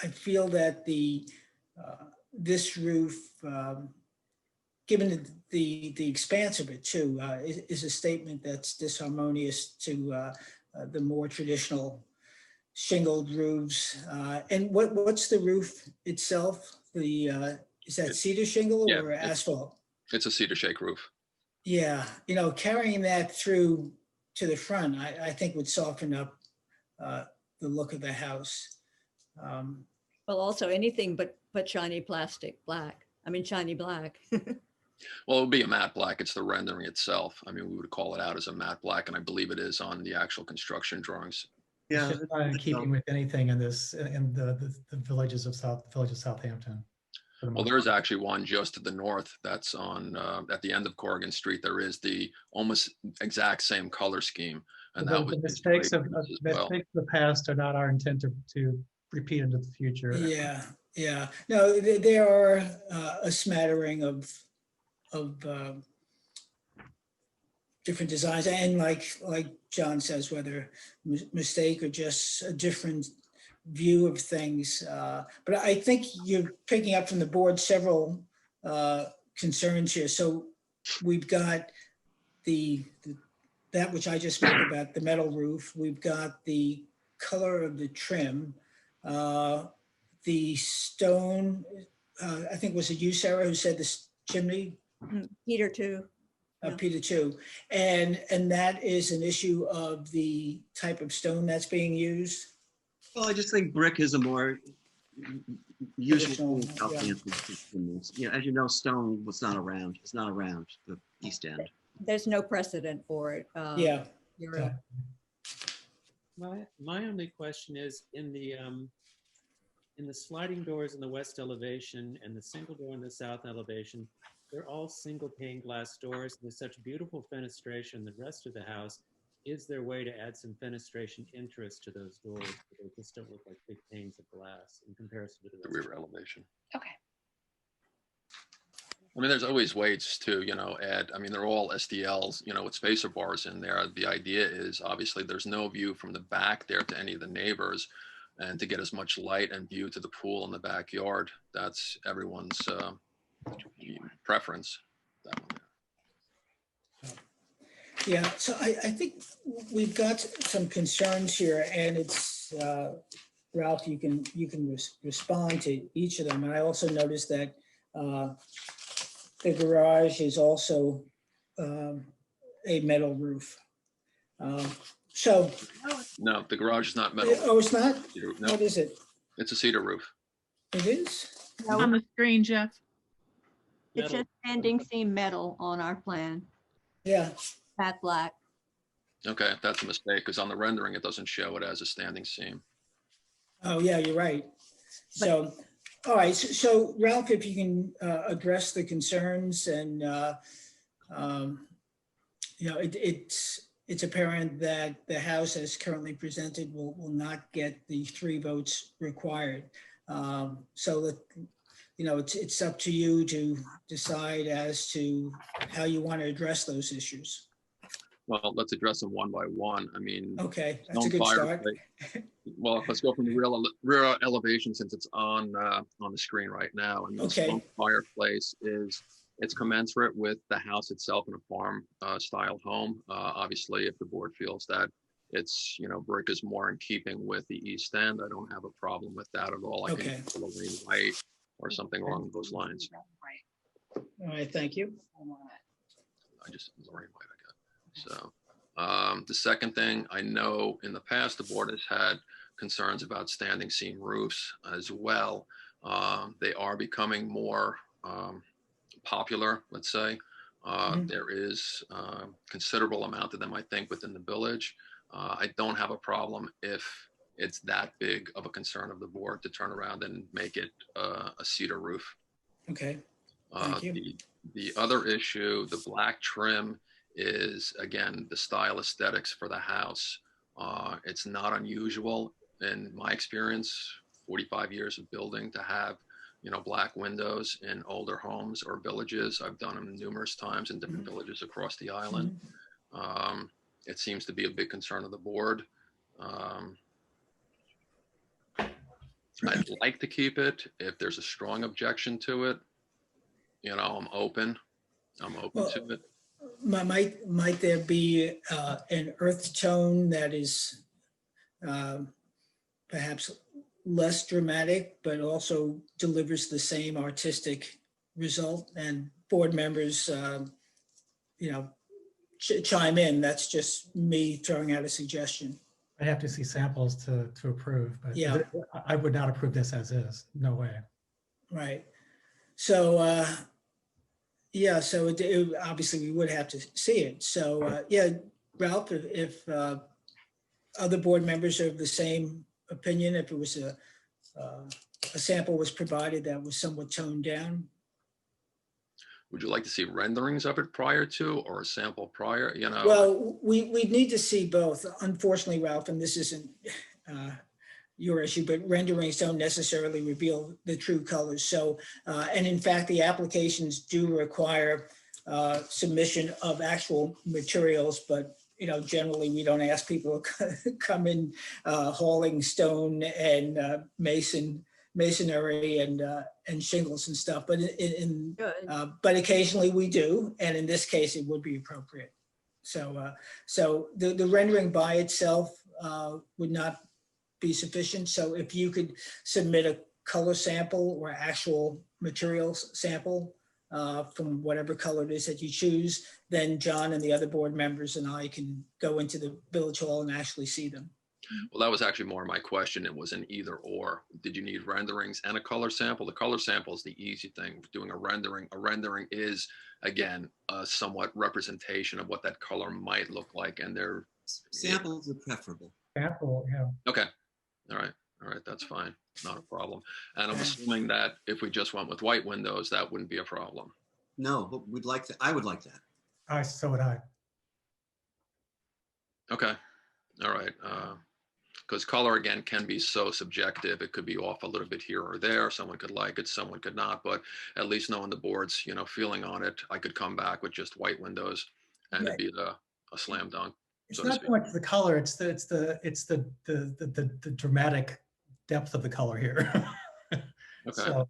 I feel that this roof, given the expanse of it too, is a statement that's disharmonious to the more traditional shingled roofs. And what's the roof itself? Is that cedar shingle or asphalt? It's a cedar shake roof. Yeah, carrying that through to the front, I think would soften up the look of the house. Well, also anything but shiny plastic black. I mean, shiny black. Well, it would be a matte black. It's the rendering itself. I mean, we would call it out as a matte black, and I believe it is on the actual construction drawings. Yeah, it's not in keeping with anything in the villages of Southampton. Well, there is actually one just to the north that's on at the end of Corrigan Street. There is the almost exact same color scheme, and that was the mistakes of the past are not our intent to repeat into the future. Yeah. No, there are a smattering of different designs, and like John says, whether mistake or just a different view of things. But I think you're picking up from the board several concerns here. So we've got that which I just spoke about, the metal roof. We've got the color of the trim, the stone. I think was it you, Sarah, who said the chimney? Peter too. Peter too. And that is an issue of the type of stone that's being used. Well, I just think brick is a more usual. As you know, stone was not around. It's not around the East End. there's no precedent for it. Yeah. You're right. My only question is in the sliding doors in the west elevation and the single door in the south elevation, they're all single pane glass doors. There's such beautiful fenestration in the rest of the house. Is there a way to add some fenestration interest to those doors so they just don't look like big panes of glass in comparison to the The rear elevation. Okay. I mean, there's always ways to, add, I mean, they're all SDLs, with spacer bars in there. The idea is obviously there's no view from the back there to any of the neighbors, and to get as much light and view to the pool in the backyard. That's everyone's preference. That one. Yeah, so I think we've got some concerns here, and it's, Ralph, you can respond to each of them. And I also noticed that the garage is also a metal roof. So. No, the garage is not metal. Oh, it's not? No, What is it? it's a cedar roof. It is? On the screen, Jeff. It's just standing seam metal on our plan, Yeah. matte black. Okay, that's a mistake, because on the rendering, it doesn't show it as a standing seam. Oh, yeah, you're right. So, all right, so Ralph, if you can address the concerns and, it's apparent that the house as currently presented will not get the 3 votes required. So that, it's up to you to decide as to how you want to address those issues. Well, let's address them one by one. I mean. Okay, that's a stone good start. fireplace. Well, let's go from the rear elevation since it's on the screen right now. And the Okay. stone fireplace it's commensurate with the house itself in a farm style home. Obviously, if the board feels that it's, brick is more in keeping with the east end, I don't have a problem with that at all. I Okay. can put Lorraine white or something along those lines. All right, thank you. I just Lorraine white I got. So the second thing, I know in the past, the board has had concerns about standing seam roofs as well. They are becoming more popular, let's say. There is a considerable amount of them, I think, within the village. I don't have a problem if it's that big of a concern of the board to turn around and make it a cedar roof. Okay, thank you. The other issue, the black trim, is again the style aesthetics for the house. It's not unusual in my experience, 45 years of building, to have black windows in older homes or villages. I've done them numerous times in different villages across the island. It seems to be a big concern of the board. I'd like to keep it. If there's a strong objection to it, I'm open to it. Might there be an earth tone that is perhaps less dramatic, but also delivers the same artistic result? And board members, chime in. That's just me throwing out a suggestion. I have to see samples to approve, but Yeah. I would not approve this as is. No way. Right. So, so obviously we would have to see it. So, Ralph, if other board members are of the same opinion, if it was a sample was provided that was somewhat toned down. Would you like to see renderings of it prior to, or a sample prior, Well, we need to see both. Unfortunately, Ralph, and this isn't your issue, but renderings don't necessarily reveal the true colors. So, and in fact, the applications do require submission of actual materials, but generally we don't ask people to come in hauling stone and masonry and shingles and stuff. But but occasionally we do, and in this case, it would be appropriate. So, the rendering by itself would not be sufficient. So if you could submit a color sample or actual materials sample from whatever color it is that you choose, then John and the other board members and I can go into the village hall and actually see them. Well, that was actually more my question. It was an either or. Did you need renderings and a color sample? The color sample is the easy thing. Doing a rendering is, again, a somewhat representation of what that color might look like. And they're Samples are preferable. Sample, yeah. okay. All right. All right. That's fine. Not a problem. And I'm assuming that if we just went with white windows, that wouldn't be a problem. No, but we'd like that. I would like that. So would I. Okay. All right. Because color, again, can be so subjective. It could be off a little bit here or there. Someone could like it, someone could not. But at least knowing the board's, feeling on it, I could come back with just white windows and it'd be a slam dunk. It's not so much the color, it's the dramatic depth of the color here. Okay.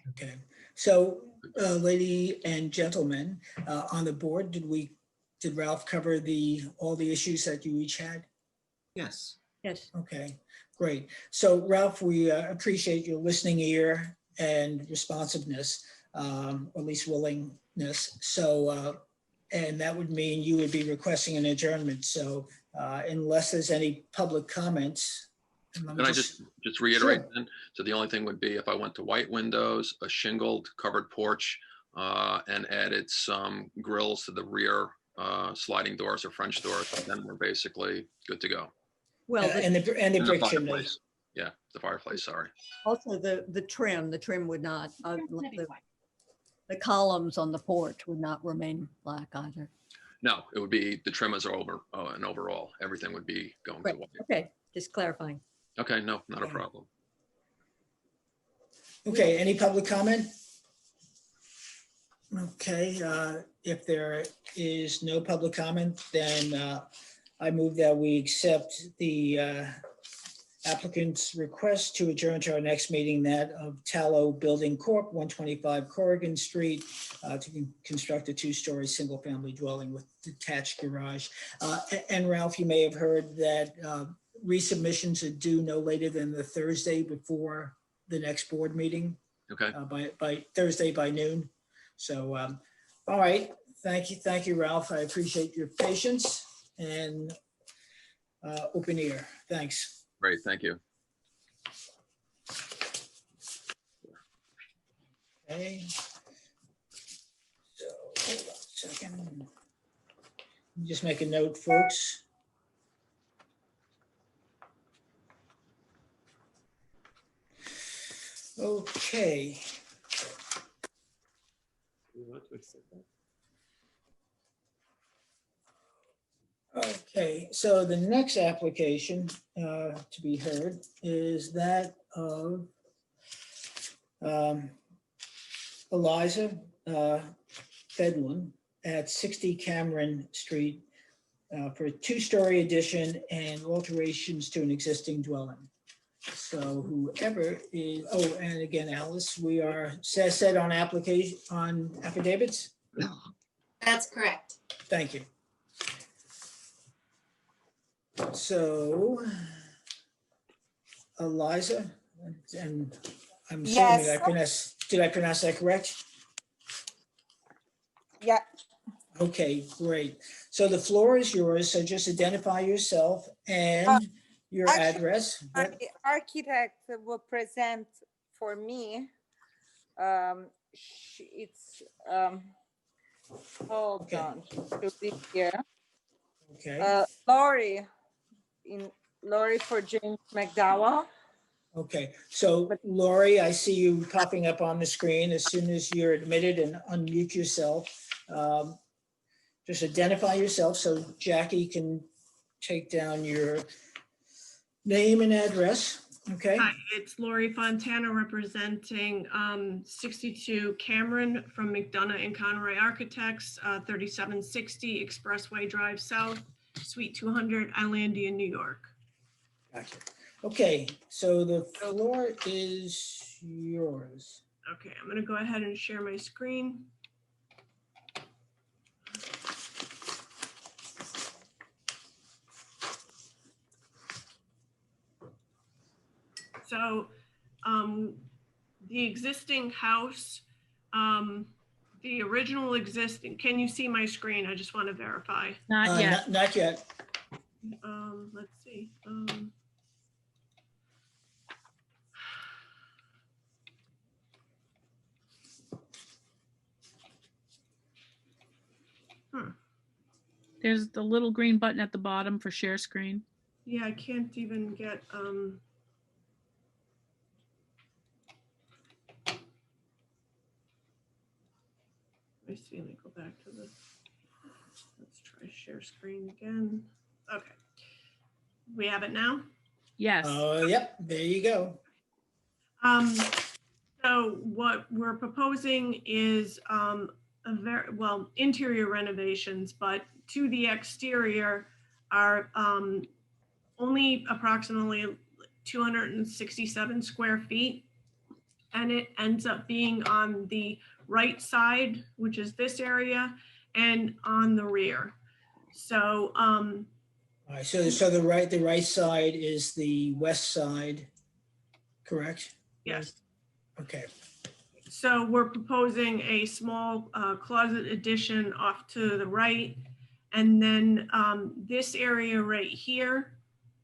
Okay, so lady and gentlemen on the board, did Ralph cover all the issues that you each had? Yes. Yes. Okay, great. So Ralph, we appreciate your listening ear and responsiveness, or at least willingness. So, and that would mean you would be requesting an adjournment. So unless there's any public comments. Can I just reiterate Sure. then? So the only thing would be if I went to white windows, a shingled covered porch, and added some grills to the rear sliding doors or French doors, then we're basically good to go. Well, and the brick chimney. fireplace. Yeah, the fireplace, sorry. also the trim would not, the columns on the porch would not remain black either. No, it would be, the trim is over, and overall, everything would be going to Right. white. Okay, just clarifying. Okay, no, not a problem. Okay, any public comment? Okay, if there is no public comment, then I move that we accept the applicant's request to adjourn to our next meeting, that of Tallow Building Corp., 125 Corrigan Street, to construct a two-story single-family dwelling with detached garage. And Ralph, you may have heard that resubmissions are due no later than the Thursday before the next board meeting. Okay. By Thursday by noon. So, all right, thank you, Ralph. I appreciate your patience and open ear. Thanks. Great, thank you. Okay. So, hold on a second. Just make a note, folks. Okay. Okay, so the next application to be heard is that of Eliza Fedlin at 60 Cameron Street for a two-story addition and alterations to an existing dwelling. So whoever is, oh, and again, Alice, we are set on affidavits? That's correct. Thank you. So, Eliza, and I'm assuming Yes. did I pronounce that correct? Yeah. Okay, great. So the floor is yours. So just identify yourself and your actually, address. The architect will present for me. It's hold on, should be here. Okay. Lori for James McDowell. Okay, so Lori, I see you popping up on the screen as soon as you're admitted, and unmute yourself. Just identify yourself so Jackie can take down your name and address. Okay. Hi, it's Lori Fontana representing 62 Cameron from McDonough and Conroy Architects, 3760 Expressway Drive South, Suite 200, Islandia, New York. Gotcha. Okay, so the floor is yours. Okay, I'm going to go ahead and share my screen. So the existing house, the original existing, can you see my screen? I just want to verify. Not yet. Let's see. There's the little green button at the bottom for share screen. Yeah, I can't even get, let me see, let me go back to this. Let's try share screen again. Okay. We have it now? Yes. Yep, there you go. So what we're proposing is interior renovations, but to the exterior are only approximately 267 square feet. And it ends up being on the right side, which is this area, and on the rear. So All right, so the right side is the west side, correct? yes. Okay. So we're proposing a small closet addition off to the right. And then this area right here,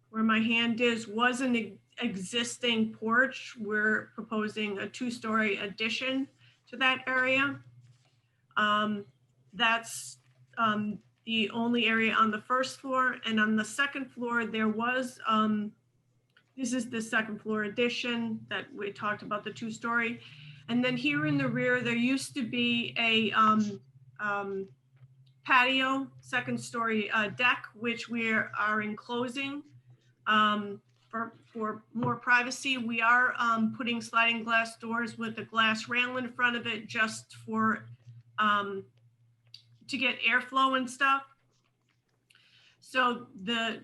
where my hand is, was an existing porch. We're proposing a 2-story addition to that area. That's the only area on the first floor. And on the second floor, there was, this is the second floor addition that we talked about, the 2-story. And then here in the rear, there used to be a patio, 2nd-story deck, which we are enclosing for more privacy. We are putting sliding glass doors with a glass rail in front of it just for to get airflow and stuff. So the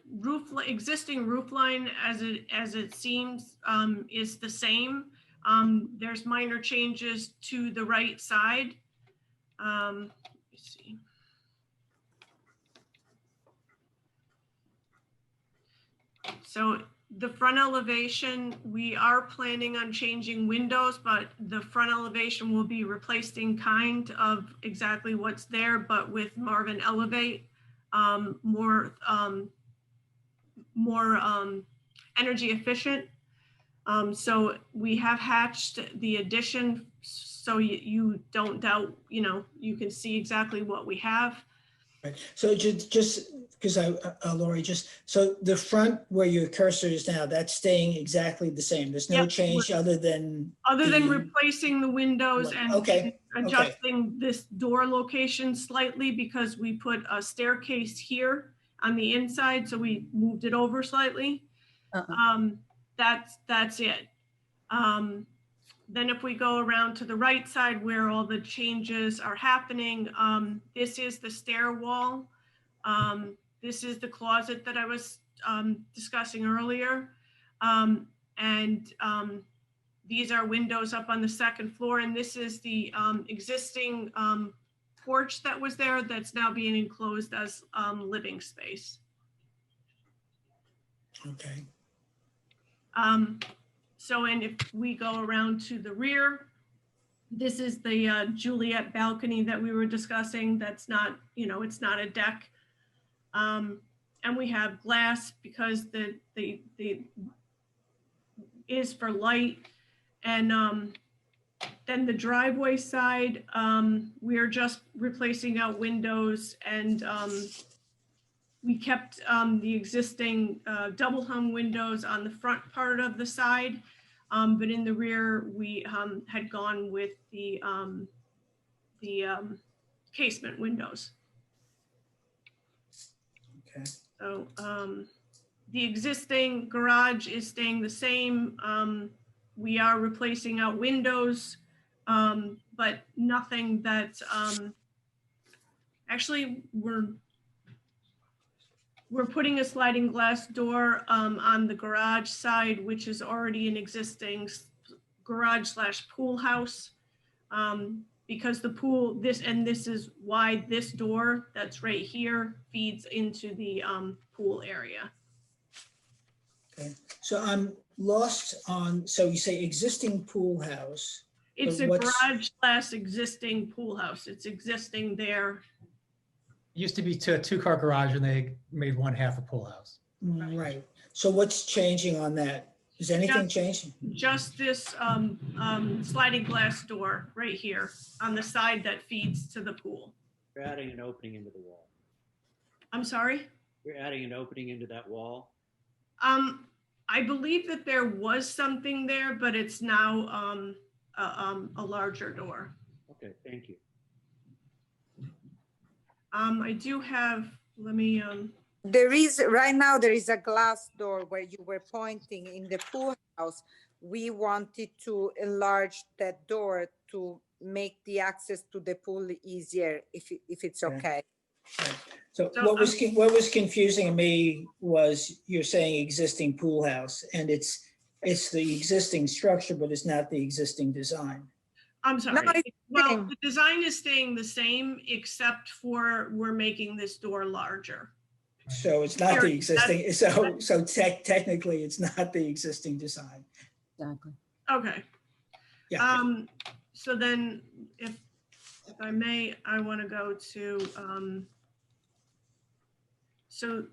existing roof line, as it seems, is the same. There's minor changes to the right side. Let me see. So the front elevation, we are planning on changing windows, but the front elevation will be replacing kind of exactly what's there, but with more of an elevate, more energy efficient. So we have hatched the addition so you don't doubt, you can see exactly what we have. Right. So just because Lori, so the front where your cursor is now, that's staying exactly the same. There's no Yep. change other than Replacing the windows and Okay. adjusting this door location slightly because we put a staircase here on the inside, so we moved it over slightly. That's it. Then if we go around to the right side where all the changes are happening, this is the stairwell. This is the closet that I was discussing earlier. These are windows up on the 2nd floor, and this is the existing porch that was there that's now being enclosed as living space. Okay. So, and if we go around to the rear, this is the Juliet balcony that we were discussing. That's not, it's not a deck. And we have glass because the is for light. And then the driveway side, we are just replacing out windows, and we kept the existing double hung windows on the front part of the side, but in the rear, we had gone with the casement windows. Okay. So the existing garage is staying the same. We are replacing out windows, but nothing that, actually we're putting a sliding glass door on the garage side, which is already an existing garage / pool house. Because the pool, this is why this door that's right here feeds into the pool area. Okay. So I'm lost on, so you say existing pool house. It's but a what's- garage / existing pool house. It's existing there. Used to be a two-car garage and they made one half a pool house. Right. So what's changing on that? Is anything changing? Just this sliding glass door right here on the side that feeds to the pool. You're adding an opening into the wall. I'm sorry? You're adding an opening into that wall. I believe that there was something there, but it's now a larger door. Okay, thank you. I do have, let me, There is, right now, there is a glass door where you were pointing in the pool house. We wanted to enlarge that door to make the access to the pool easier, if it's okay. So what was confusing me was you're saying existing pool house, and it's the existing structure, but it's not the existing design. I'm sorry. No, it's Well, same. the design is staying the same, except for we're making this door larger. So it's not the Period. existing, so technically it's not the existing design. Exactly. Okay. Yeah. So then if I may, I want to go to, so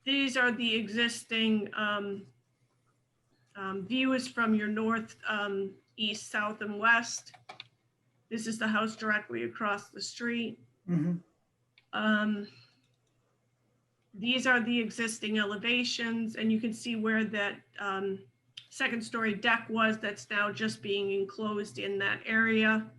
these are the existing views from your north, east, south, and west. This is the house directly across the street. These are the existing elevations, and you can see where that second story deck was that's now just being enclosed in that area.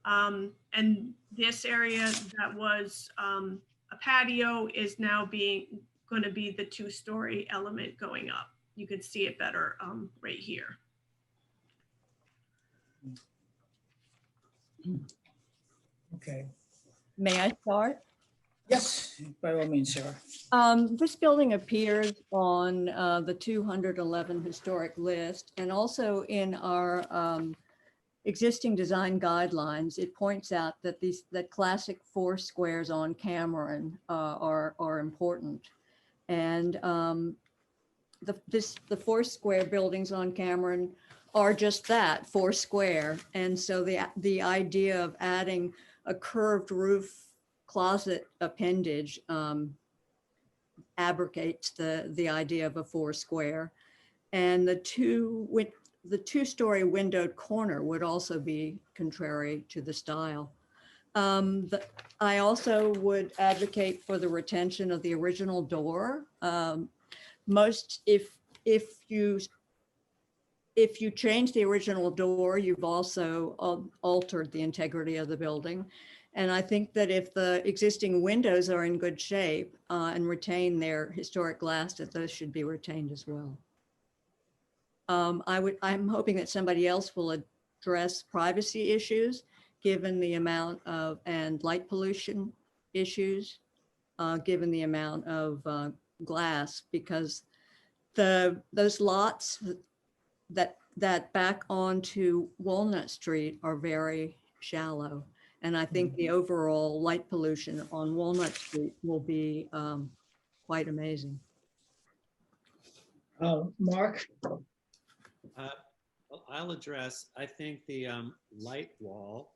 And this area that was a patio is now going to be the 2-story element going up. You can see it better right here. Okay. May I start? Yes, by all means, Sarah. This building appears on the 211 historic list, and also in our existing design guidelines. It points out that that classic 4 squares on Cameron are important, and the 4 square buildings on Cameron are just that, 4 square, and so the idea of adding a curved roof closet appendage abrogates the idea of a 4 square, and the 2-story windowed corner would also be contrary to the style. I also would advocate for the retention of the original door. If you change the original door, you've also altered the integrity of the building. And I think that if the existing windows are in good shape and retain their historic glass, that those should be retained as well. I'm hoping that somebody else will address privacy issues, given the amount of, and light pollution issues, given the amount of glass, because those lots that back onto Walnut Street are very shallow. And I think the overall light pollution on Walnut Street will be quite amazing. Mark? I'll address, I think the light wall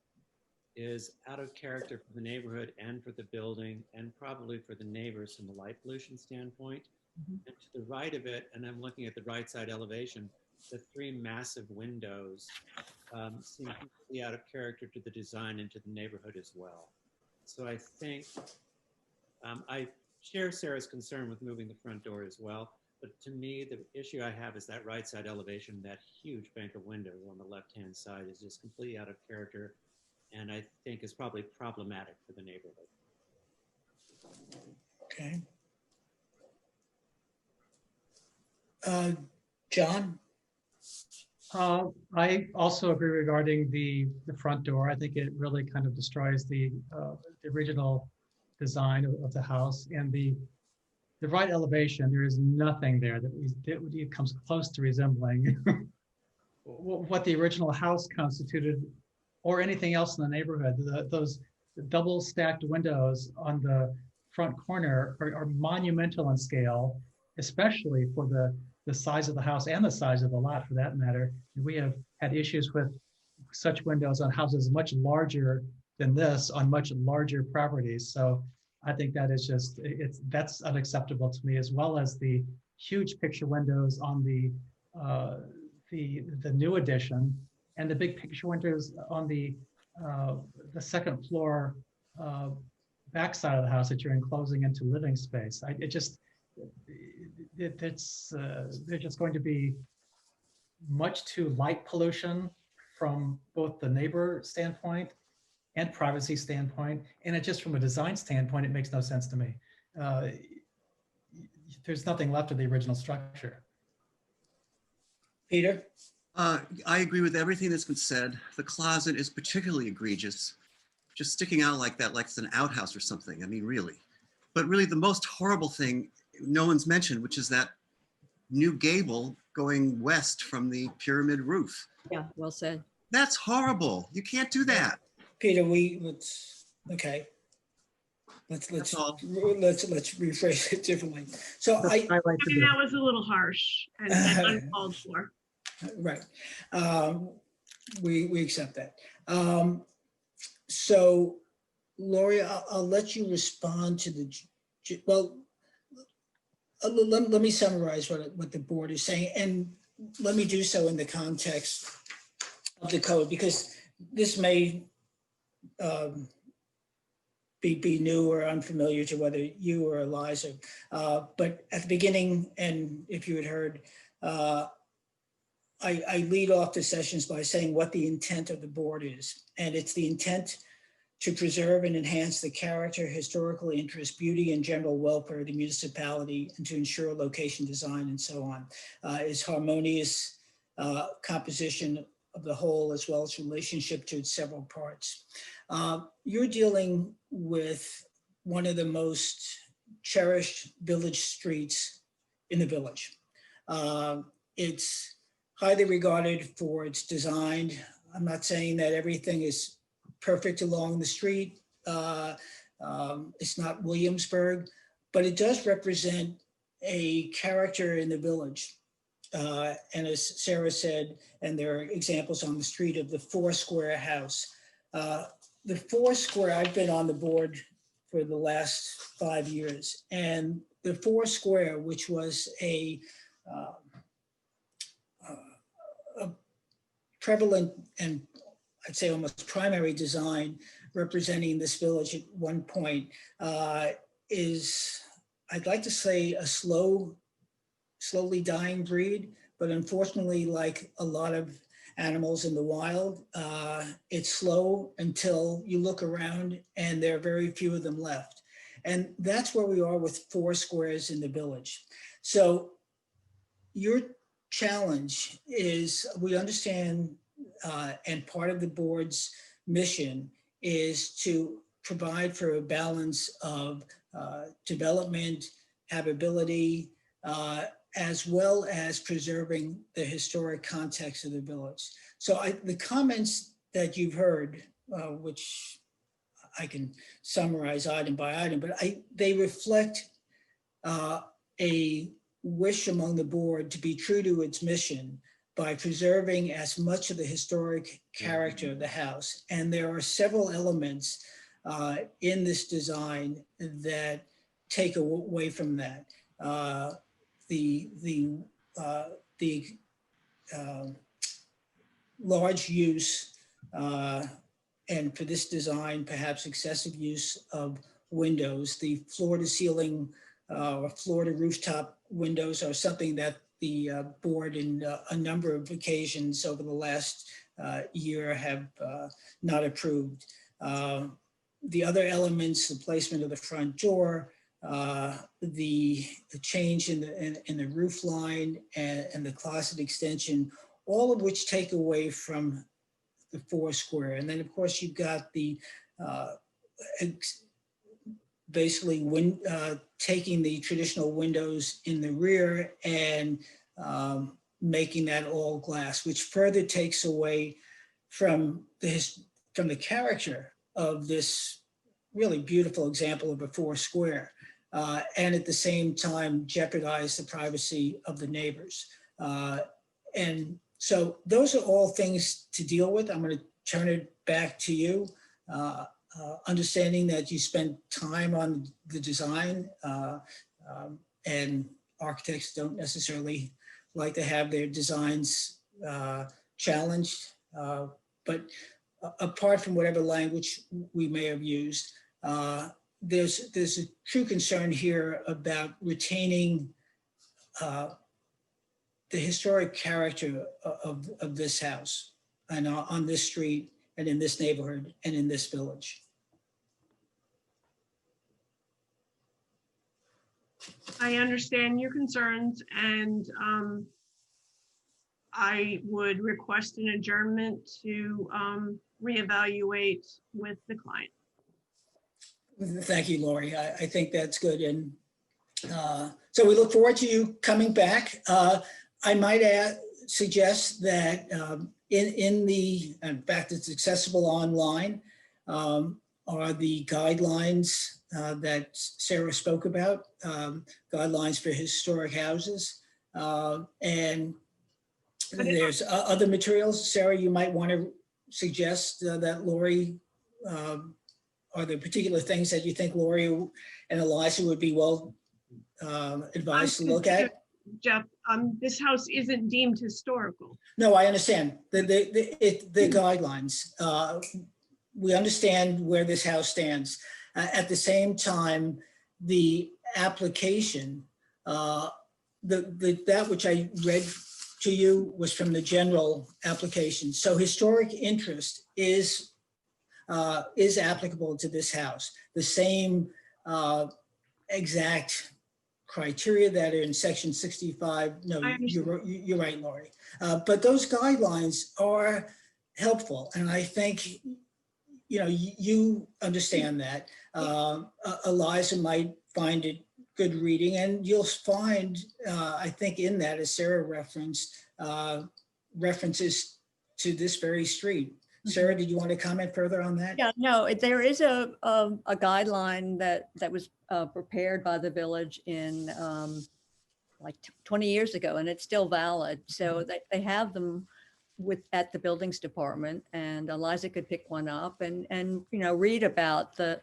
is out of character for the neighborhood and for the building, and probably for the neighbors from the light pollution standpoint. And to the right of it, and I'm looking at the right side elevation, the 3 massive windows seem completely out of character to the design and to the neighborhood as well. So I think I share Sarah's concern with moving the front door as well. But to me, the issue I have is that right side elevation, that huge bank of windows on the left-hand side is just completely out of character, and I think is probably problematic for the neighborhood. Okay. John? I also agree regarding the front door. I think it really kind of destroys the original design of the house, and the right elevation. There is nothing there that comes close to resembling what the original house constituted, or anything else in the neighborhood. Those double stacked windows on the front corner are monumental in scale, especially for the size of the house and the size of the lot, for that matter. We have had issues with such windows on houses much larger than this on much larger properties. So I think that is just, that's unacceptable to me, as well as the huge picture windows on the new addition and the big picture windows on the second floor backside of the house that you're enclosing into living space. There's just going to be much too light pollution from both the neighbor standpoint and privacy standpoint. And it just from a design standpoint, it makes no sense to me. There's nothing left of the original structure. Peter? I agree with everything that's been said. The closet is particularly egregious, just sticking out like that, like it's an outhouse or something. I mean, really. But really the most horrible thing no one's mentioned, which is that new gable going west from the pyramid roof. Yeah, well said. That's horrible. You can't do that. Peter, let's rephrase it differently. So That's what I like to do. That was a little harsh and uncalled for. Right. We accept that. So Lori, I'll let you respond to let me summarize what the board is saying, and let me do so in the context of the code, because this may be new or unfamiliar to whether you or Eliza. But at the beginning, and if you had heard, I lead off the sessions by saying what the intent of the board is. And it's the intent to preserve and enhance the character, historical interest, beauty, and general welfare of the municipality, and to ensure location design and so on. Is harmonious composition of the whole, as well as relationship to its several parts. You're dealing with one of the most cherished village streets in the village. It's highly regarded for its design. I'm not saying that everything is perfect along the street. It's not Williamsburg, but it does represent a character in the village. And as Sarah said, and there are examples on the street of the Foursquare house. The Foursquare, I've been on the board for the last 5 years, and the Foursquare, which was a prevalent and I'd say almost primary design representing this village at one point, is, I'd like to say, a slowly dying breed, but unfortunately, like a lot of animals in the wild, it's slow until you look around and there are very few of them left. And that's where we are with Foursquares in the village. So your challenge is, we understand, and part of the board's mission is to provide for a balance of development, habitability, as well as preserving the historic context of the village. So the comments that you've heard, which I can summarize item by item, but they reflect a wish among the board to be true to its mission by preserving as much of the historic character of the house. And there are several elements in this design that take away from that. The large use, and for this design, perhaps excessive use of windows. The floor to ceiling or floor to rooftop windows are something that the board in a number of occasions over the last year have not approved. The other elements, the placement of the front door, the change in the roof line and the closet extension, all of which take away from the Foursquare. And then of course you've got the basically taking the traditional windows in the rear and making that all glass, which further takes away from the character of this really beautiful example of a Foursquare, and at the same time jeopardize the privacy of the neighbors. And so those are all things to deal with. I'm going to turn it back to you. understanding that you spent time on the design, and architects don't necessarily like to have their designs challenged. But apart from whatever language we may have used, there's a true concern here about retaining the historic character of this house and on this street and in this neighborhood and in this village. I understand your concerns, and I would request an adjournment to reevaluate with the client. Thank you, Lori. I think that's good. And so we look forward to you coming back. I might suggest that in fact, it's accessible online, are the guidelines that Sarah spoke about, guidelines for historic houses. And there's other materials. Sarah, you might want to suggest that Lori, are there particular things that you think Lori and Eliza would be well advised to look at? Jeff, this house isn't deemed historical. No, I understand the guidelines. We understand where this house stands. At the same time, the application, that which I read to you was from the general application. So historic interest is applicable to this house. The same exact criteria that are in section 65. No, you're right, Lori. But those guidelines are helpful. And I think, you understand that. Eliza might find it good reading, and you'll find, I think in that, as Sarah referenced, references to this very street. Sarah, did you want to comment further on that? Yeah, no, there is a guideline that was prepared by the village in like 20 years ago, and it's still valid. So they have them at the buildings department, and Eliza could pick one up and read about the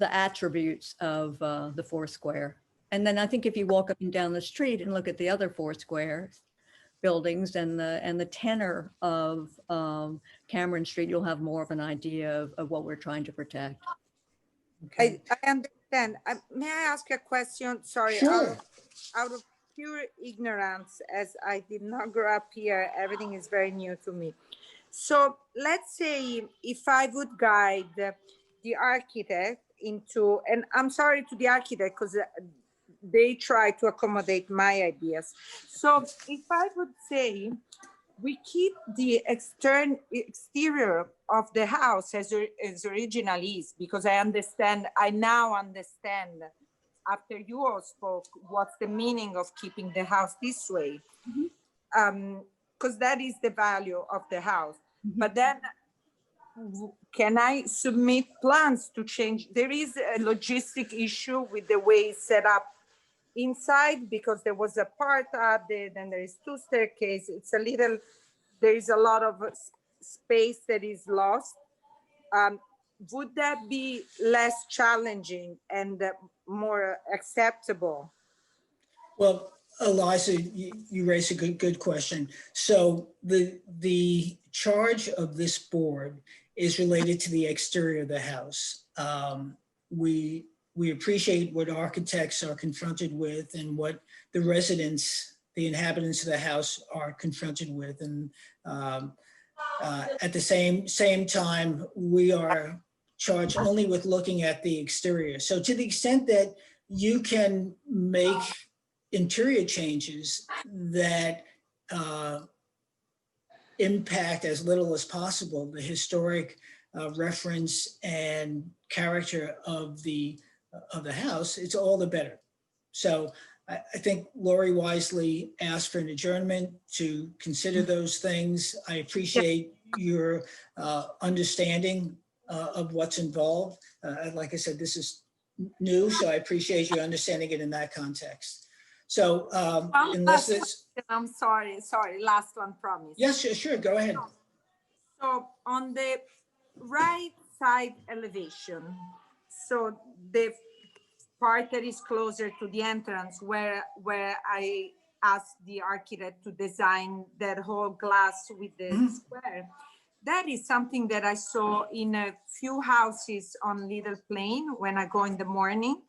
attributes of the Foursquare. And then I think if you walk up and down the street and look at the other Foursquare buildings and the tenor of Cameron Street, you'll have more of an idea of what we're trying to protect. I understand. May I ask a question? Sorry, Sure. Out of pure ignorance, as I did not grow up here, everything is very new to me. So let's say if I would guide the architect into, and I'm sorry to the architect because they try to accommodate my ideas. So if I would say we keep the exterior of the house as original is, because I now understand after you all spoke, what's the meaning of keeping the house this way? Because that is the value of the house. But then can I submit plans to change? There is a logistic issue with the way it's set up inside, because there was a part there, then there is 2 staircases. There is a lot of space that is lost. Would that be less challenging and more acceptable? Well, Eliza, you raised a good question. So the charge of this board is related to the exterior of the house. We appreciate what architects are confronted with and what the residents, the inhabitants of the house are confronted with. And at the same time, we are charged only with looking at the exterior. So to the extent that you can make interior changes that impact as little as possible the historic reference and character of the house, it's all the better. So I think Lori wisely asked for an adjournment to consider those things. I appreciate your understanding of what's involved. Like I said, this is new, so I appreciate you understanding it in that context. So unless it's... I'm sorry, last one, promise. Yes, sure, go ahead. So on the right side elevation. So the part that is closer to the entrance where I asked the architect to design that whole glass with the square. That is something that I saw in a few houses on Little Plain when I go in the morning.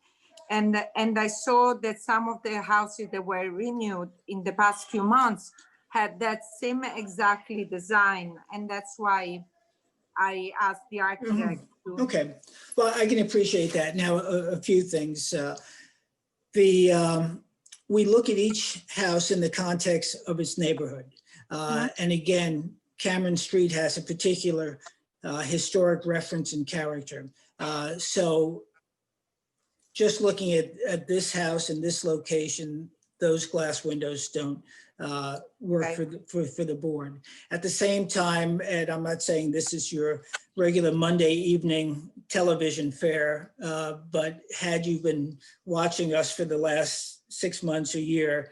And I saw that some of the houses that were renewed in the past few months had that same exactly design. And that's why I asked the architect to. Okay, well, I can appreciate that. Now, a few things. We look at each house in the context of its neighborhood. And again, Cameron Street has a particular historic reference and character. So just looking at this house and this location, those glass windows don't work for the board. At the same time, Ed, I'm not saying this is your regular Monday evening television fare, but had you been watching us for the last 6 months or year,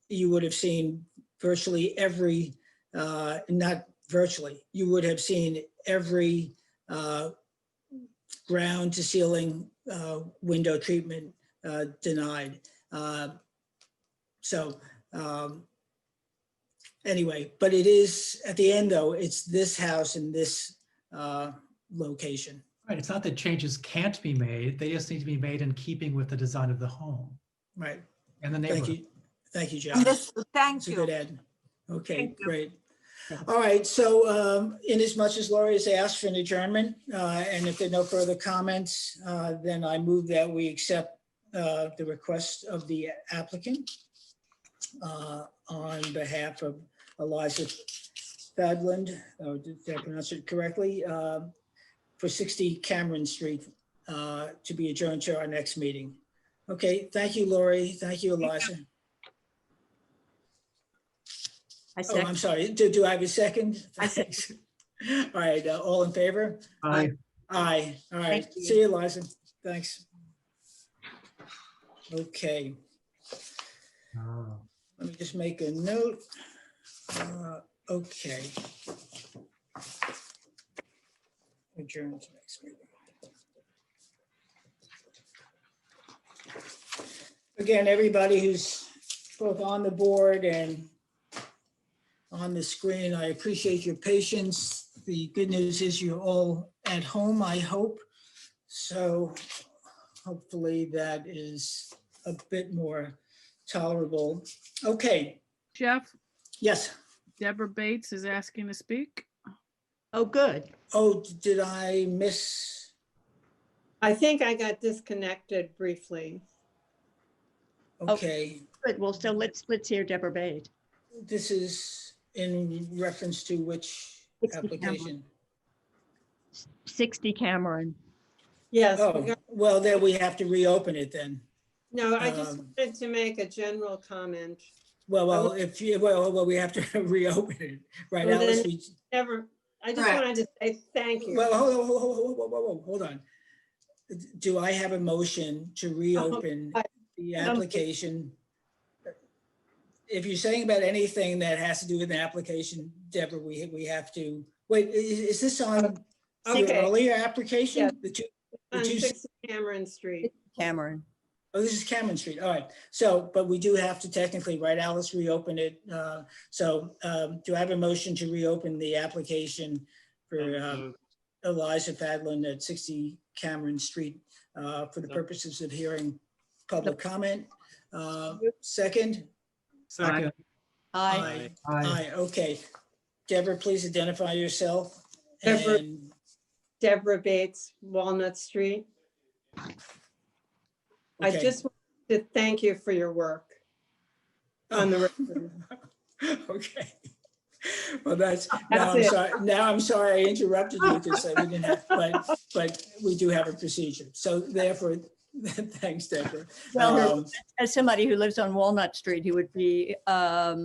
you would have seen virtually every, not virtually, you would have seen every ground to ceiling window treatment denied. Anyway, but it is, at the end though, it's this house and this location. Right, it's not that changes can't be made, they just need to be made in keeping with the design of the home. Right. And the Thank neighborhood. you. Thank you, John. Thank you. Good, Ed. Okay, Thank you. great. All right, so in as much as Lori has asked for an adjournment, and if there are no further comments, then I move that we accept the request of the applicant on behalf of Eliza Fadland, did I pronounce it correctly, for 60 Cameron Street to be adjourned to our next meeting. Okay, thank you, Lori. Thank you, Eliza. Oh, I'm sorry. Do I have a second? Thanks. All right, all in favor? Aye. Aye. All right. Thank you. See you, Eliza. Thanks. Okay. Let me just make a note. Okay. Adjourn to next meeting. Again, everybody who's both on the board and on the screen, I appreciate your patience. The good news is you're all at home, I hope. So hopefully that is a bit more tolerable. Okay. Jeff, Yes. Deborah Bates is asking to speak. Oh, good. Oh, did I miss? I think I got disconnected briefly. Okay. Good. Well, so let's hear Deborah Bate. This is in reference to which 60 application? 60 Cameron. Yes. Oh, well, then we have to reopen it then. No, I just wanted to make a general comment. Well, if you, well, we have to reopen it, right, Well, Alice? then We- I just Correct. wanted to say thank you. Well, hold on. Do I have a motion to reopen the application? If you're saying about anything that has to do with an application, Deborah, we have to, wait, is this on your Okay. earlier application? Yeah. The On two- 60 Cameron Street. Cameron. Oh, this is Cameron Street. All right. So, but we do have to technically, right, Alice, reopen it. So do I have a motion to reopen the application for Eliza Fadland at 60 Cameron Street for the purposes of hearing public comment? Second? Second. Aye. Aye. Okay. Deborah, please identify yourself. Deborah. And Deborah Bates, Walnut Street. I Okay. just wanted to thank you for your work on the record. Okay. Well, now That's I'm it. sorry. Now I'm sorry I interrupted you because we didn't have, but we do have a procedure. So therefore, thanks, Deborah. Well, as somebody who lives on Walnut Street, he would be, I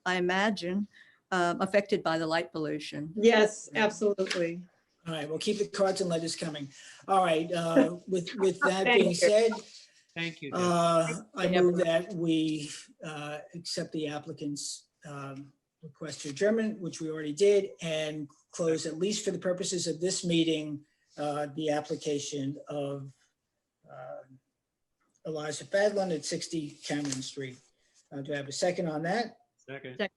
imagine, affected by the light pollution. Yes, absolutely. All right, well, keep the cards and letters coming. All right, with that Thank being you. said, Thank you. I move that we accept the applicant's request to adjournment, which we already did, and close, at least for the purposes of this meeting, the application of Eliza Fadlin at 60 Cameron Street. Do I have a second on that? Second.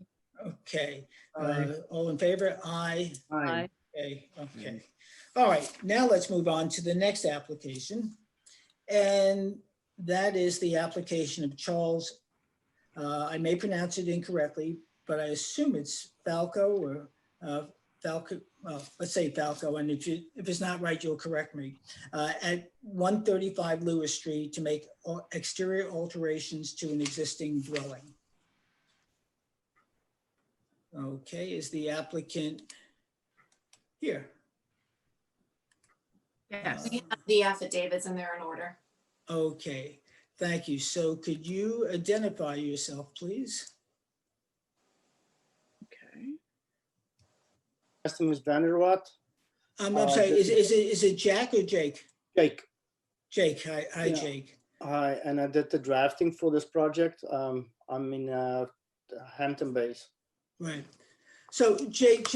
Okay, Aye. all in favor? Aye. Aye. Okay. All right, now let's move on to the next application. And that is the application of Charles, I may pronounce it incorrectly, but I assume it's Falco or Falco, well, let's say Falco, and if it's not right, you'll correct me. At 135 Lewis Street to make exterior alterations to an existing dwelling. Okay, is the applicant here? Yes. We have the affidavits and they're in order. Okay, thank you. So could you identify yourself, please? Okay. Last name is Vanderwatt. I'm sorry, is it Jack or Jake? Jake. Jake, hi Yeah. Jake. Hi, and I did the drafting for this project. I'm in Hampton Bays. Right. So Jake,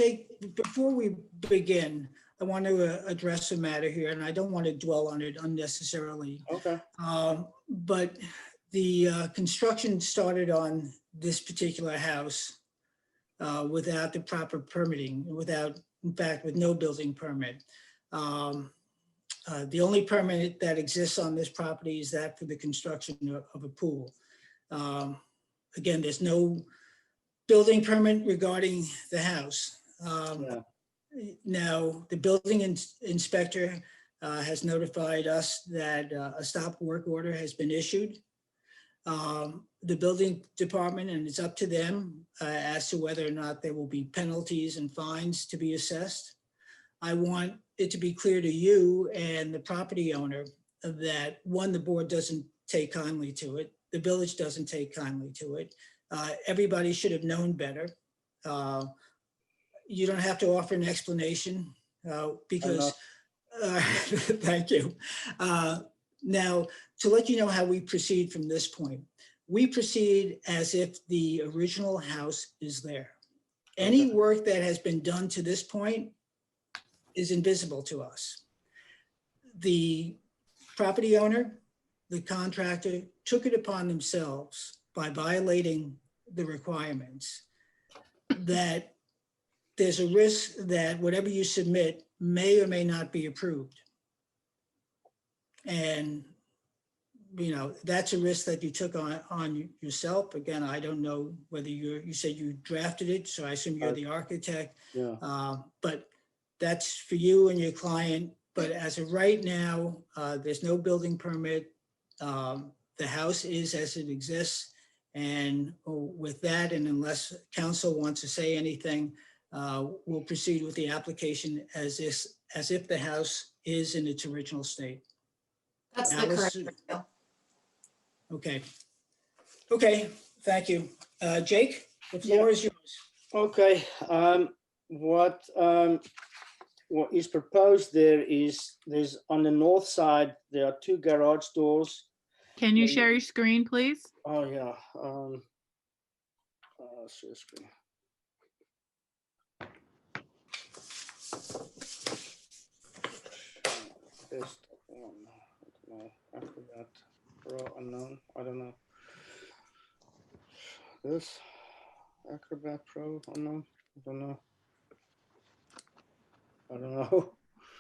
before we begin, I want to address a matter here, and I don't want to dwell on it unnecessarily. Okay. But the construction started on this particular house without the proper permitting, in fact, with no building permit. The only permit that exists on this property is that for the construction of a pool. Again, there's no building permit regarding the house. Now, the building inspector has notified us that a stop work order has been issued. The building department, and it's up to them as to whether or not there will be penalties and fines to be assessed. I want it to be clear to you and the property owner that, one, the board doesn't take kindly to it. The village doesn't take kindly to it. Everybody should have known better. You don't have to offer an explanation because, thank you. Now, to let you know how we proceed from this point, we proceed as if the original house is there. Any work that has been done to this point is invisible to us. The property owner, the contractor, took it upon themselves by violating the requirements that there's a risk that whatever you submit may or may not be approved. And, you know, that's a risk that you took on yourself. Again, I don't know whether you said you drafted it, so I assume you're the architect. Yeah. But that's for you and your client. But as of right now, there's no building permit. The house is as it exists. And with that, and unless council wants to say anything, we'll proceed with the application as if the house is in its original state. That's the Alice? correct review. Okay, thank you. Jake, the floor is yours. Okay. What is proposed there is there's on the north side there are two garage doors. Can you share your screen, please? Oh yeah. Share screen. Desktop one. I don't know. Acrobat Pro unknown. I don't know. This Acrobat Pro unknown. I don't know. I don't know.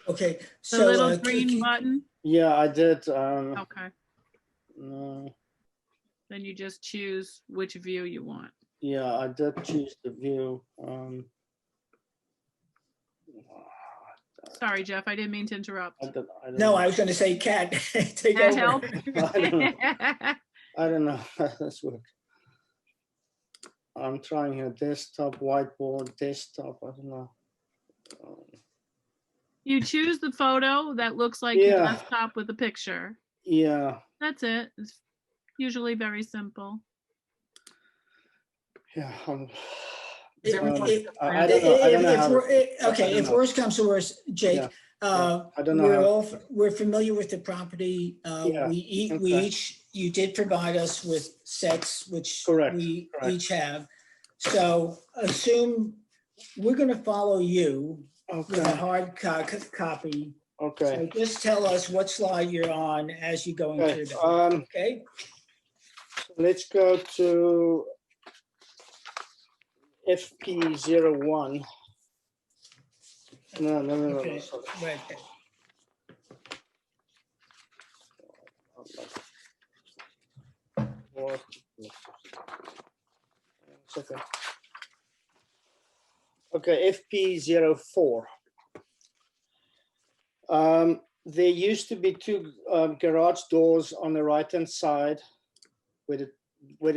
Okay, The so little green button? Yeah, I did. Okay, No. then you just choose which view you want. Yeah, I did choose the view. Sorry, Jeff, I didn't mean to interrupt. I don't No, know. I was going to say Kat, take Can I over. help? I don't know how this works. I'm trying a desktop, whiteboard, desktop. I don't know. You choose the photo that looks like your Yeah. desktop with a picture. Yeah, That's it. It's usually very simple. yeah. If- I don't know. if- I don't know if how to- we're- I Okay, don't if know. worse comes to worse, Jake, Yeah, I don't know we're how- we're familiar with the property. Yeah, We okay. each, you did provide us with sets, which Correct, we correct. each have. So assume we're going to follow you with a Okay, hard copy. So okay. just tell us what slide you're on as you're going Okay, through that, so okay? let's go to FP01. No, Okay, sorry. right. Second. Okay, FP04. There used to be two garage doors on the right-hand side where the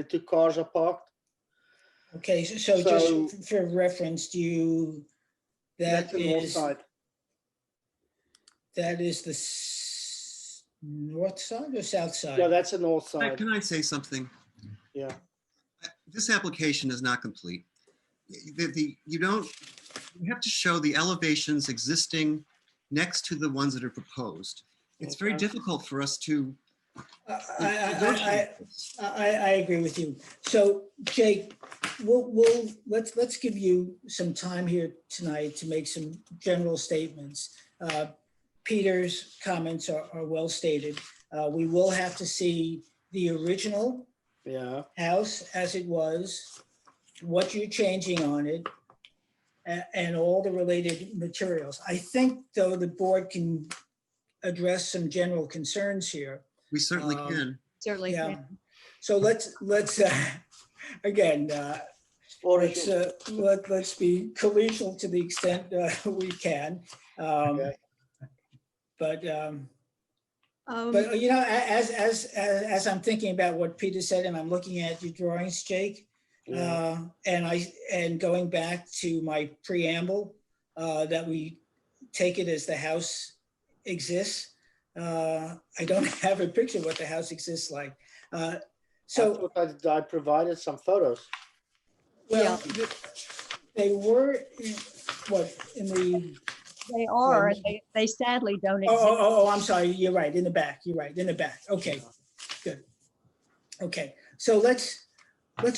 two cars are parked. Okay, so So- just for reference, That's the north side. that is the north side or south side? Yeah, that's the north side. Can I say something? Yeah. This application is not complete. You have to show the elevations existing next to the ones that are proposed. It's very Okay. difficult for us to. I agree with you. So Jake, let's give you some time here tonight to make some general statements. Peter's comments are well stated. We will have to see the original house as it was, what you're changing on it, and all the related materials. I think, though, the board can address some general concerns here. We certainly can. Certainly Yeah. can. So let's again, let's be collegial to the extent we can. But you know, as I'm thinking about what Peter said, and I'm looking at your drawings, Jake, and going back to my preamble, that we take it as the house exists. I don't have a picture of what the house exists like. So I provided some photos. well, they were in the. They are, they sadly don't exist. Oh, I'm sorry. You're right. In the back. You're right. In the back. Okay, good. Okay, so let's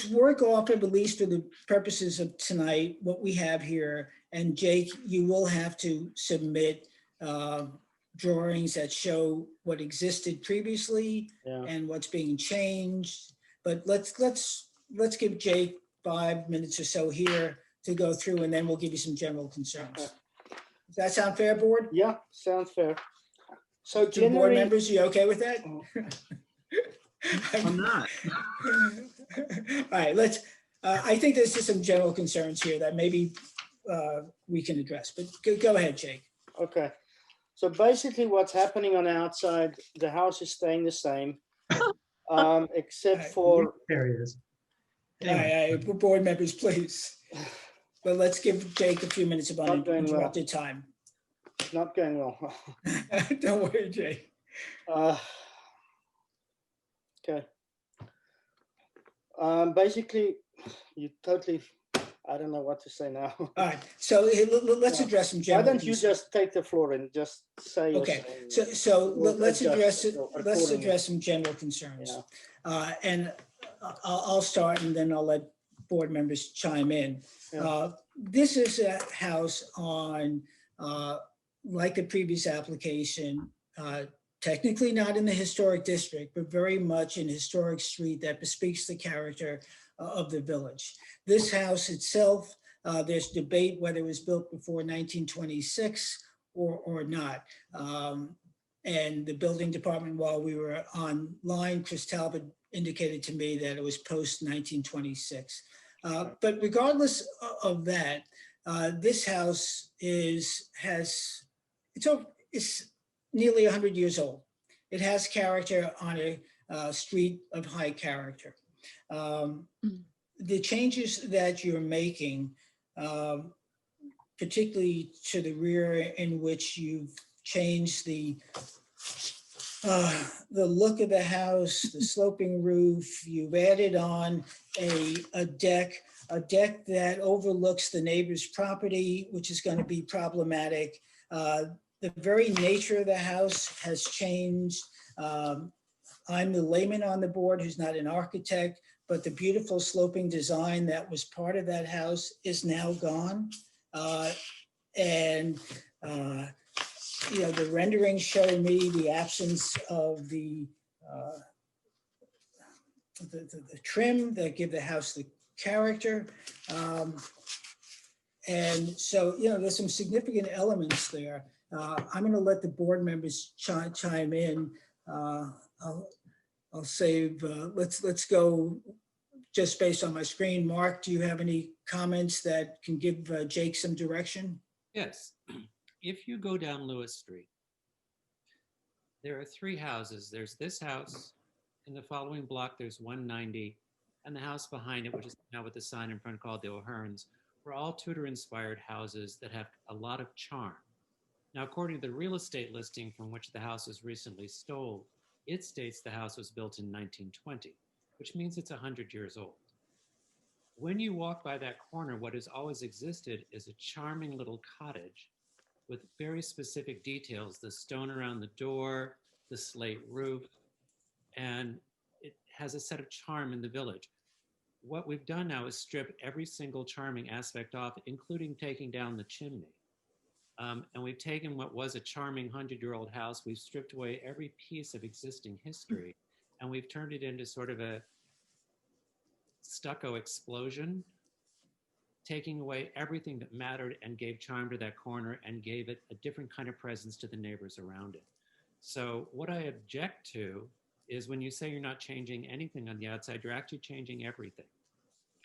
work off of, at least for the purposes of tonight, what we have here. And Jake, you will have to submit drawings that show what existed previously and what's being changed. But let's give Jake 5 minutes or so here to go through, and then we'll give you some general concerns. Does that sound fair, board? Yeah, sounds fair. So Two board members, you okay with that? I'm not. All right, I think there's just some general concerns here that maybe we can address, but go ahead, Jake. Okay. So basically what's happening on the outside, the house is staying the same, except for. There he is. All right, board members, please. But let's give Jake a few minutes of uninterrupted time. Not going well. Don't worry, Jake. Okay. Basically, you totally, I don't know what to say now. All right, so let's address some general. Why don't you just take the floor and just say? your Okay, say? so let's adjust address accordingly. some general concerns. And I'll start, and then I'll let board members chime in. This is a house on, like the previous application, technically not in the historic district, but very much in historic street that bespeaks the character of the village. This house itself, there's debate whether it was built before 1926 or not. And the building department, while we were online, Chris Talbot indicated to me that it was post 1926. But regardless of that, this house is nearly 100 years old. It has character on a street of high character. The changes that you're making, particularly to the rear, in which you've changed the look of the house, the sloping roof, you've added on a deck that overlooks the neighbor's property, which is going to be problematic. The very nature of the house has changed. I'm the layman on the board who's not an architect, but the beautiful sloping design that was part of that house is now gone. And you know, the renderings show me the absence of the trim that give the house the character. And so, you know, there's some significant elements there. I'm going to let the board members chime in. I'll save, let's go just based on my screen. Mark, do you have any comments that can give Jake some direction? Yes. If you go down Lewis Street, there are 3 houses. There's this house. In the following block, there's 190. And the house behind it, which is now with the sign in front called the O'Hearns, were all Tudor-inspired houses that have a lot of charm. Now, according to the real estate listing from which the house was recently stole, it states the house was built in 1920, which means it's 100 years old. When you walk by that corner, what has always existed is a charming little cottage with very specific details, the stone around the door, the slate roof, and it has a set of charm in the village. What we've done now is strip every single charming aspect off, including taking down the chimney. And we've taken what was a charming 100-year-old house, we've stripped away every piece of existing history, and we've turned it into sort of a stucco explosion, taking away everything that mattered and gave charm to that corner and gave it a different kind of presence to the neighbors around it. So what I object to is when you say you're not changing anything on the outside, you're actually changing everything.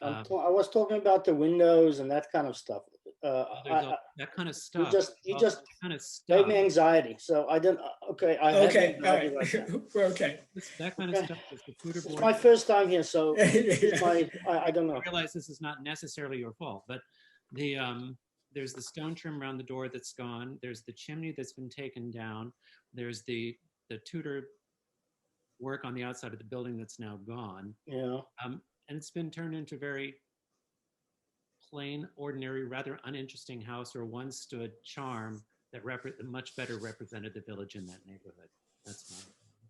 I was talking about the windows and that kind of stuff. That kind of stuff. You just that kind of gave stuff. me anxiety. So I don't. Okay. Okay. All right. Okay. That kind of stuff is the Tudor It's board. my first time here, so I don't know. I realize this is not necessarily your fault, but the there's the stone trim around the door that's gone. There's the chimney that's been taken down. There's the Tudor work on the outside of the building that's now gone. Yeah. And it's been turned into very plain, ordinary, rather uninteresting house or once stood charm that much better represented the village in that neighborhood. That's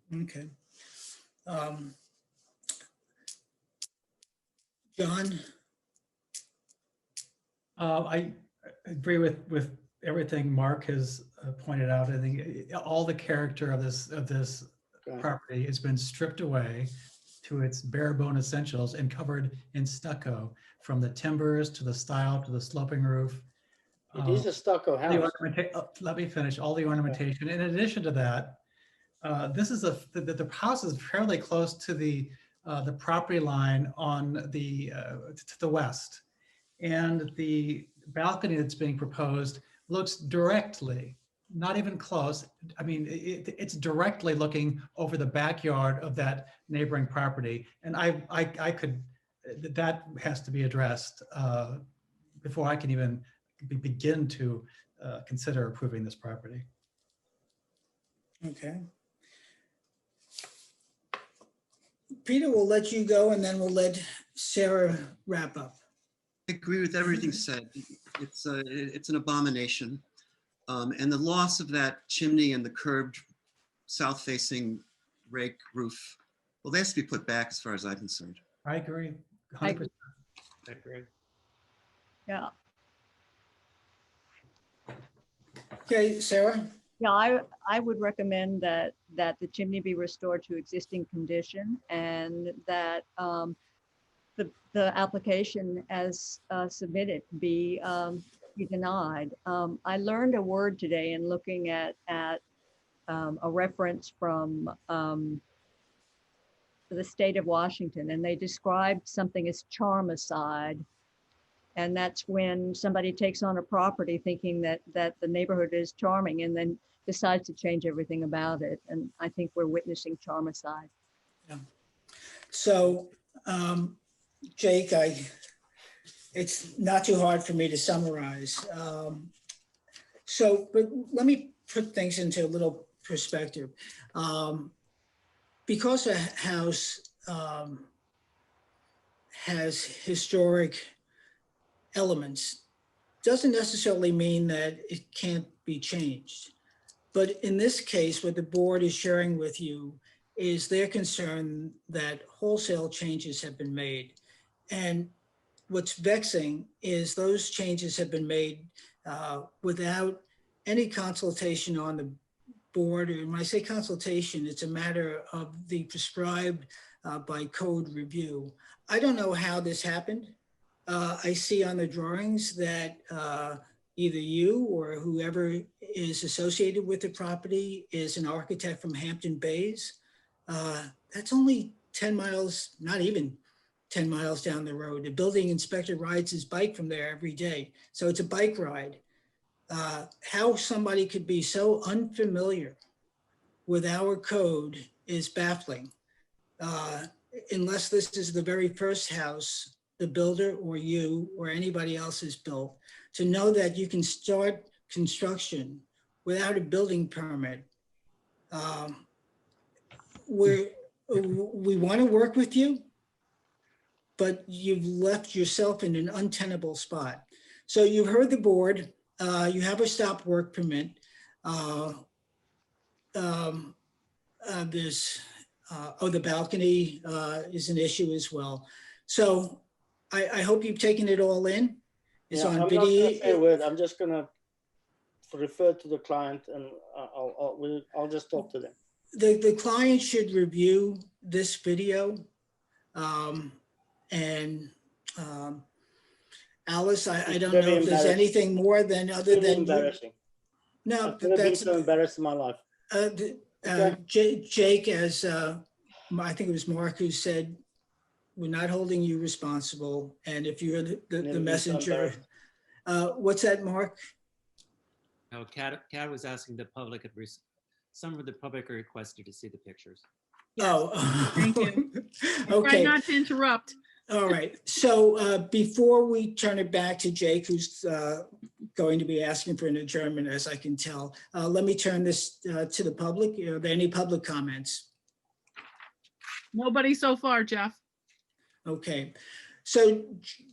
my Okay. John? I agree with everything Mark has pointed out. I think all the character of this property has been stripped away to its bare bone essentials and covered in stucco, from the timbers to the style to the sloping roof. It is a stucco house. Let me finish. All the ornamentation. In addition to that, this is the house is fairly close to the property line on to the west, and the balcony that's being proposed looks directly, not even close. I mean, it's directly looking over the backyard of that neighboring property, and that has to be addressed before I can even begin to consider approving this property. Okay. Peter, we'll let you go and then we'll let Sarah wrap up. I agree with everything said. It's an abomination. And the loss of that chimney and the curved south-facing rake roof, well, they have to be put back as far as I'm concerned. I agree. 100%. I agree. Yeah. Okay, Sarah? Yeah, I would recommend that the chimney be restored to existing condition, and that the application as submitted be denied. I learned a word today in looking at a reference from the state of Washington, and they described something as charmicide. And that's when somebody takes on a property thinking that the neighborhood is charming and then decides to change everything about it. And I think we're witnessing charmicide. Yeah. So, Jake, it's not too hard for me to summarize. But let me put things into a little perspective. Because a house has historic elements, doesn't necessarily mean that it can't be changed. But in this case, what the board is sharing with you is their concern that wholesale changes have been made. And what's vexing is those changes have been made without any consultation on the board. And when I say consultation, it's a matter of the prescribed by code review. I don't know how this happened. I see on the drawings that either you or whoever is associated with the property is an architect from Hampton Bays. That's only 10 miles, not even 10 miles down the road. The building inspector rides his bike from there every day. So it's a bike ride. How somebody could be so unfamiliar with our code is baffling. Unless this is the very first house the builder or you or anybody else has built, to know that you can start construction without a building permit. We want to work with you, but you've left yourself in an untenable spot. So you've heard the board, you have a stop work permit. The balcony is an issue as well. So I hope you've taken it all in. It's Yeah, on I'm not gonna say a video. word. I'm just gonna refer to the client and I'll just talk to them. The client should review this video. Alice, I don't know Very if there's embarrassing. anything more than other Very than. embarrassing. No, I've never been that's, so embarrassed in my life. Jake, as I think it was Mark who said, we're not holding you responsible. And if you're Never the been so messenger, embarrassed. what's that, Mark? No, Kat was asking the public, some of the public are requested to see the pictures. Oh, Thank you. Try okay. not to interrupt. All right. So before we turn it back to Jake, who's going to be asking for an adjournment, as I can tell, let me turn this to the public. Are there any public comments? Nobody so far, Jeff. Okay. So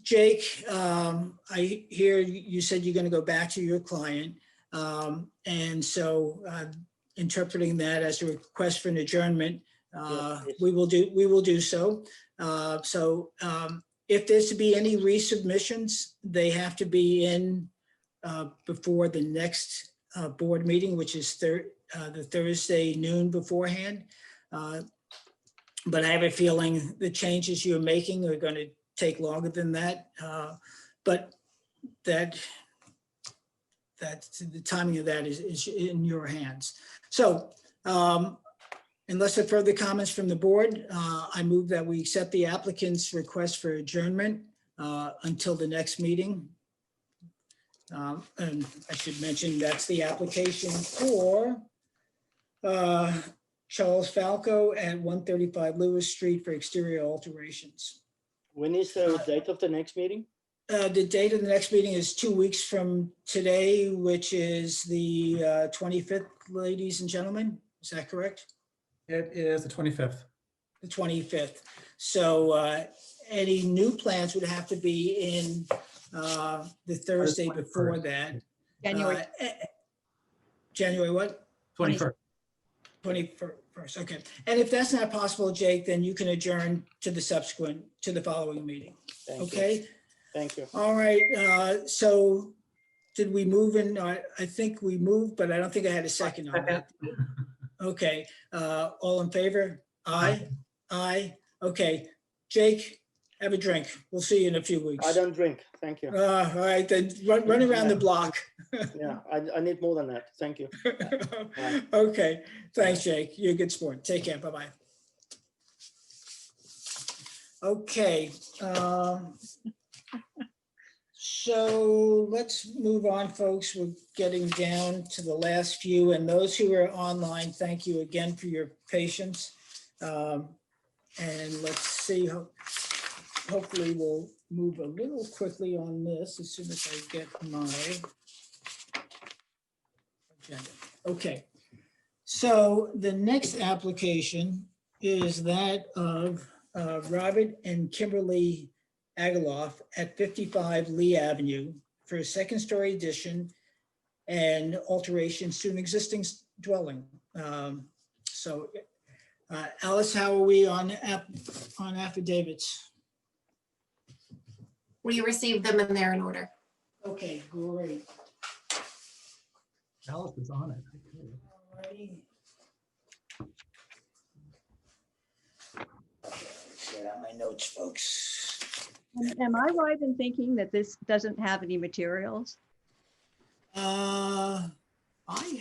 Jake, I hear you said you're going to go back to your client. And so interpreting that as a request for an adjournment, we will do so. If there's to be any resubmissions, they have to be in before the next board meeting, which is the Thursday noon beforehand. But I have a feeling the changes you're making are going to take longer than that. But the timing of that is in your hands. So unless there are further comments from the board, I move that we accept the applicant's request for adjournment until the next meeting. And I should mention that's the application for Charles Falco at 135 Lewis Street for exterior alterations. When is the date of the next meeting? The date of the next meeting is 2 weeks from today, which is the 25th, ladies and gentlemen. Is that correct? It is the 25th. The 25th. So any new plans would have to be in the Thursday before that. January. January what? 21st. 21st, okay. And if that's not possible, Jake, then you can adjourn to the following meeting. Thank you. Okay? Thank you. All right, so did we move in? I think we moved, but I don't think I had a second on that. Okay, all in favor? Aye. Aye. Okay, Jake, have a drink. We'll see you in a few weeks. I don't drink. Thank you. All right, then run around the block. Yeah, I need more than that. Thank you. Bye. Okay, thanks, Jake. You're a good sport. Take care. Bye-bye. Okay. So let's move on, folks. We're getting down to the last few, and those who are online, thank you again for your patience. And let's see, hopefully we'll move a little quickly on this as soon as I get my agenda. Okay, so the next application is that of Robert and Kimberly Agaloff at 55 Lee Avenue for a second-story addition and alterations to an existing dwelling. So Alice, how are we on affidavits? We received them and they're in order. Okay, great. Alice is on it. Alrighty. Get out my notes, folks. Am I right in thinking that this doesn't have any materials? I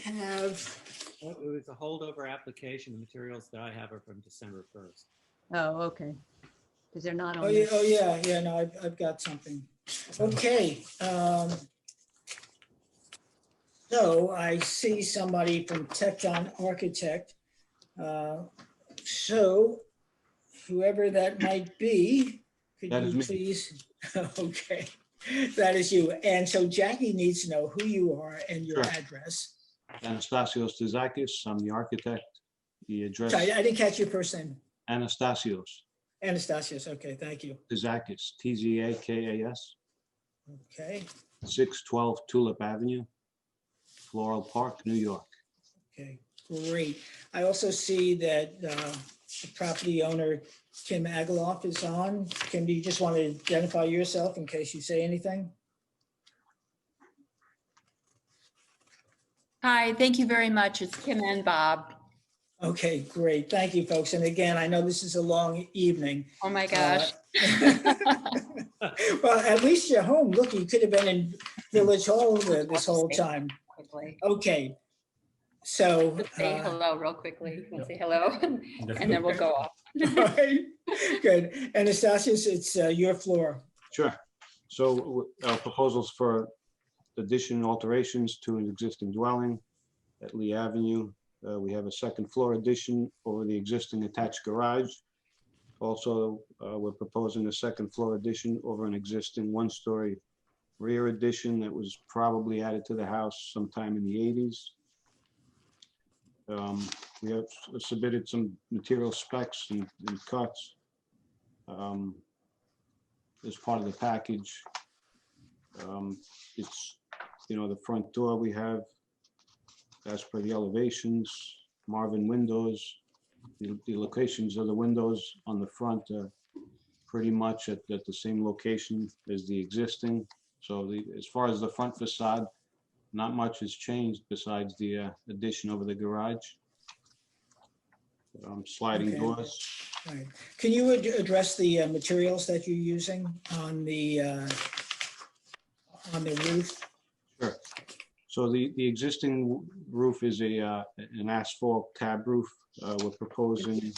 have, It was a holdover application. The materials that I have are from December 1st. Oh, okay. Because they're not on. oh yeah, this. no, I've got something. Okay. So I see somebody from Tecton Architect. So whoever that might be, could That is you me. please? Okay, that is you. And so Jackie needs to know who you are and your Sure. address. Anastasios Tzakis, I'm the architect. The address, Sorry, I didn't catch your first name. Anastasios Anastasios, okay, thank you. Tzakis, Tzakas, Okay, 612 Tulip Avenue, Floral Park, New York. okay, great. I also see that the property owner, Kim Agaloff, is on. Kim, do you just want to identify yourself in case you say anything? Hi, thank you very much. It's Kim and Bob. Okay, great. Thank you, folks. And again, I know this is a long evening. Oh my gosh. Well, at least you're home. Look, you could have been in Village Hall this whole time. Quickly. Okay. So. Let's say hello real quickly. Let's say hello and then we'll go off. All right, good. Anastasios, it's your floor. Sure. So our proposals for addition and alterations to an existing dwelling at Lee Avenue. We have a second floor addition over the existing attached garage. Also, we're proposing a second floor addition over an existing one-story rear addition that was probably added to the house sometime in the 80s. We have submitted some material specs and cuts as part of the package. It's, the front door we have, as per the elevations, Marvin windows. The locations of the windows on the front are pretty much at the same location as the existing. So as far as the front facade, not much has changed besides the addition over the garage. Sliding Okay. doors. All right. Can you address the materials that you're using on the roof? Sure. So the existing roof is an asphalt tab roof. We're proposing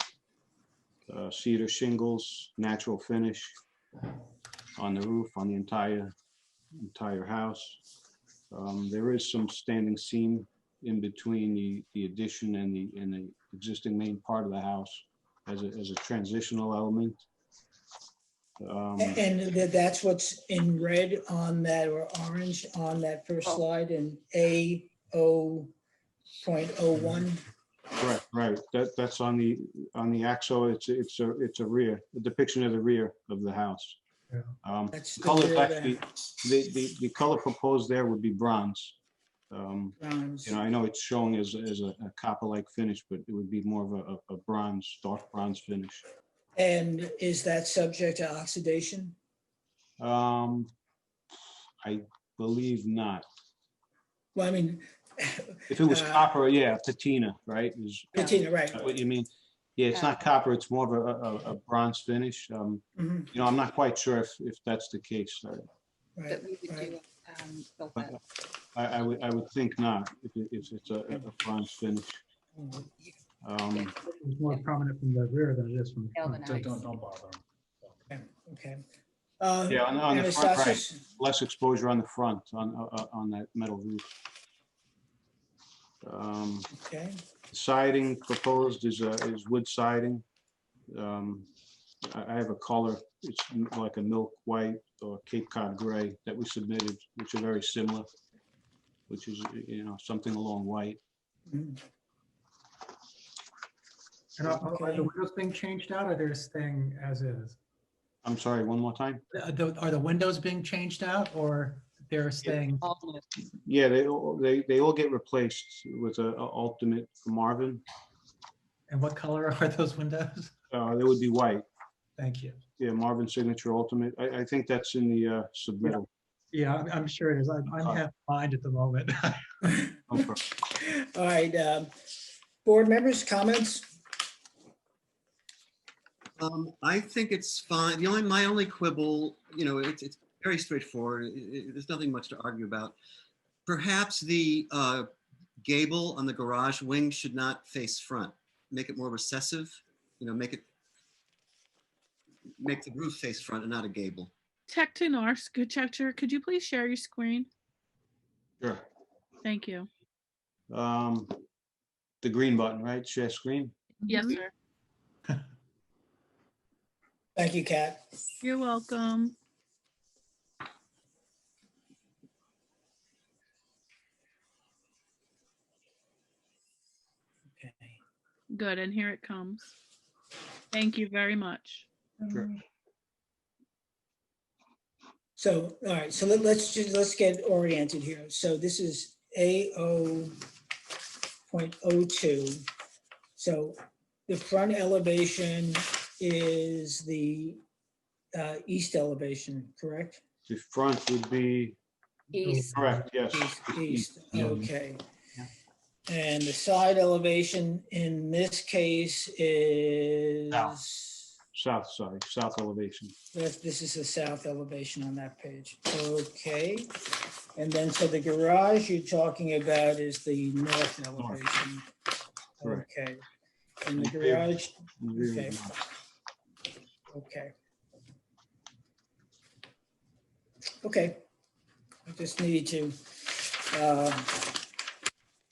cedar shingles, natural finish on the roof, on the entire house. There is some standing seam in between the addition and the existing main part of the house as a transitional element. And that's what's in red on that, or orange on that first slide in A0.01. Correct, right. That's on the AXO. It's a rear, a depiction of the rear of the house. That's the Color rear of the actually, the color proposed there would be bronze. Bronze. I know it's showing as a copper-like finish, but it would be more of a bronze, dark bronze finish. And is that subject to oxidation? I believe not. Well, I mean. If it was copper, yeah, patina, right? Patina, right. What you mean? Yeah, it's not copper, it's more of a bronze finish. I'm not quite sure if that's the case. Right, right. I would think not, if it's a bronze finish. It's more prominent from the rear than it is from. Don't bother. Okay. Yeah, on the front, right. Anastasios? Less exposure on the front, on that metal roof. Okay. Siding proposed is wood siding. I have a color, it's like a milk white or Cape Cod gray that we submitted, which are very similar, which is, something along white. Mhm. And are the windows being changed out or they're staying as is? I'm sorry, one more time? Are the windows being changed out or they're staying? Yeah, they all get replaced with a ultimate from Marvin. And what color are those windows? They would be white. Thank you. Yeah, Marvin Signature Ultimate. I think that's in the submittal. Yeah, I'm sure it is. I'm half blind at the moment. All right, board members, comments? I think it's fine. My only quibble, it's very straightforward. There's nothing much to argue about. Perhaps the gable on the garage wing should not face front. Make it more recessive, make the roof face front and not a gable. Architecture, could you please share your screen? Sure. Thank you. The green button, right? Share screen? Yes, sir. Thank you, Kat. You're welcome. Okay. Good, and here it comes. Thank you very much. Sure. So, all right, so let's get oriented here. So this is A0.02. So the front elevation is the east elevation, correct? The front would be East. correct, yes. East, okay. And the side elevation in this case is, South elevation. this is the south elevation on that page. Okay. And then, so the garage you're talking about is the north elevation. Correct. Okay. And the garage, okay. Okay. Okay. Okay. I just need to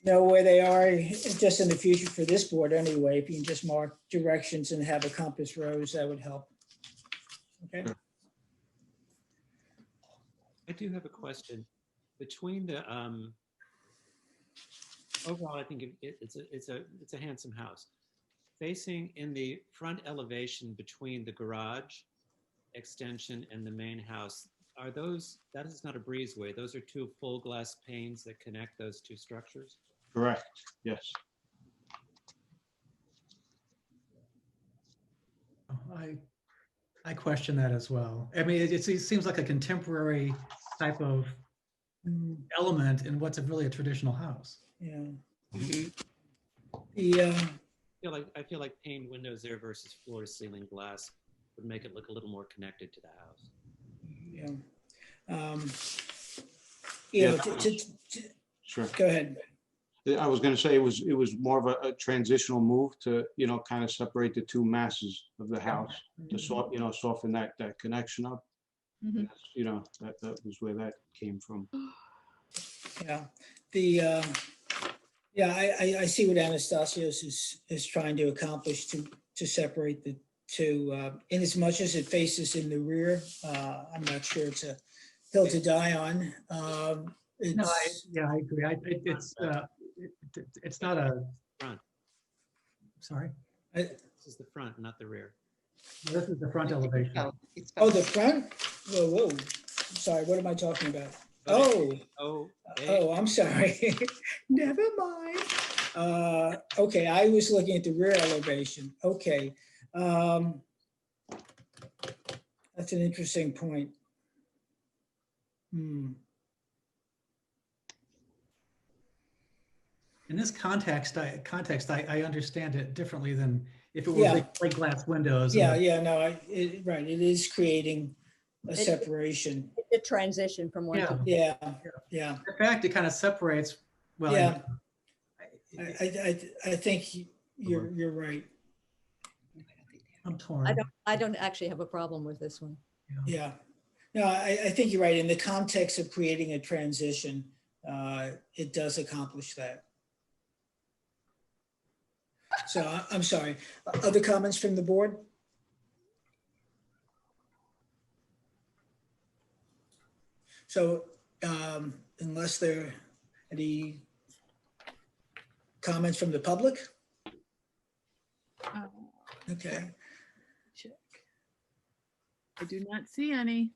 know where they are, just in the future for this board anyway. If you can just mark directions and have a compass rose, that would help. Okay. I do have a question. Between the overall, I think it's a handsome house. Facing in the front elevation between the garage extension and the main house, that is not a breezeway. Those are two full glass panes that connect those two structures. Correct, yes. I question that as well. I mean, it seems like a contemporary type of element in what's really a traditional house. Yeah. I feel like paned windows there versus floor to ceiling glass would make it look a little more connected to the house. Yeah. Sure. Go ahead. I was going to say it was more of a transitional move to, kind of separate the two masses of the house to soften that connection up. Mhm. That was where that came from. Yeah. I see what Anastasios is trying to accomplish to separate the two. In as much as it faces in the rear, I'm not sure it's a hill to die on. I agree. It's not a front. Sorry. This is the front, not the rear. This is the front elevation. Oh, the front? Whoa. Sorry, what am I talking about? Oh, I'm sorry. Never mind. Okay, I was looking at the rear elevation. Okay. That's an interesting point. In this context, I understand it differently than if it were big plate glass windows. Right. It is creating a separation. The transition from one to Yeah. In fact, it kind of separates. Well, Yeah. I think you're right. I'm torn. I don't actually have a problem with this one. Yeah. No, I think you're right. In the context of creating a transition, it does accomplish that. So I'm sorry. Other comments from the board? So unless there are any comments from the public? Okay. I do not see any.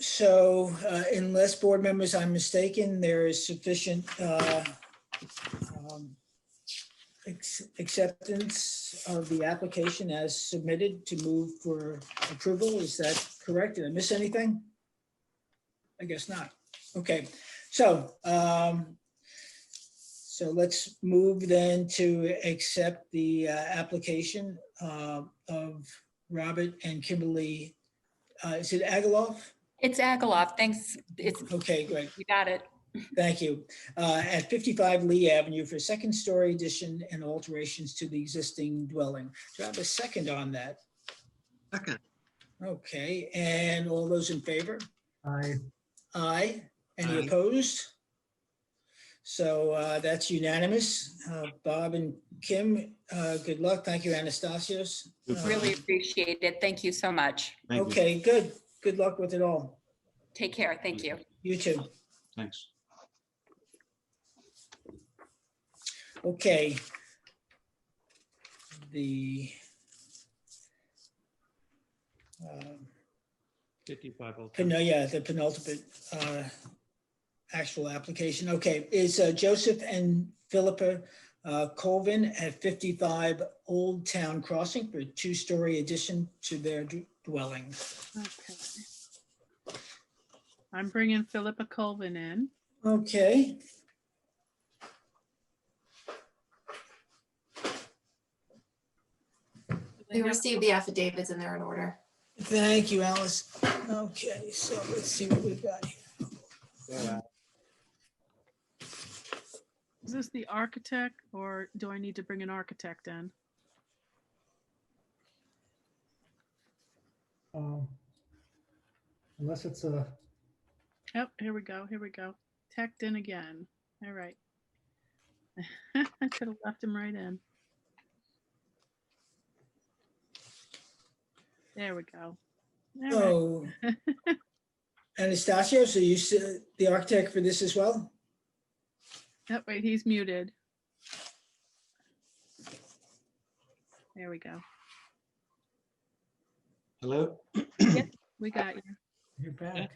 So unless board members, I'm mistaken, there is sufficient acceptance of the application as submitted to move for approval. Is that correct? Did I miss anything? I guess not. Okay, so so let's move then to accept the application of Robert and Kimberly. Is it Agaloff? It's Agaloff. Thanks. It's Okay, great. You got it. Thank you. At 55 Lee Avenue for second-story addition and alterations to the existing dwelling. Do I have a second on that? Second. Okay, and all those in favor? Aye. Aye. Any Aye. opposed? So that's unanimous. Bob and Kim, good luck. Thank you, Anastasios. Really appreciate it. Thank you so much. Thank you. Okay, good. Good luck with it all. Take care. Thank you. You too. Thanks. Okay. The 55 Old Town. no, yeah, the penultimate actual application. Okay, is Joseph and Philippa Colvin at 55 Old Town Crossing for a two-story addition to their dwelling. Okay. I'm bringing Philippa Colvin in. Okay. We received the affidavits and they're in order. Thank you, Alice. Okay, so let's see what we've got here. Is this the architect or do I need to bring an architect in? Unless it's a, Oh, here we go. Here we go. Teched in again. All right. I could have left him right in. There we go. All right. Oh, Anastasio, so you the architect for this as well? Oh, wait, he's muted. There we go. Hello? Yep, we got you. you're back.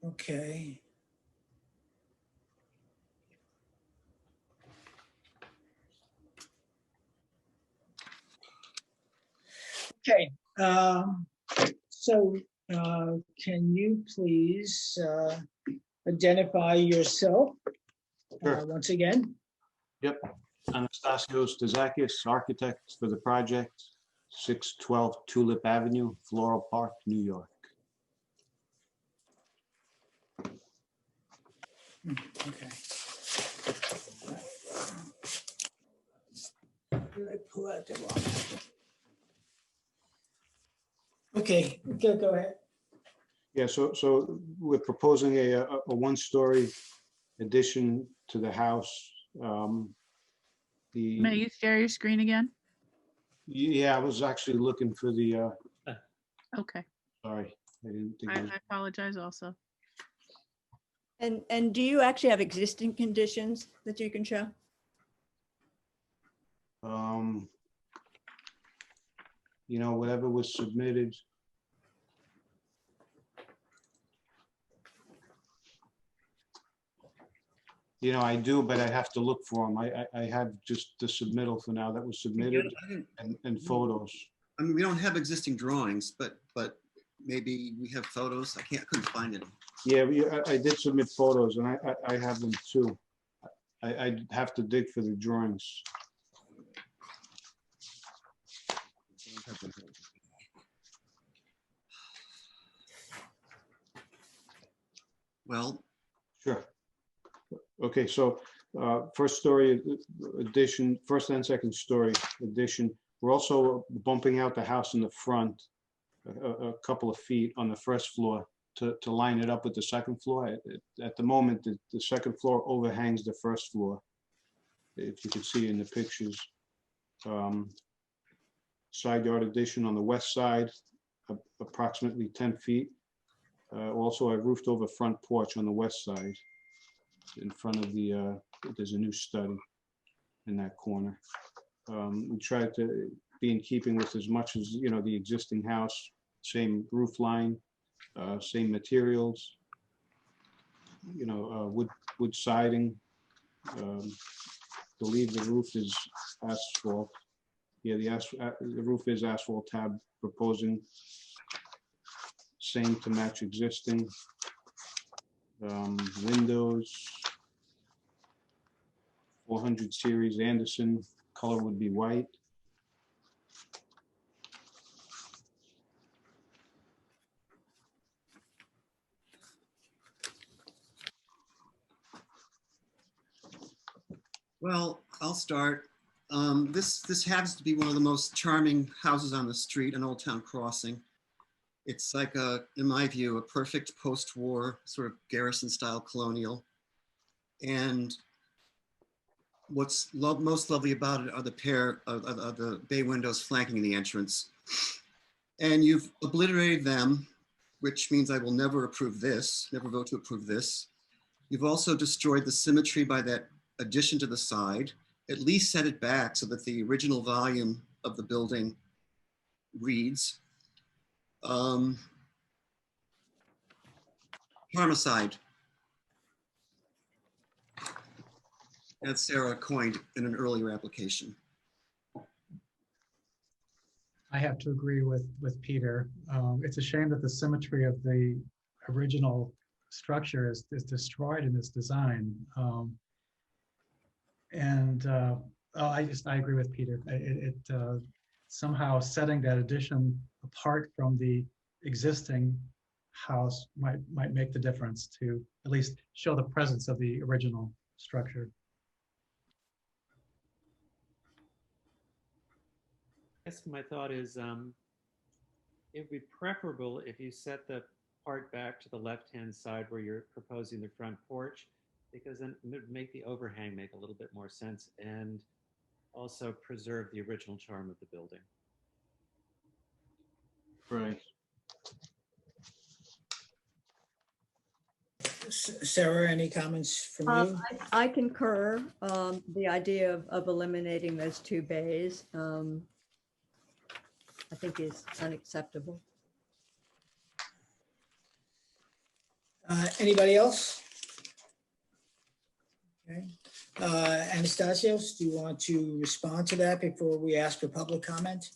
Okay. Okay, so can you please identify yourself Sure. once again? Yep. Anastasios Dezakis, architect for the project, 612 Tulip Avenue, Floral Park, New York. Okay. Did I pull out the wrong? Okay, go ahead. Yeah, so we're proposing a one-story addition to the house. May you share your screen again? Yeah, I was actually looking for the, Okay, sorry, I didn't think. I it was- apologize also. And do you actually have existing conditions that you can show? You know, whatever was submitted. You know, I do, but I have to look for them. I have just the submittal for now that was submitted and photos. I mean, we don't have existing drawings, but maybe we have photos. Couldn't find any. Yeah, I did submit photos and I have them too. I'd have to dig for the drawings. Well, Sure. Okay, so first story addition, first and second story addition. We're also bumping out the house in the front a couple of feet on the first floor to line it up with the second floor. At the moment, the second floor overhangs the first floor. If you could see in the pictures. Side yard addition on the west side, approximately 10 feet. Also, I roofed over front porch on the west side. In front of the, there's a new study in that corner. We tried to be in keeping with as much as, you know, the existing house, same roof line, same materials, you know, wood siding, Believe the roof is asphalt. Yeah, the roof is asphalt tab, proposing same to match existing. Windows, 400 series Anderson, color would be white. Well, I'll start. This happens to be one of the most charming houses on the street in Old Town Crossing. It's like in my view, a perfect post-war sort of Garrison-style colonial. And what's most lovely about it are the pair of the bay windows flanking the entrance. And you've obliterated them, which means I will never approve this, never vote to approve this. You've also destroyed the symmetry by that addition to the side, at least set it back so that the original volume of the building reads. Homicide. That Sarah coined in an earlier application. I have to agree with Peter. It's a shame that the symmetry of the original structure is destroyed in this design. I agree with Peter. Somehow setting that addition apart from the existing house might make the difference to at least show the presence of the original structure. I guess my thought is it would be preferable if you set the part back to the left-hand side where you're proposing the front porch, because then it would make the overhang make a little bit more sense and also preserve the original charm of the building. Right. Sarah, any comments from you? I concur. The idea of eliminating those two bays, I think is unacceptable. Anybody else? Okay. Anastasios, do you want to respond to that before we ask for public comment?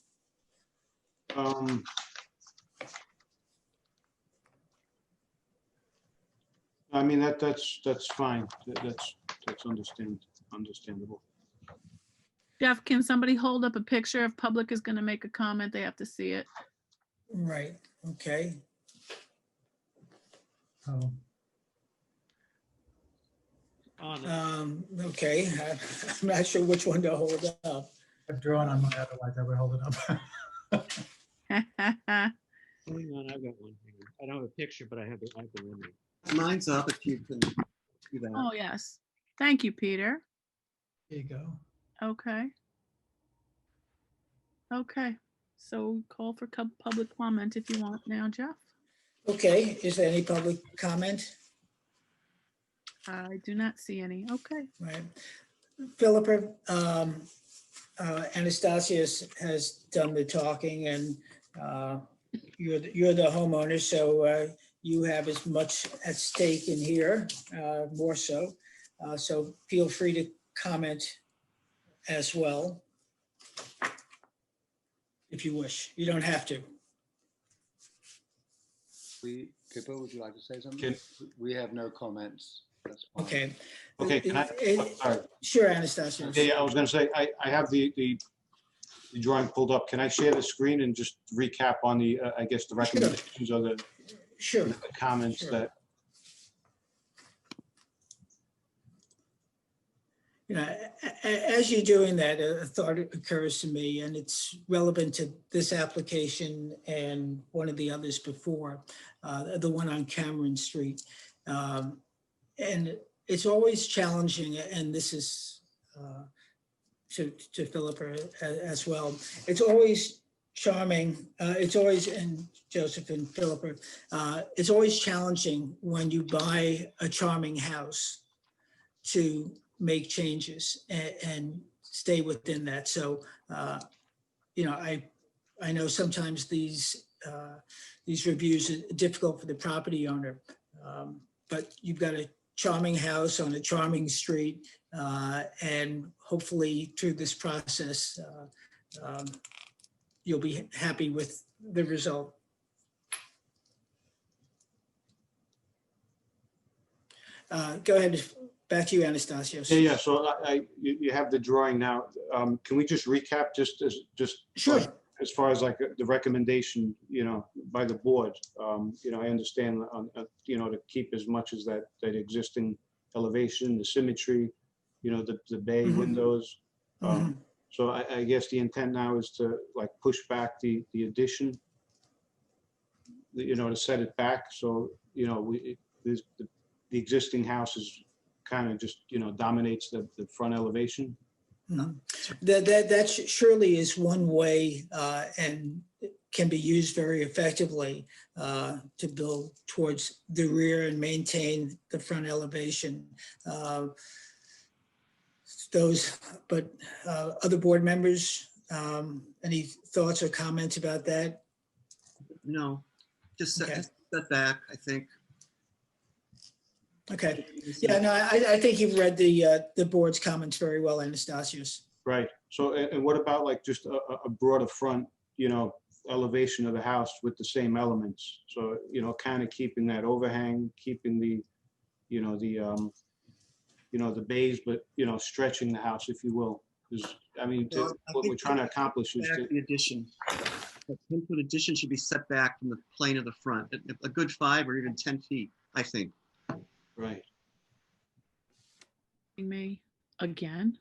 I mean, that's fine. That's understandable. Jeff, can somebody hold up a picture? If public is going to make a comment, they have to see it. Right, okay. Oh. Okay, I'm not sure which one to hold up. I've drawn on mine, otherwise I would hold it up. Hang on, I've got one. Hang on. I don't have a picture, but I have the image. Mine's up if you can do that. Oh, yes. Thank you, Peter. There you go. Okay. Okay, so call for public comment if you want now, Jeff. Okay, is there any public comment? I do not see any. Okay. Right. Philippa, Anastasios has done the talking, and you're the homeowner, so you have as much at stake in here, more so. So feel free to comment as well, if you wish. You don't have to. Pippa, would you like to say something? We have no comments. That's fine. Okay. Okay, can sorry. Sure, Anastasios. Yeah, I was going to say, I have the drawing pulled up. Can I share the screen and just recap on the, I guess, the recommendations or the comments that? You know, as you're doing that, a thought occurs to me, and it's relevant to this application and one of the others before, the one on Cameron Street. And it's always challenging, and this is to Philippa as well. It's always charming. It's always, and Joseph and Philippa, it's always challenging when you buy a charming house to make changes and stay within that. So, you know, I know sometimes these reviews are difficult for the property owner, but you've got a charming house on a charming street, And hopefully through this process, you'll be happy with the result. Go ahead, back to you, Anastasios. Yeah. So you have the drawing now. Can we just recap Sure. like, as far as like the recommendation, by the board? I understand, to keep as much as that existing elevation, the symmetry, the bay Mhm. windows. Mhm. So I guess the intent now is to like push back the addition, to set it back. So, the existing house is kind of just, dominates the front elevation. Mhm. That surely is one way and can be used very effectively to build towards the rear and maintain the front elevation. Other board members, any thoughts or comments about that? No, just Okay. set back, I think. Okay. Yeah, no, I think you've read the board's comments very well, Anastasios. Right. So, and what about like just a broader front, elevation of the house with the same elements? So, kind of keeping that overhang, keeping the bays, but, stretching the house, if you will. Because, what we're trying to accomplish is The addition. The 10-foot addition should be set back from the plane of the front, a good 5 or even 10 feet, I think. Right. Me again.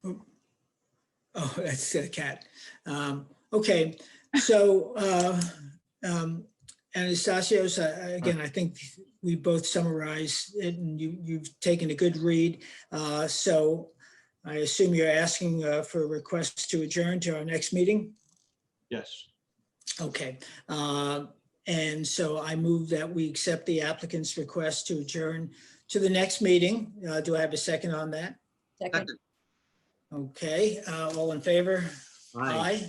Oh, that's a cat. Okay, so Anastasios, again, I think we both summarized it and you've taken a good read. So I assume you're asking for a request to adjourn to our next meeting? Yes. Okay. And so I move that we accept the applicant's request to adjourn to the next meeting. Do I have a second on that? Second. Okay, all in favor? Aye.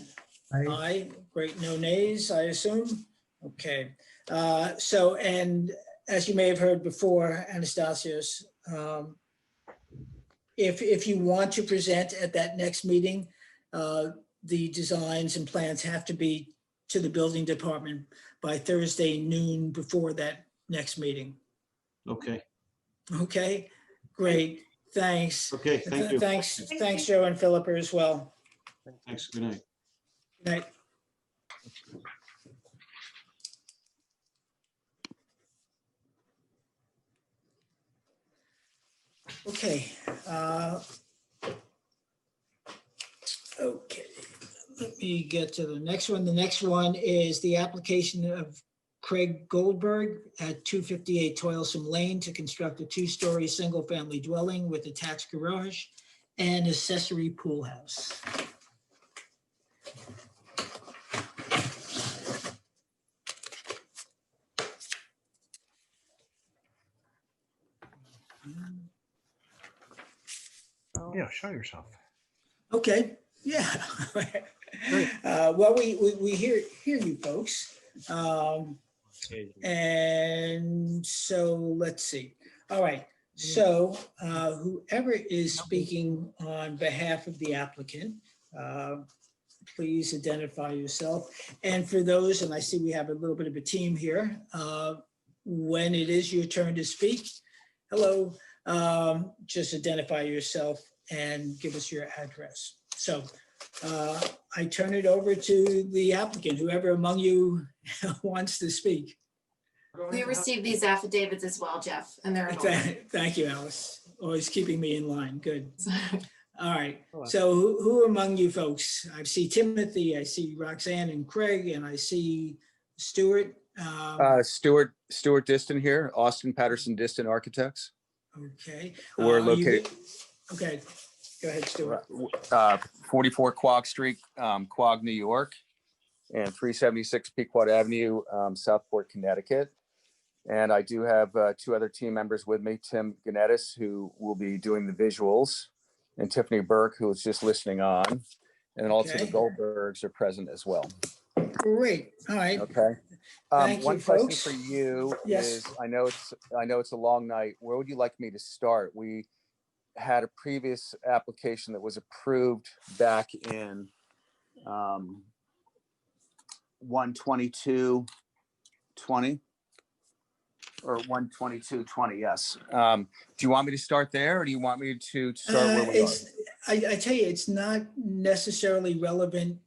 Aye. Great, no nays, I assume. Okay, so, and as you may have heard before, Anastasios, if you want to present at that next meeting, the designs and plans have to be to the building department by Thursday noon before that next meeting. Okay. Okay, great, thanks. Okay, thank you. Thanks, Joe and Philippa as well. Thanks. Good night. Good night. Okay. Okay, let me get to the next one. The next one is the application of Craig Goldberg at 258 Toilsome Lane to construct a 2-story single-family dwelling with attached garage and accessory pool house. Yeah, show yourself. Okay, yeah. Well, we hear you folks. And so let's see. All right. So whoever is speaking on behalf of the applicant, please identify yourself. And for those, and I see we have a little bit of a team here, when it is your turn to speak, hello, just identify yourself and give us your address. So I turn it over to the applicant, whoever among you wants to speak. We received these affidavits as well, Jeff, and they're in order. Thank you, Alice. Always keeping me in line. Good. All right. So who among you folks? I see Timothy, I see Roxanne and Craig, and I see Stuart. Stuart Diston here, Austin Patterson Diston Architects. Okay. We're located. Okay. Go ahead, Stuart. 44 Quogue Street, Quogue, New York, and 376 Pequot Avenue, Southport, Connecticut. And I do have 2 other team members with me, Tim Ganettis, who will be doing the visuals, and Tiffany Burke, who is just listening on. And also the Goldbergs are present as well. Great. All right. Okay. Thank One you, question folks. for you Yes. is, I know it's a long night. Where would you like me to start? We had a previous application that was approved back in 1/22/20 or 1/22/20, yes. Do you want me to start there, or do you want me to start where we are? I tell you, it's not necessarily relevant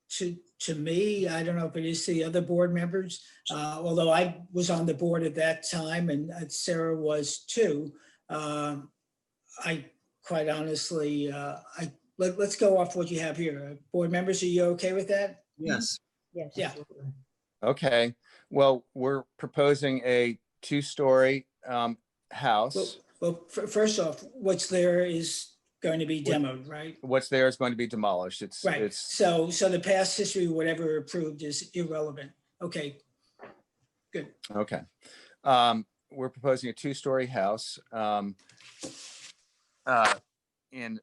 to me. I don't know if it is to the other board members, although I was on the board at that time and Sarah was too. I quite honestly, let's go off what you have here. Board members, are you okay with that? Yes. Yes. Yeah. Okay, well, we're proposing a 2-story house. Well, first off, what's there is going to be demoed, right? What's there is going to be demolished. Right. It's So the past history, whatever approved, is irrelevant. Okay. Good. okay. We're proposing a 2-story house in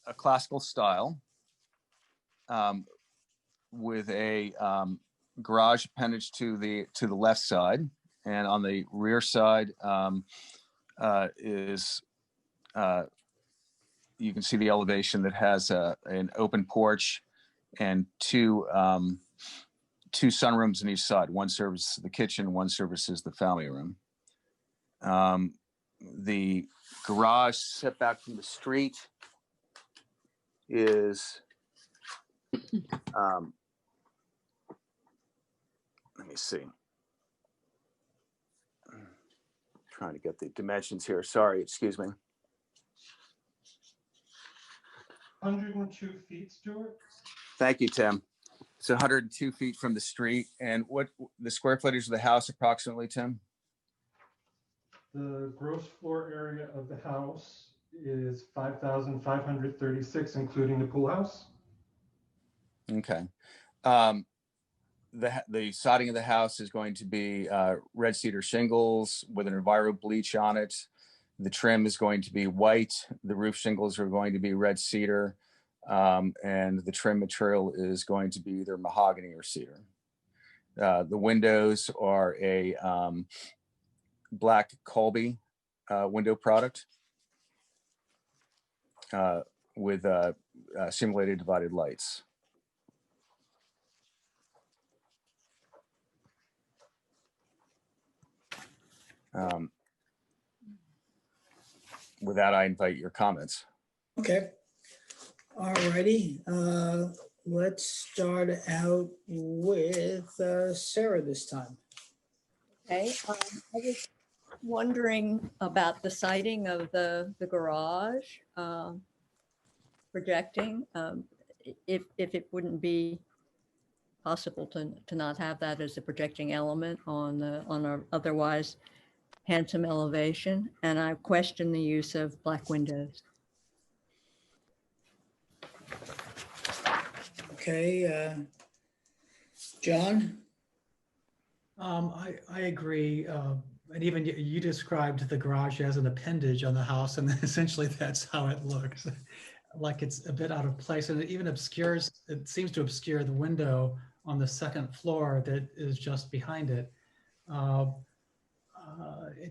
a classical style with a garage appendage to the left side, and on the rear side is you can see the elevation that has an open porch and two sunrooms on each side. One services the kitchen, one services the family room. The garage setback from the street is let me see. Trying to get the dimensions here. Sorry, excuse me. 102 feet, Stuart. Thank you, Tim. It's 102 feet from the street. And what the square footage of the house approximately, Tim? The gross floor area of the house is 5,536, including the pool house. Okay. The siding of the house is going to be red cedar shingles with an Enviro bleach on it. The trim is going to be white. The roof shingles are going to be red cedar. And the trim material is going to be either mahogany or cedar. The windows are a black Colby window product with simulated divided lights. With that, I invite your comments. Okay. All righty. Let's start out with Sarah this time. Okay, I was wondering about the siding of the garage projecting. If it wouldn't be possible to not have that as a projecting element on a otherwise handsome elevation, and I question the use of black windows. Okay, John? I agree. And even you described the garage as an appendage on the house, and essentially that's how it looks. Like it's a bit out of place, and it even obscures, it seems to obscure the window on the second floor that is just behind it.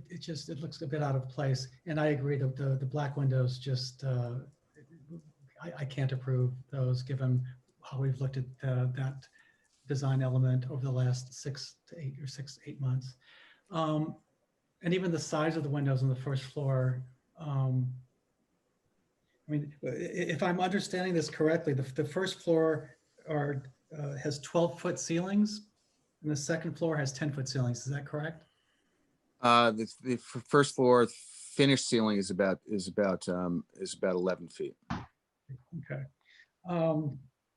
It looks a bit out of place. And I agree that the black windows just, I can't approve those given how we've looked at that design element over the last 6 to 8 months. And even the size of the windows on the first floor, I mean, if I'm understanding this correctly, the first floor has 12-foot ceilings and the second floor has 10-foot ceilings. Is that correct? The first floor finished ceiling is about 11 feet. Okay.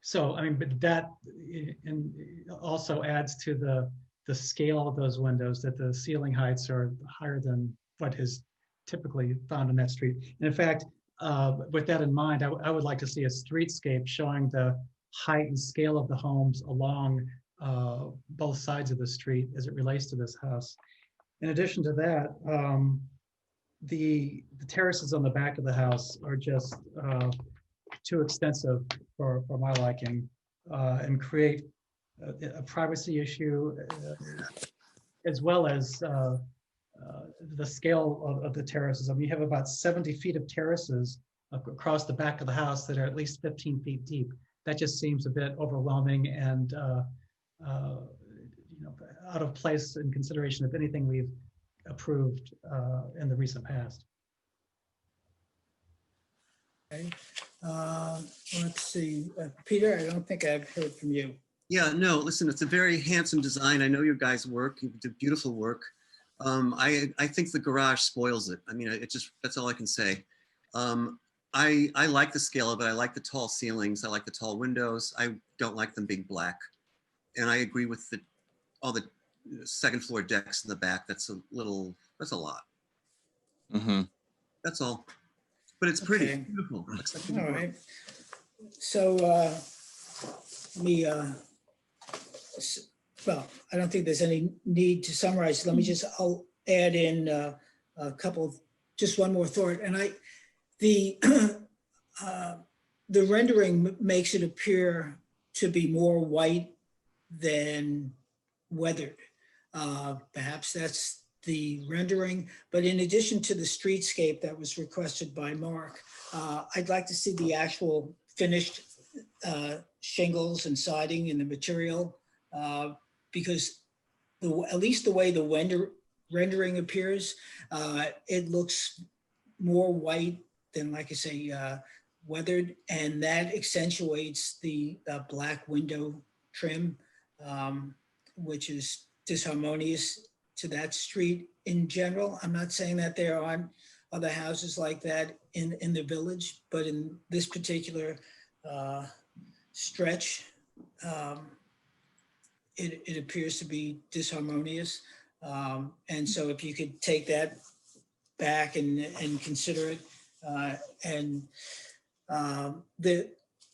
So, I mean, but that also adds to the scale of those windows, that the ceiling heights are higher than what is typically found on that street. And in fact, with that in mind, I would like to see a streetscape showing the height and scale of the homes along both sides of the street as it relates to this house. In addition to that, the terraces on the back of the house are just too extensive for my liking, and create a privacy issue, as well as the scale of the terraces. I mean, you have about 70 feet of terraces across the back of the house that are at least 15 feet deep. That just seems a bit overwhelming and out of place in consideration of anything we've approved in the recent past. Okay. Let's see, Peter, I don't think I've heard from you. Yeah, no, listen, it's a very handsome design. I know your guys' work, you do beautiful work. I think the garage spoils it. I mean, that's all I can say. I like the scale of it. I like the tall ceilings. I like the tall windows. I don't like them being black. And I agree with all the second floor decks in the back. That's a lot. Mm-hmm. That's all. But it's pretty. Okay. Beautiful. All right. So well, I don't think there's any need to summarize. Let me I'll add in a couple, just one more thought. And the rendering makes it appear to be more white than weathered. Perhaps that's the rendering, but in addition to the streetscape that was requested by Mark, I'd like to see the actual finished shingles and siding and the material, because at least the way the rendering appears, it looks more white than, like I say, weathered, and that accentuates the black window trim, which is disharmonious to that street in general. I'm not saying that there aren't other houses like that in the village, but in this particular stretch, it appears to be disharmonious. And so if you could take that back and consider it,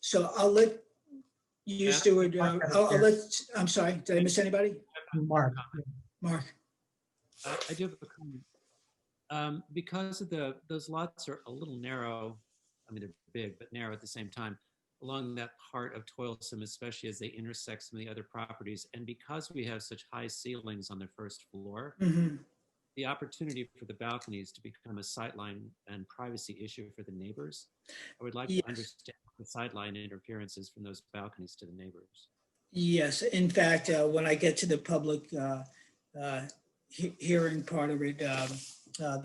so I'll let you, Stuart, I'm sorry, did I miss anybody? Mark. I do have a comment. Because of those lots are a little narrow, I mean, they're big, but narrow at the same time, along that part of Toilsome, especially as they intersect some of the other properties. And because we have such high ceilings on the first floor, the opportunity for the balconies to become a sightline and privacy issue for the neighbors, I would like to understand the sideline interferences from those balconies to the neighbors. Yes, in fact, when I get to the public hearing part of it,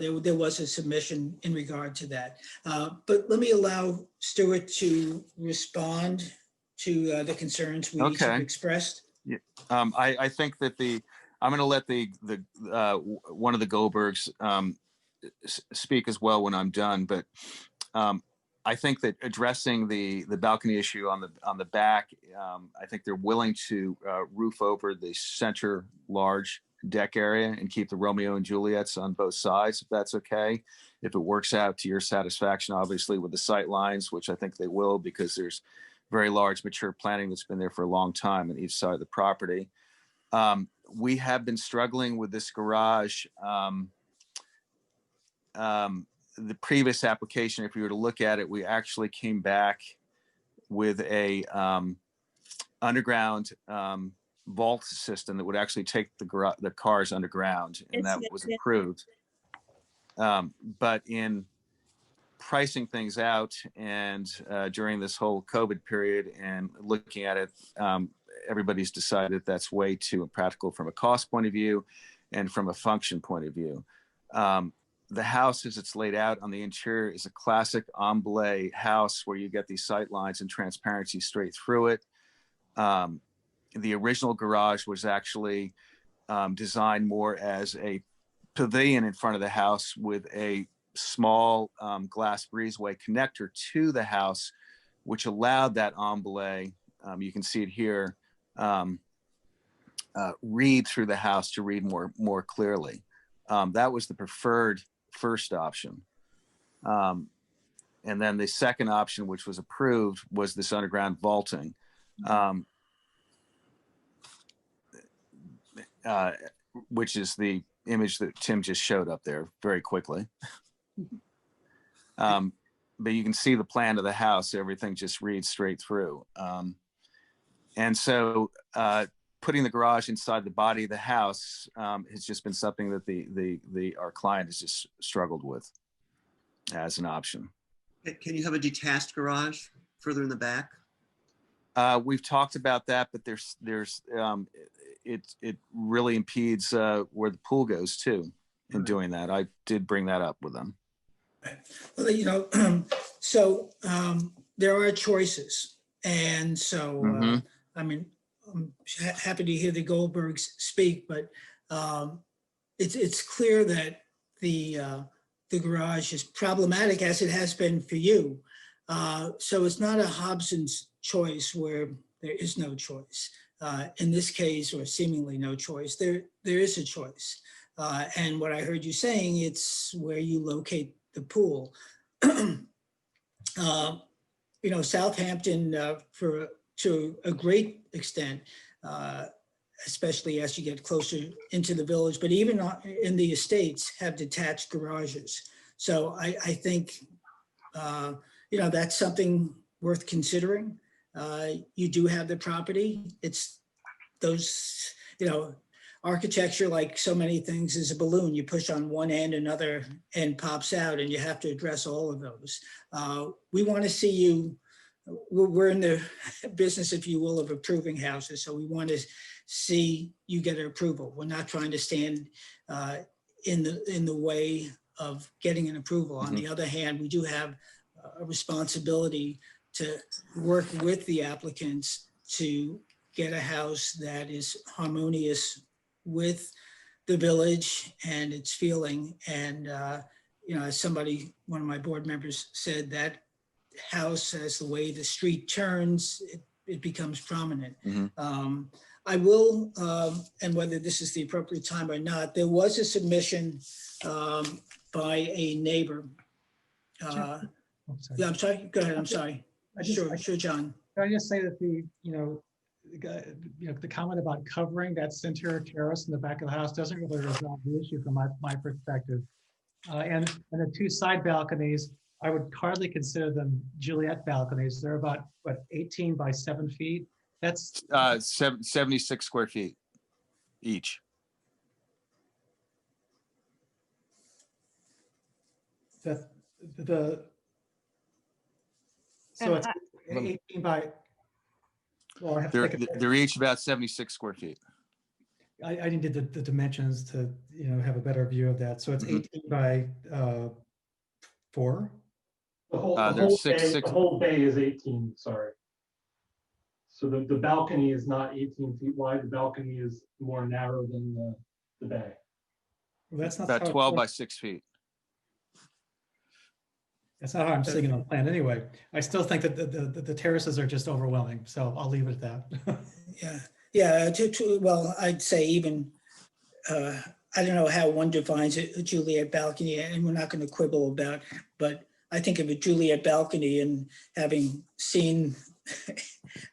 there was a submission in regard to that. But let me allow Stuart to respond to the concerns we each have expressed. Yeah. I think that I'm going to let one of the Goldbergs speak as well when I'm done. But I think that addressing the balcony issue on the back, I think they're willing to roof over the center large deck area and keep the Romeo and Juliets on both sides, if that's okay. If it works out to your satisfaction, obviously with the sight lines, which I think they will, because there's very large mature planting that's been there for a long time on each side of the property. We have been struggling with this garage. The previous application, if you were to look at it, we actually came back with a underground vault system that would actually take the cars underground, and that was approved. But in pricing things out and during this whole COVID period and looking at it, everybody's decided that's way too impractical from a cost point of view and from a function point of view. The house as it's laid out on the interior is a classic ombre house where you get these sight lines and transparency straight through it. The original garage was actually designed more as a pavilion in front of the house with a small glass breezeway connector to the house, which allowed that ombre, you can see it here, read through the house to read more clearly. That was the preferred first option. And then the second option, which was approved, was this underground vaulting. Which is the image that Tim just showed up there very quickly. But you can see the plan of the house, everything just reads straight through. And so putting the garage inside the body of the house has just been something that our client has just struggled with as an option. Can you have a detached garage further in the back? We've talked about that, but it really impedes where the pool goes too in doing that. I did bring that up with them. Well, you know, so there are choices. And so, I mean, I'm happy to hear the Goldbergs speak, but it's clear that the garage is problematic as it has been for you. So it's not a Hobson's choice where there is no choice. In this case, or seemingly no choice, there is a choice. And what I heard you saying, it's where you locate the pool. You know, Southampton, to a great extent, especially as you get closer into the village, but even in the estates, have detached garages. So I think, you know, that's something worth considering. You do have the property. It's those, you know, architecture, like so many things, is a balloon. You push on one end, another end pops out, and you have to address all of those. We want to see you, we're in the business, if you will, of approving houses. So we want to see you get an approval. We're not trying to stand in the way of getting an approval. On the other hand, we do have a responsibility to work with the applicants to get a house that is harmonious with the village and its feeling. And, you know, as one of my board members said, that house, as the way the street turns, it becomes prominent. I will, and whether this is the appropriate time or not, there was a submission by a neighbor. Yeah, I'm sorry, go ahead, I'm sorry. Sure, John. Can I just say that the comment about covering that center terrace in the back of the house doesn't really resolve the issue from my perspective. And the two side balconies, I would hardly consider them Juliet balconies. They're about, what, 18 by 7 feet? That's 76 square feet each. So it's 18 by, well, I have to think They're each about 76 square feet. I needed the dimensions to, you know, have a better view of that. So it's 18 by 4. The whole bay is 18, sorry. So the balcony is not 18 feet wide. The balcony is more narrow than the bay. Well, that's not about 12 by 6 feet. That's not how I'm seeing it on the plan anyway. I still think that the terraces are just overwhelming, so I'll leave it at that. Yeah. Well, I'd say even, I don't know how one defines a Juliet balcony, and we're not going to quibble about, but I think of a Juliet balcony, and having seen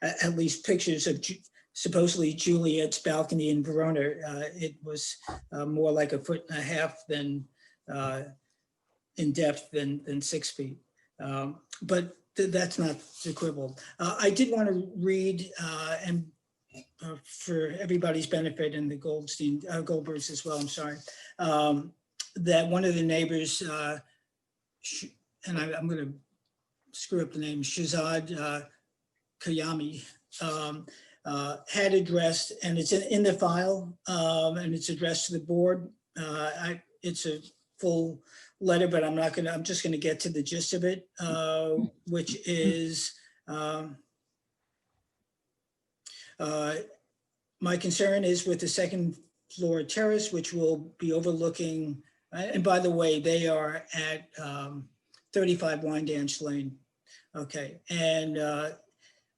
at least pictures of supposedly Juliet's balcony in Verona, it was more like 1.5 feet than in depth than 6 feet. But that's not the quibble. I did want to read, and for everybody's benefit, and the Goldbergs as well, I'm sorry, that one of the neighbors, and I'm going to screw up the name, Shazad Kayami, had addressed, and it's in the file, and it's addressed to the board. It's a full letter, but I'm just going to get to the gist of it, which is, my concern is with the second floor terrace, which will be overlooking, and by the way, they are at 35 Wyandanch Lane. Okay, and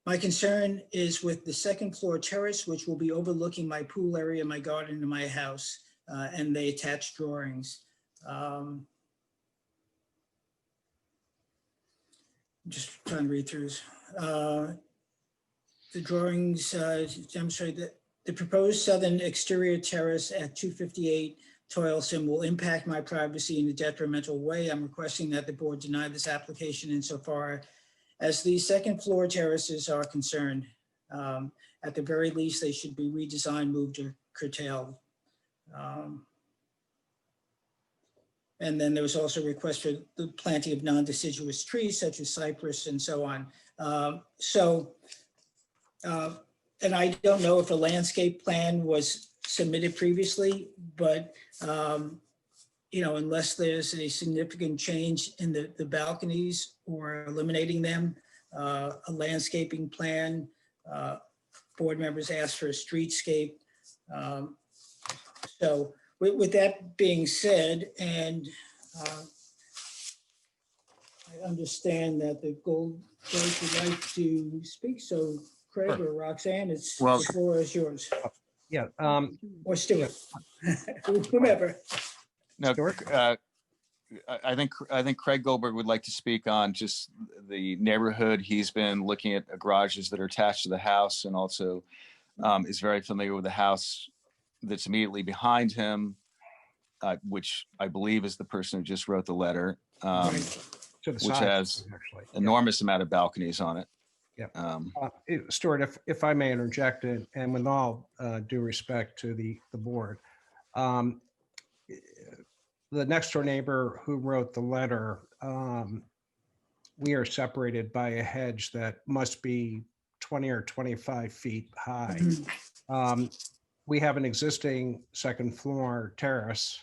my concern is with the second floor terrace, which will be overlooking my pool area, my garden, and my house, and the attached drawings. Just trying to read through this. The drawings demonstrate that the proposed southern exterior terrace at 258 Toilsome will impact my privacy in a detrimental way. I'm requesting that the board deny this application insofar as these second floor terraces are concerned. At the very least, they should be redesigned, moved, or curtailed. And then there was also a request for the planting of non-deciduous trees such as cypress and so on. And I don't know if a landscape plan was submitted previously, but unless there's a significant change in the balconies or eliminating them, a landscaping plan, board members asked for a streetscape. So with that being said, and I understand that the Gold Coast would like to speak, so Craig or Roxanne, the floor is yours. Yeah. Or Stuart, whomever. No, I think Craig Goldberg would like to speak on just the neighborhood. He's been looking at garages that are attached to the house, and also is very familiar with the house that's immediately behind him, which I believe is the person who just wrote the letter, which has enormous amount of balconies on it. Yeah. Stuart, if I may interject, and with all due respect to the board, the next door neighbor who wrote the letter, we are separated by a hedge that must be 20 or 25 feet high. We have an existing second floor terrace,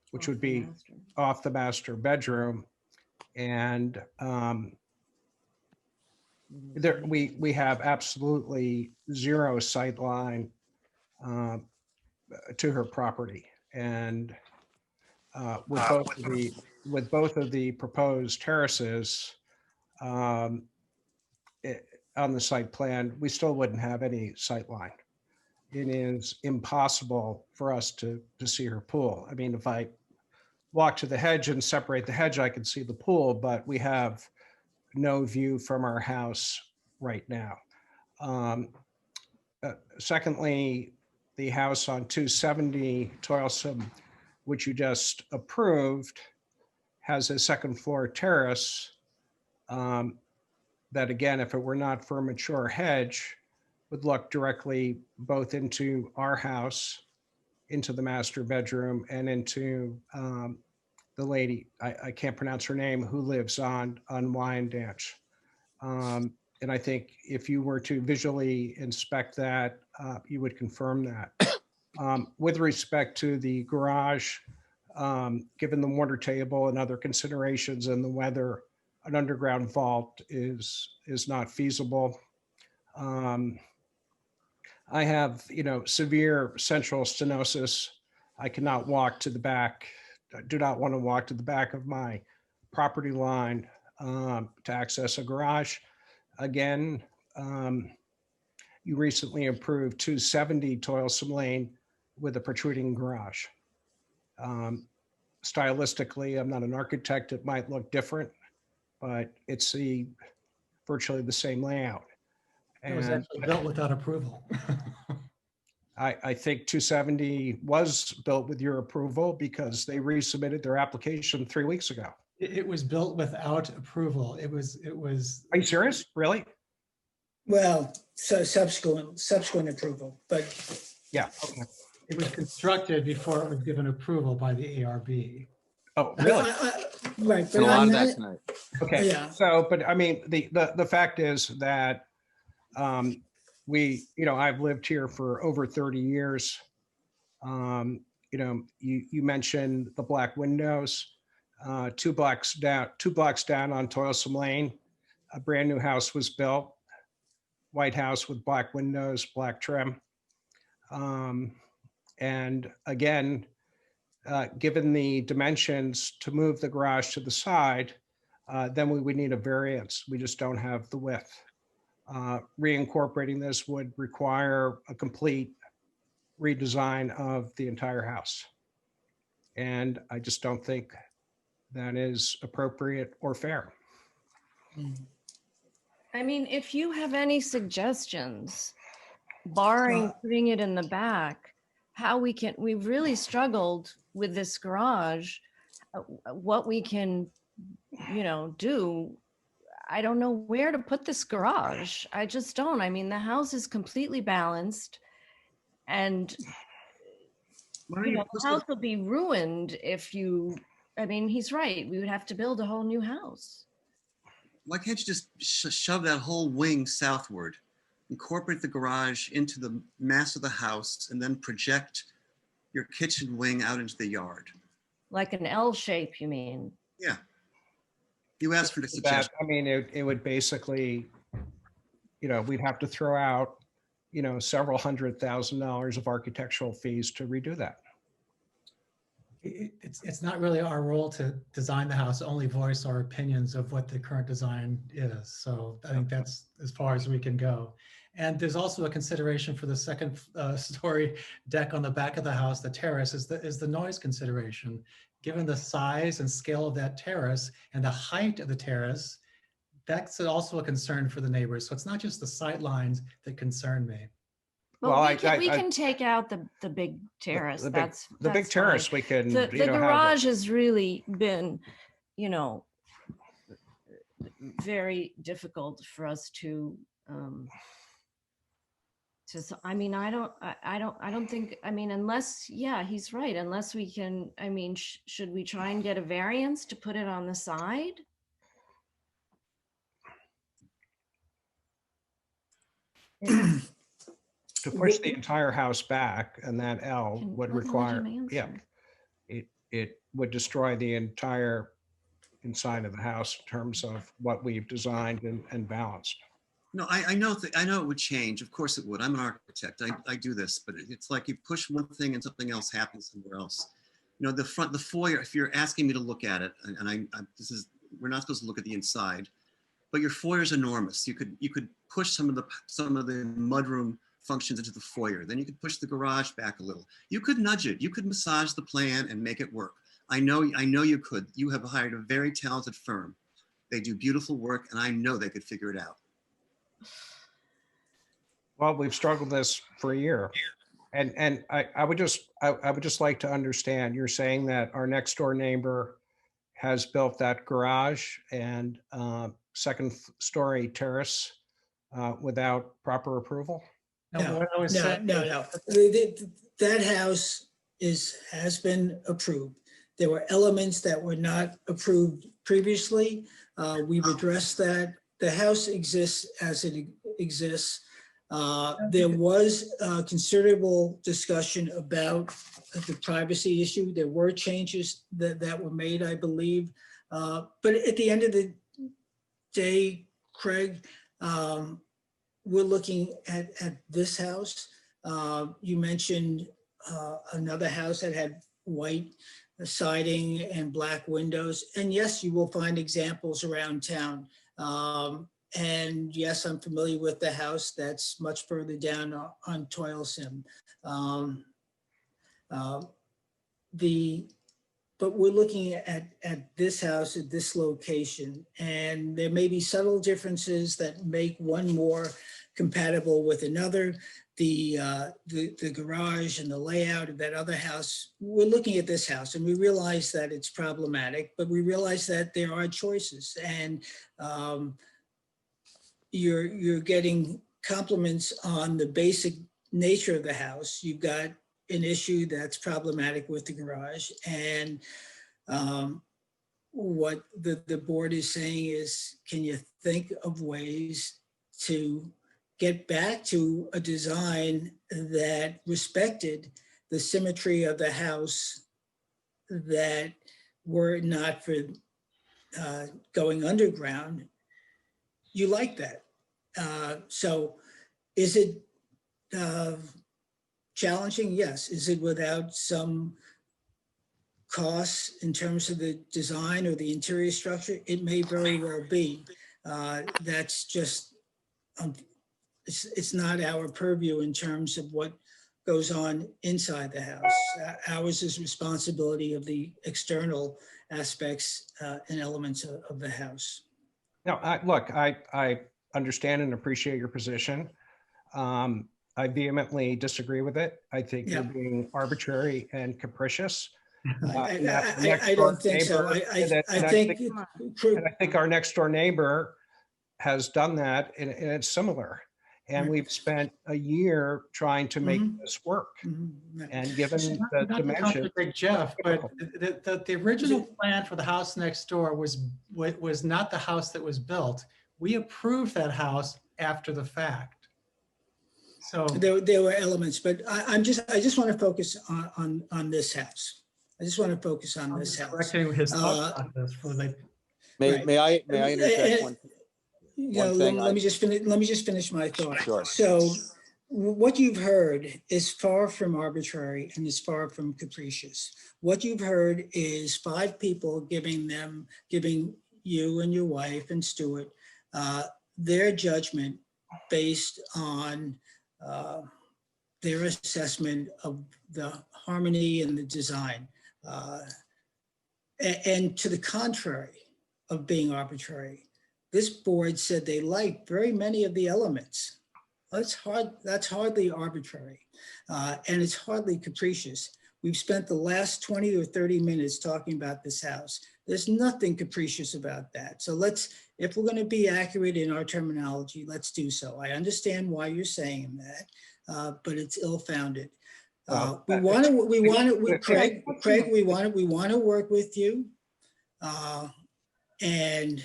which would be off the master bedroom. And we have absolutely zero sight line to her property. And with both of the proposed terraces on the site plan, we still wouldn't have any sight line. It is impossible for us to see her pool. I mean, if I walk to the hedge and separate the hedge, I can see the pool, but we have no view from our house right now. Secondly, the house on 270 Toilsome, which you just approved, has a second floor terrace that, again, if it were not for a mature hedge, would look directly both into our house, into the master bedroom, and into the lady, I can't pronounce her name, who lives on Wyandanch. And I think if you were to visually inspect that, you would confirm that. With respect to the garage, given the mortar table and other considerations and the weather, an underground vault is not feasible. I have, severe central stenosis. I cannot walk to the back. I do not want to walk to the back of my property line to access a garage. Again, you recently approved 270 Toilsome Lane with a protruding garage. Stylistically, I'm not an architect. It might look different, but it's virtually the same layout. It was actually built without approval. I think 270 was built with your approval because they resubmitted their application 3 weeks ago. It was built without approval. It was. Are you serious? Really? Well, so subsequent approval, but. Yeah, okay. It was constructed before it was given approval by the ARB. Oh, really? Right. But a lot of that tonight. Okay. Yeah. So, but I mean, the fact is that I've lived here for over 30 years. You mentioned the black windows, 2 blocks down on Toilsome Lane, a brand new house was built, white house with black windows, black trim. And again, given the dimensions to move the garage to the side, then we would need a variance. We just don't have the width. Reincorporating this would require a complete redesign of the entire house. And I just don't think that is appropriate or fair. I mean, if you have any suggestions, barring putting it in the back, we've really struggled with this garage, what we can, do. I don't know where to put this garage. I just don't. I mean, the house is completely balanced and the house will be ruined if you, I mean, he's right. We would have to build a whole new house. Why can't you just shove that whole wing southward, incorporate the garage into the mass of the house, and then project your kitchen wing out into the yard? Like an L shape, you mean? Yeah. You asked for the suggestion. I mean, it would basically, we'd have to throw out, several $100,000 of architectural fees to redo that. It's not really our role to design the house, only voice our opinions of what the current design is. So I think that's as far as we can go. And there's also a consideration for the second story deck on the back of the house, the terrace, is the noise consideration. Given the size and scale of that terrace and the height of the terrace, that's also a concern for the neighbors. So it's not just the sight lines that concern me. Well, we can take out the big terrace. That's big terrace. fine. We can. The garage has really been, very difficult for us to. I mean, I don't think. I mean, unless, yeah, he's right. Unless we can. I mean, should we try and get a variance to put it on the side? To push the entire house back, and that L would require, yeah, it would destroy the entire inside of the house in terms of what we've designed and balanced. No, I know it would change. Of course it would. I'm an architect. I do this, but it's like you push one thing and something else happens somewhere else. The foyer, if you're asking me to look at it, and we're not supposed to look at the inside, but your foyer is enormous. You could push some of the mudroom functions into the foyer. Then you could push the garage back a little. You could nudge it. You could massage the plan and make it work. I know you could. You have hired a very talented firm. They do beautiful work, and I know they could figure it out. Well, we've struggled this for a year. And I would just like to understand, you're saying that our next door neighbor has built that garage and second story terrace without proper approval? No. That house has been approved. There were elements that were not approved previously. We've addressed that. The house exists as it exists. There was considerable discussion about the privacy issue. There were changes that were made, I believe. But at the end of the day, Craig, we're looking at this house. You mentioned another house that had white siding and black windows. And yes, you will find examples around town. And yes, I'm familiar with the house that's much further down on Toilsome. But we're looking at this house at this location, and there may be subtle differences that make one more compatible with another. The garage and the layout of that other house, we're looking at this house and we realize that it's problematic, but we realize that there are choices, and you're getting compliments on the basic nature of the house. You've got an issue that's problematic with the garage, and what the board is saying is, can you think of ways to get back to a design that respected the symmetry of the house, that were not for going underground? You like that. So is it challenging? Yes. Is it without some costs in terms of the design or the interior structure? It may very well be. That's just, it's not our purview in terms of what goes on inside the house. Ours is responsibility of the external aspects and elements of the house. No, look, I understand and appreciate your position. I vehemently disagree with it. I think you're being arbitrary and capricious. I don't think so. I think our next door neighbor has done that and it's similar. And Right. we've spent a year trying to make this work. And given the Not to dimension. contradict Jeff, but the original plan for the house next door was not the house that was built. We approved that house after the fact. So There were elements, but I just want to focus on this house. I just want to focus on this house. correcting his thought process for the. Right. May I interject one thing? Let me just finish my thought. Sure. So what you've heard is far from arbitrary and is far from capricious. What you've heard is 5 people giving you and your wife and Stuart their judgment based on their assessment of the harmony and the design. And to the contrary of being arbitrary, this board said they liked very many of the elements. That's hardly arbitrary, and it's hardly capricious. We've spent the last 20 or 30 minutes talking about this house. There's nothing capricious about that. So if we're going to be accurate in our terminology, let's do so. I understand why you're saying that, but it's ill-founded. Craig, we want to work with you, and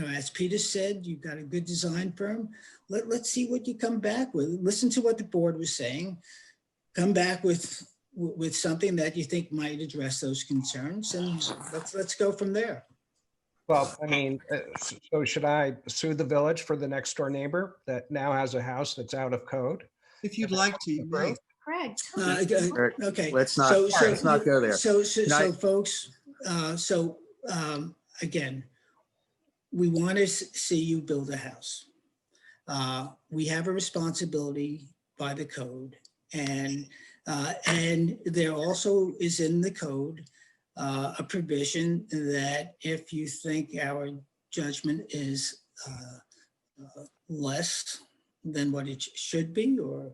as Peter said, you've got a good design firm. Let's see what you come back with. Listen to what the board was saying. Come back with something that you think might address those concerns, and let's go from there. Well, I mean, so should I sue the village for the next door neighbor that now has a house that's out of code? If you'd like to, you may. Craig, Okay. Let's not go there. So folks, again, we want to see you build a house. We have a responsibility by the code, and there also is in the code a provision that if you think our judgment is less than what it should be or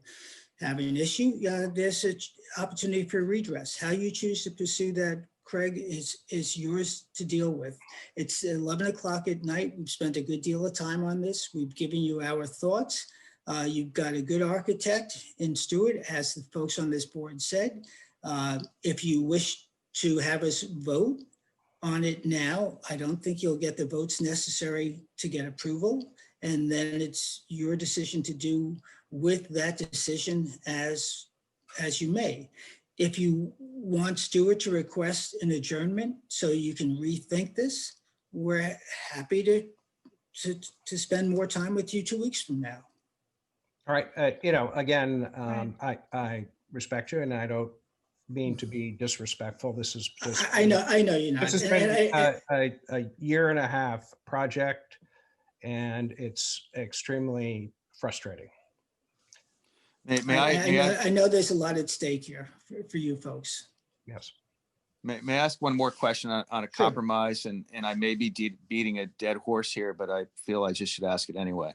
have an issue, there's an opportunity for redress. How you choose to pursue that, Craig, is yours to deal with. It's 11 o'clock at night. We've spent a good deal of time on this. We've given you our thoughts. You've got a good architect in Stuart, as the folks on this board said. If you wish to have us vote on it now, I don't think you'll get the votes necessary to get approval. And then it's your decision to do with that decision as you may. If you want Stuart to request an adjournment so you can rethink this, we're happy to spend more time with you 2 weeks from now. All right, again, I respect you and I don't mean to be disrespectful. This is just. I know you're not. This has been a year and a half project and it's extremely frustrating. I know there's a lot at stake here for you folks. Yes. May I ask one more question on a compromise? And I may be beating a dead horse here, but I feel I just should ask it anyway.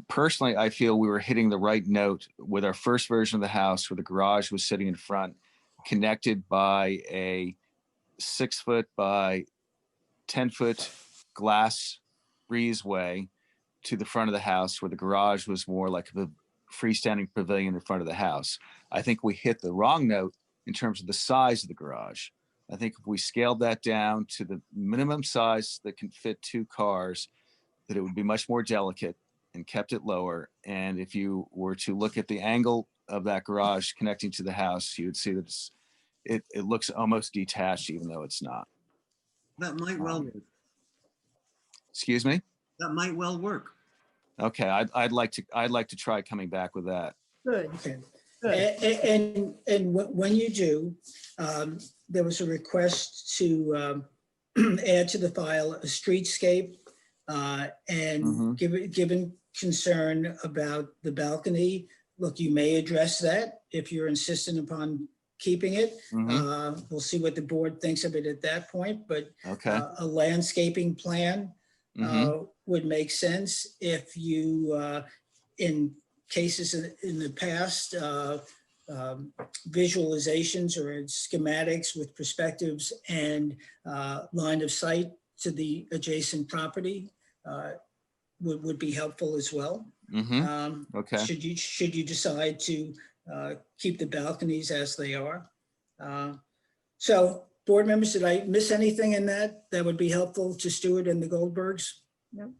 Personally, I feel we were hitting the right note with our first version of the house where the garage was sitting in front, connected by a 6-foot by 10-foot glass breezeway to the front of the house where the garage was more like a freestanding pavilion in front of the house. I think we hit the wrong note in terms of the size of the garage. I think if we scaled that down to the minimum size that can fit 2 cars, that it would be much more delicate and kept it lower. And if you were to look at the angle of that garage connecting to the house, you would see that it looks almost detached, even though it's not. That might well work. Excuse me? That might well work. Okay, I'd like to try coming back with that. Good. Okay. And when you do, there was a request to add to the file a streetscape, and given concern about the balcony, look, you may address that if you're insistent upon keeping it. We'll see what the board thinks of it at that point, but a landscaping plan would make sense if you, in cases in the past, visualizations or schematics with perspectives and line of sight to the adjacent property would be helpful as well. Okay. Should you decide to keep the balconies as they are. So board members, did I miss anything in that would be helpful to Stuart and the Goldbergs? No.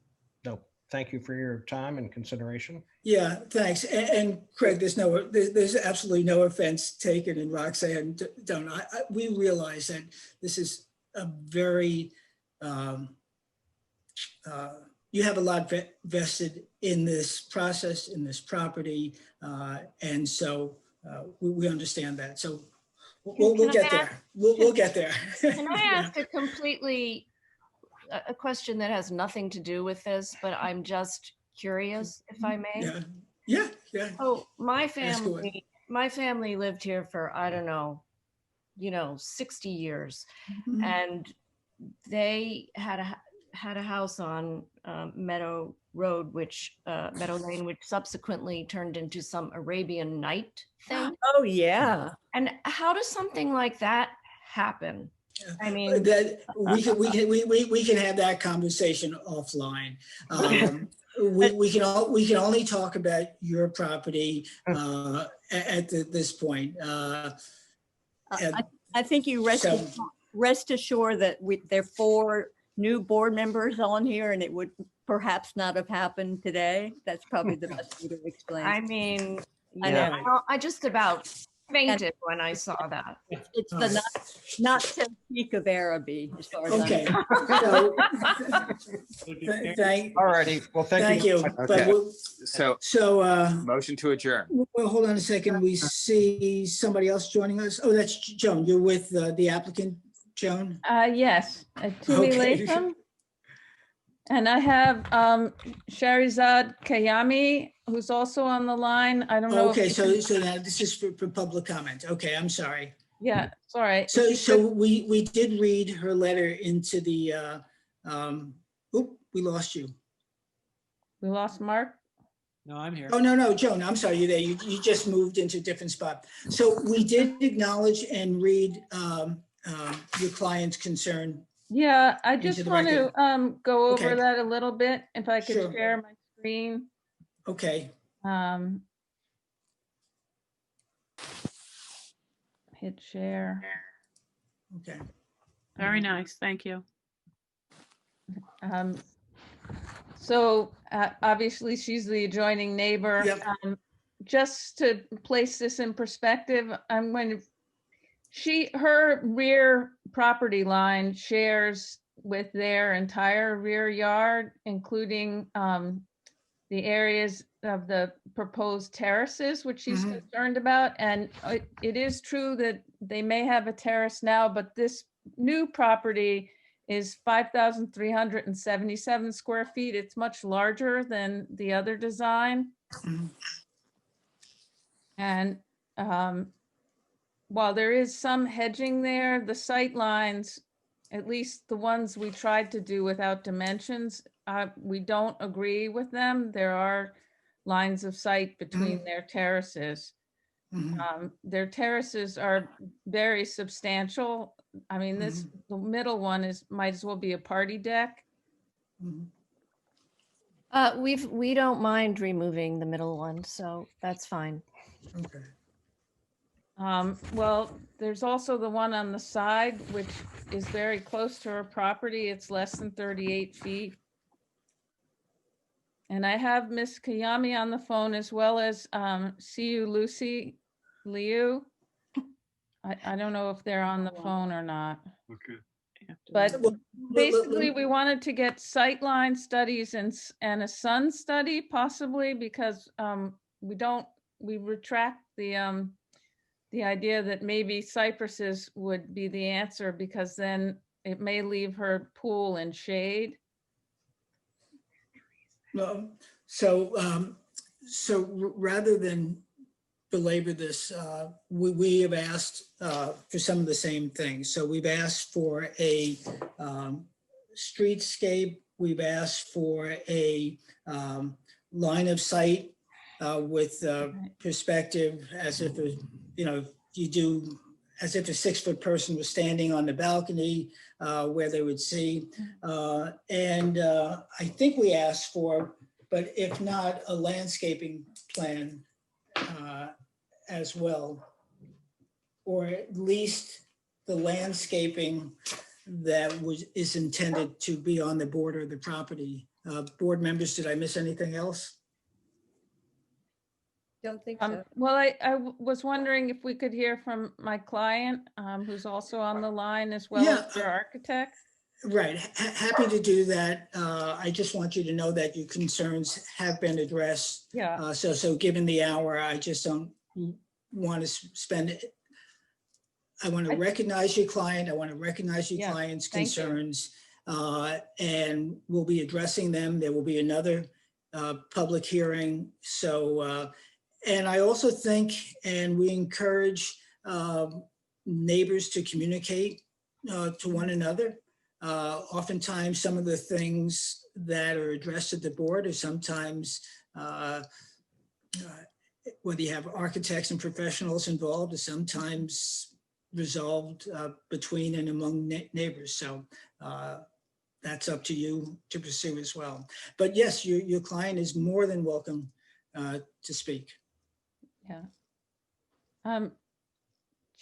No, thank you for your time and consideration. Yeah, thanks. And Craig, there's absolutely no offense taken, and Roxanne, don't. We realize that this is a very, you have a lot vested in this process, in this property. And so we understand that. So we'll get there. We'll get there. Can I ask a question that has nothing to do with this, but I'm just curious, if I may? Yeah. Oh, my family lived here for, I don't know, 60 years. And they had a house on Meadow Road, Meadow Lane, which subsequently turned into some Arabian Night thing. Oh, yeah. And how does something like that happen? I mean, that we can have that conversation offline. We can only talk about your property at this point. I think you rest assured that there are 4 new board members on here, and it would perhaps not have happened today. That's probably the best way to explain. I mean, I I just about fainted when I saw that. It's the not so peak of Araby. As far as Okay. Alrighty. Well, thank you. Okay. So motion to adjourn. well, hold on a second. We see somebody else joining us. Oh, that's Joan. You're with the applicant, Joan? Yes, Tumi Okay. Latham. And I have Sharizad Kayami, who's also on the line. I don't know. Okay, so now this is for public comment. Okay, I'm sorry. Yeah, it's all right. So we did read her letter into the, we lost you. We lost Mark? No, I'm here. Oh, no, Joan, I'm sorry, you're there. You just moved into a different spot. So we did acknowledge and read your client's concern. Yeah, I into just the want record. to go over Okay. that a little bit, if I could Sure. share my screen. Okay. Hit share. Okay. Very nice. Thank you. So obviously she's the adjoining neighbor. Just to place this in perspective, her rear property line shares with their entire rear yard, including the areas of the proposed terraces, which she's concerned about. And it is true that they may have a terrace now, but this new property is 5,377 square feet. It's much larger than the other design. And while there is some hedging there, the sight lines, at least the ones we tried to do without dimensions, we don't agree with them. There are lines of sight between their terraces. Their terraces are very substantial. I mean, the middle one might as well be a party deck. We don't mind removing the middle one, so that's fine. Okay. Well, there's also the one on the side, which is very close to her property. It's less than 38 feet. And I have Miss Kayami on the phone, as well as Siu Lucy Liu. I don't know if they're on the phone or not. Okay. But basically, we wanted to get sightline studies and a sun study, possibly, because we retract the idea that maybe cypresses would be the answer, because then it may leave her pool in shade. Well, so rather than belabor this, we have asked for some of the same things. So we've asked for a streetscape. We've asked for a line of sight with perspective, as if you do as if a 6-foot person was standing on the balcony where they would see. And I think we asked for, but if not, a landscaping plan as well, or at least the landscaping that is intended to be on the border of the property. Board members, did I miss anything else? Don't think so. Well, I was wondering if we could hear from my client, who's also on the line, as well as your architect. Right, happy to do that. I just want you to know that your concerns have been addressed. Yeah. So given the hour, I just don't want to spend it. I want to recognize your client. I want to recognize your client's concerns, and we'll be addressing them. There will be another public hearing. So, and I also think, and we encourage neighbors to communicate to one another. Oftentimes, some of the things that are addressed at the board are sometimes, whether you have architects and professionals involved, is sometimes resolved between and among neighbors. So that's up to you to pursue as well. But yes, your client is more than welcome to speak. Yeah.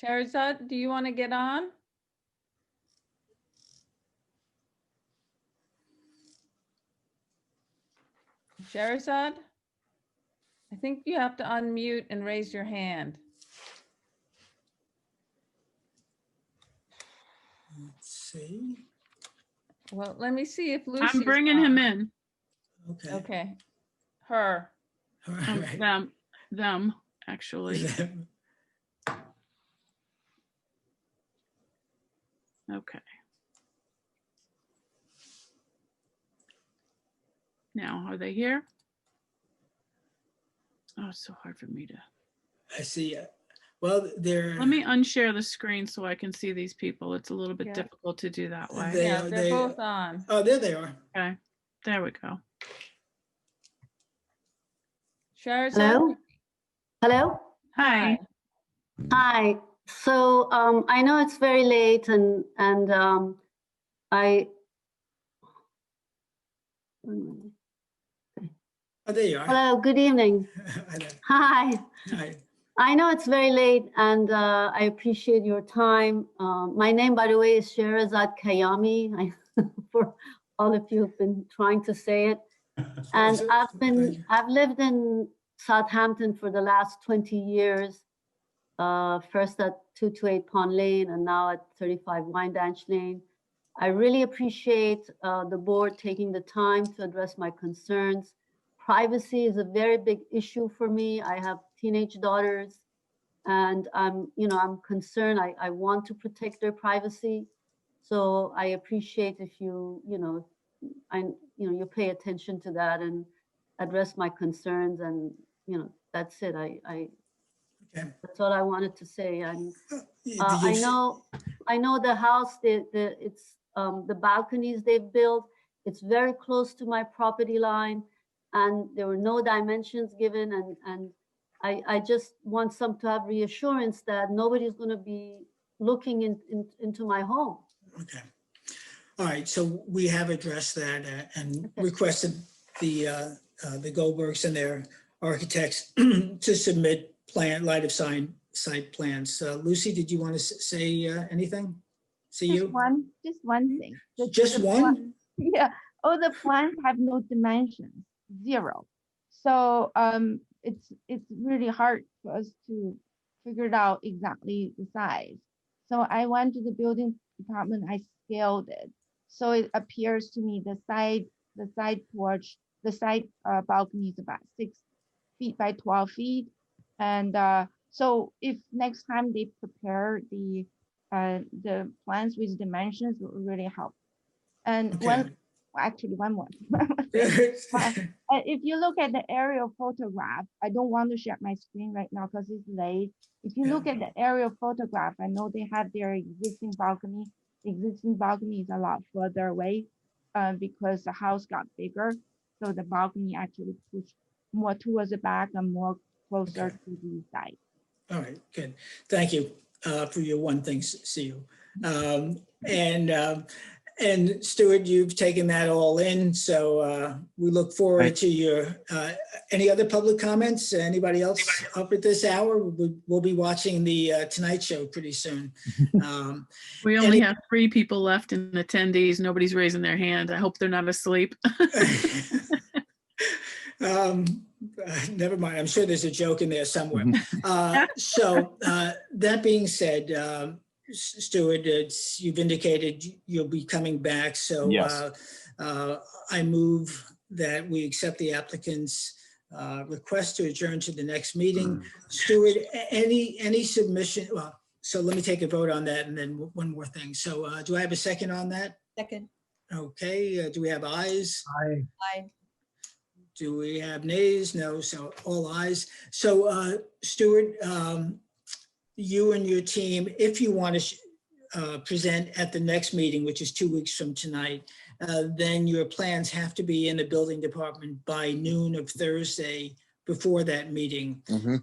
Sherazad, do you want to get on? Sherazad? I think you have to unmute and raise your hand. Let's see. Well, let me see if Lucy. I'm bringing him in. Okay. Okay. Her. Right. Them, actually. Okay. Now, are they here? Oh, it's so hard for me to. I see. Well, they're. Let me unshare the screen so I can see these people. It's a little bit Yeah. difficult to do that way. They're both on. Oh, there they are. Okay, there we go. Sherazad? Hello? Hello? Hi. Hi. So I know it's very late and I. Oh, there you are. Hello, good evening. Hi. Hi. I know it's very late and I appreciate your time. My name, by the way, is Sherazad Kayami. For all of you who've been trying to say it. And I've lived in Southampton for the last 20 years. First at 228 Pond Lane and now at 35 Wyandanch Lane. I really appreciate the board taking the time to address my concerns. Privacy is a very big issue for me. I have teenage daughters and I'm concerned. I want to protect their privacy. So I appreciate if you you pay attention to that and address my concerns, and that's it. That's all I wanted to say. And I know the house, the balconies they've built, it's very close to my property line and there were no dimensions given, and I just want some to have reassurance that nobody's going to be looking into my home. Okay. All right. So we have addressed that and requested the Goldbergs and their architects to submit light of site plans. Lucy, did you want to say anything? Just one thing. Just one? Yeah. All the plans have no dimensions, 0. So it's really hard for us to figure it out exactly the size. So I went to the building department, I scaled it. So it appears to me the side porch, the side balcony is about 6 feet by 12 feet. And so if next time they prepare the plans with dimensions, it will really help. And one more. If you look at the aerial photograph, I don't want to share my screen right now because it's late. If you look at the aerial photograph, I know they have their existing balcony. The existing balcony is a lot further away because the house got bigger. So the balcony actually pushed more towards the back and more closer to the side. All right, good. Thank you. for your one thing, Sue. And Stuart, you've taken that all in, so we look forward to your, any other public comments? Anybody else up at this hour? We'll be watching the Tonight Show pretty soon. We only have 3 people left in attendees. Nobody's raising their hand. I hope they're not asleep. Never mind. I'm sure there's a joke in there somewhere. So that being said, Stuart, you've indicated you'll be coming back. So Yes. I move that we accept the applicant's request to adjourn to the next meeting. Stuart, any submission? Well, so let me take a vote on that and then one more thing. So do I have a second on that? Second. Okay. Do we have ayes? Aye. Aye. Do we have nays? No, so all ayes. So Stuart, you and your team, if you want to present at the next meeting, which is 2 weeks from tonight, then your plans have to be in the building department by noon of Thursday before that meeting.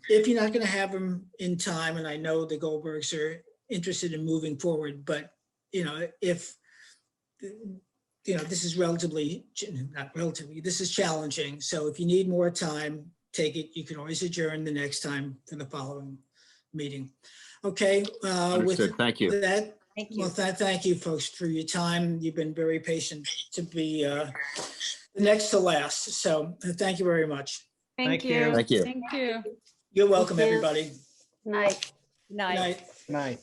If you're not going to have them in time, and I know the Goldbergs are interested in moving forward, but if this is this is challenging. So if you need more time, take it. You can always adjourn the next time for the following meeting. Okay. Understood. Thank you. That, Thank you. well, thank you folks for your time. You've been very patient to be the next to last. So thank you very much. Thank you. Thank you. Thank you. You're welcome, Thank you. everybody. Night. Good Night. night. Night.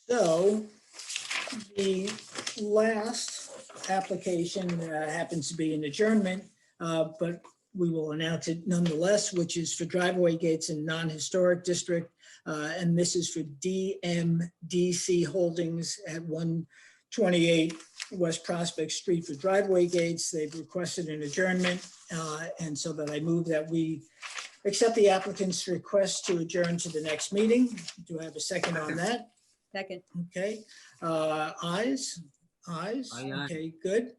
So the last application happens to be an adjournment, but we will announce it nonetheless, which is for driveway gates in non-historic district. And this is for DMDC Holdings at 128 West Prospect Street for driveway gates. They've requested an adjournment. And so that I move that we accept the applicant's request to adjourn to the next meeting. Do I have a second on that? Second. Okay, ayes? Ayes, Aye, aye. okay, good.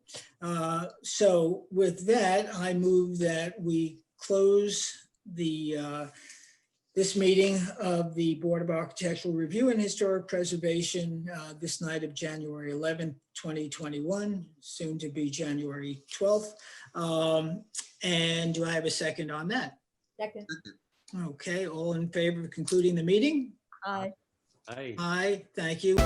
So with that, I move that we close the this meeting of the Board of Architectural Review and Historic Preservation this night of January 11th, 2021, soon to be January 12th. And do I have a second on that? Second. Okay, all in favor of concluding the meeting? Aye. Aye. Aye, thank you.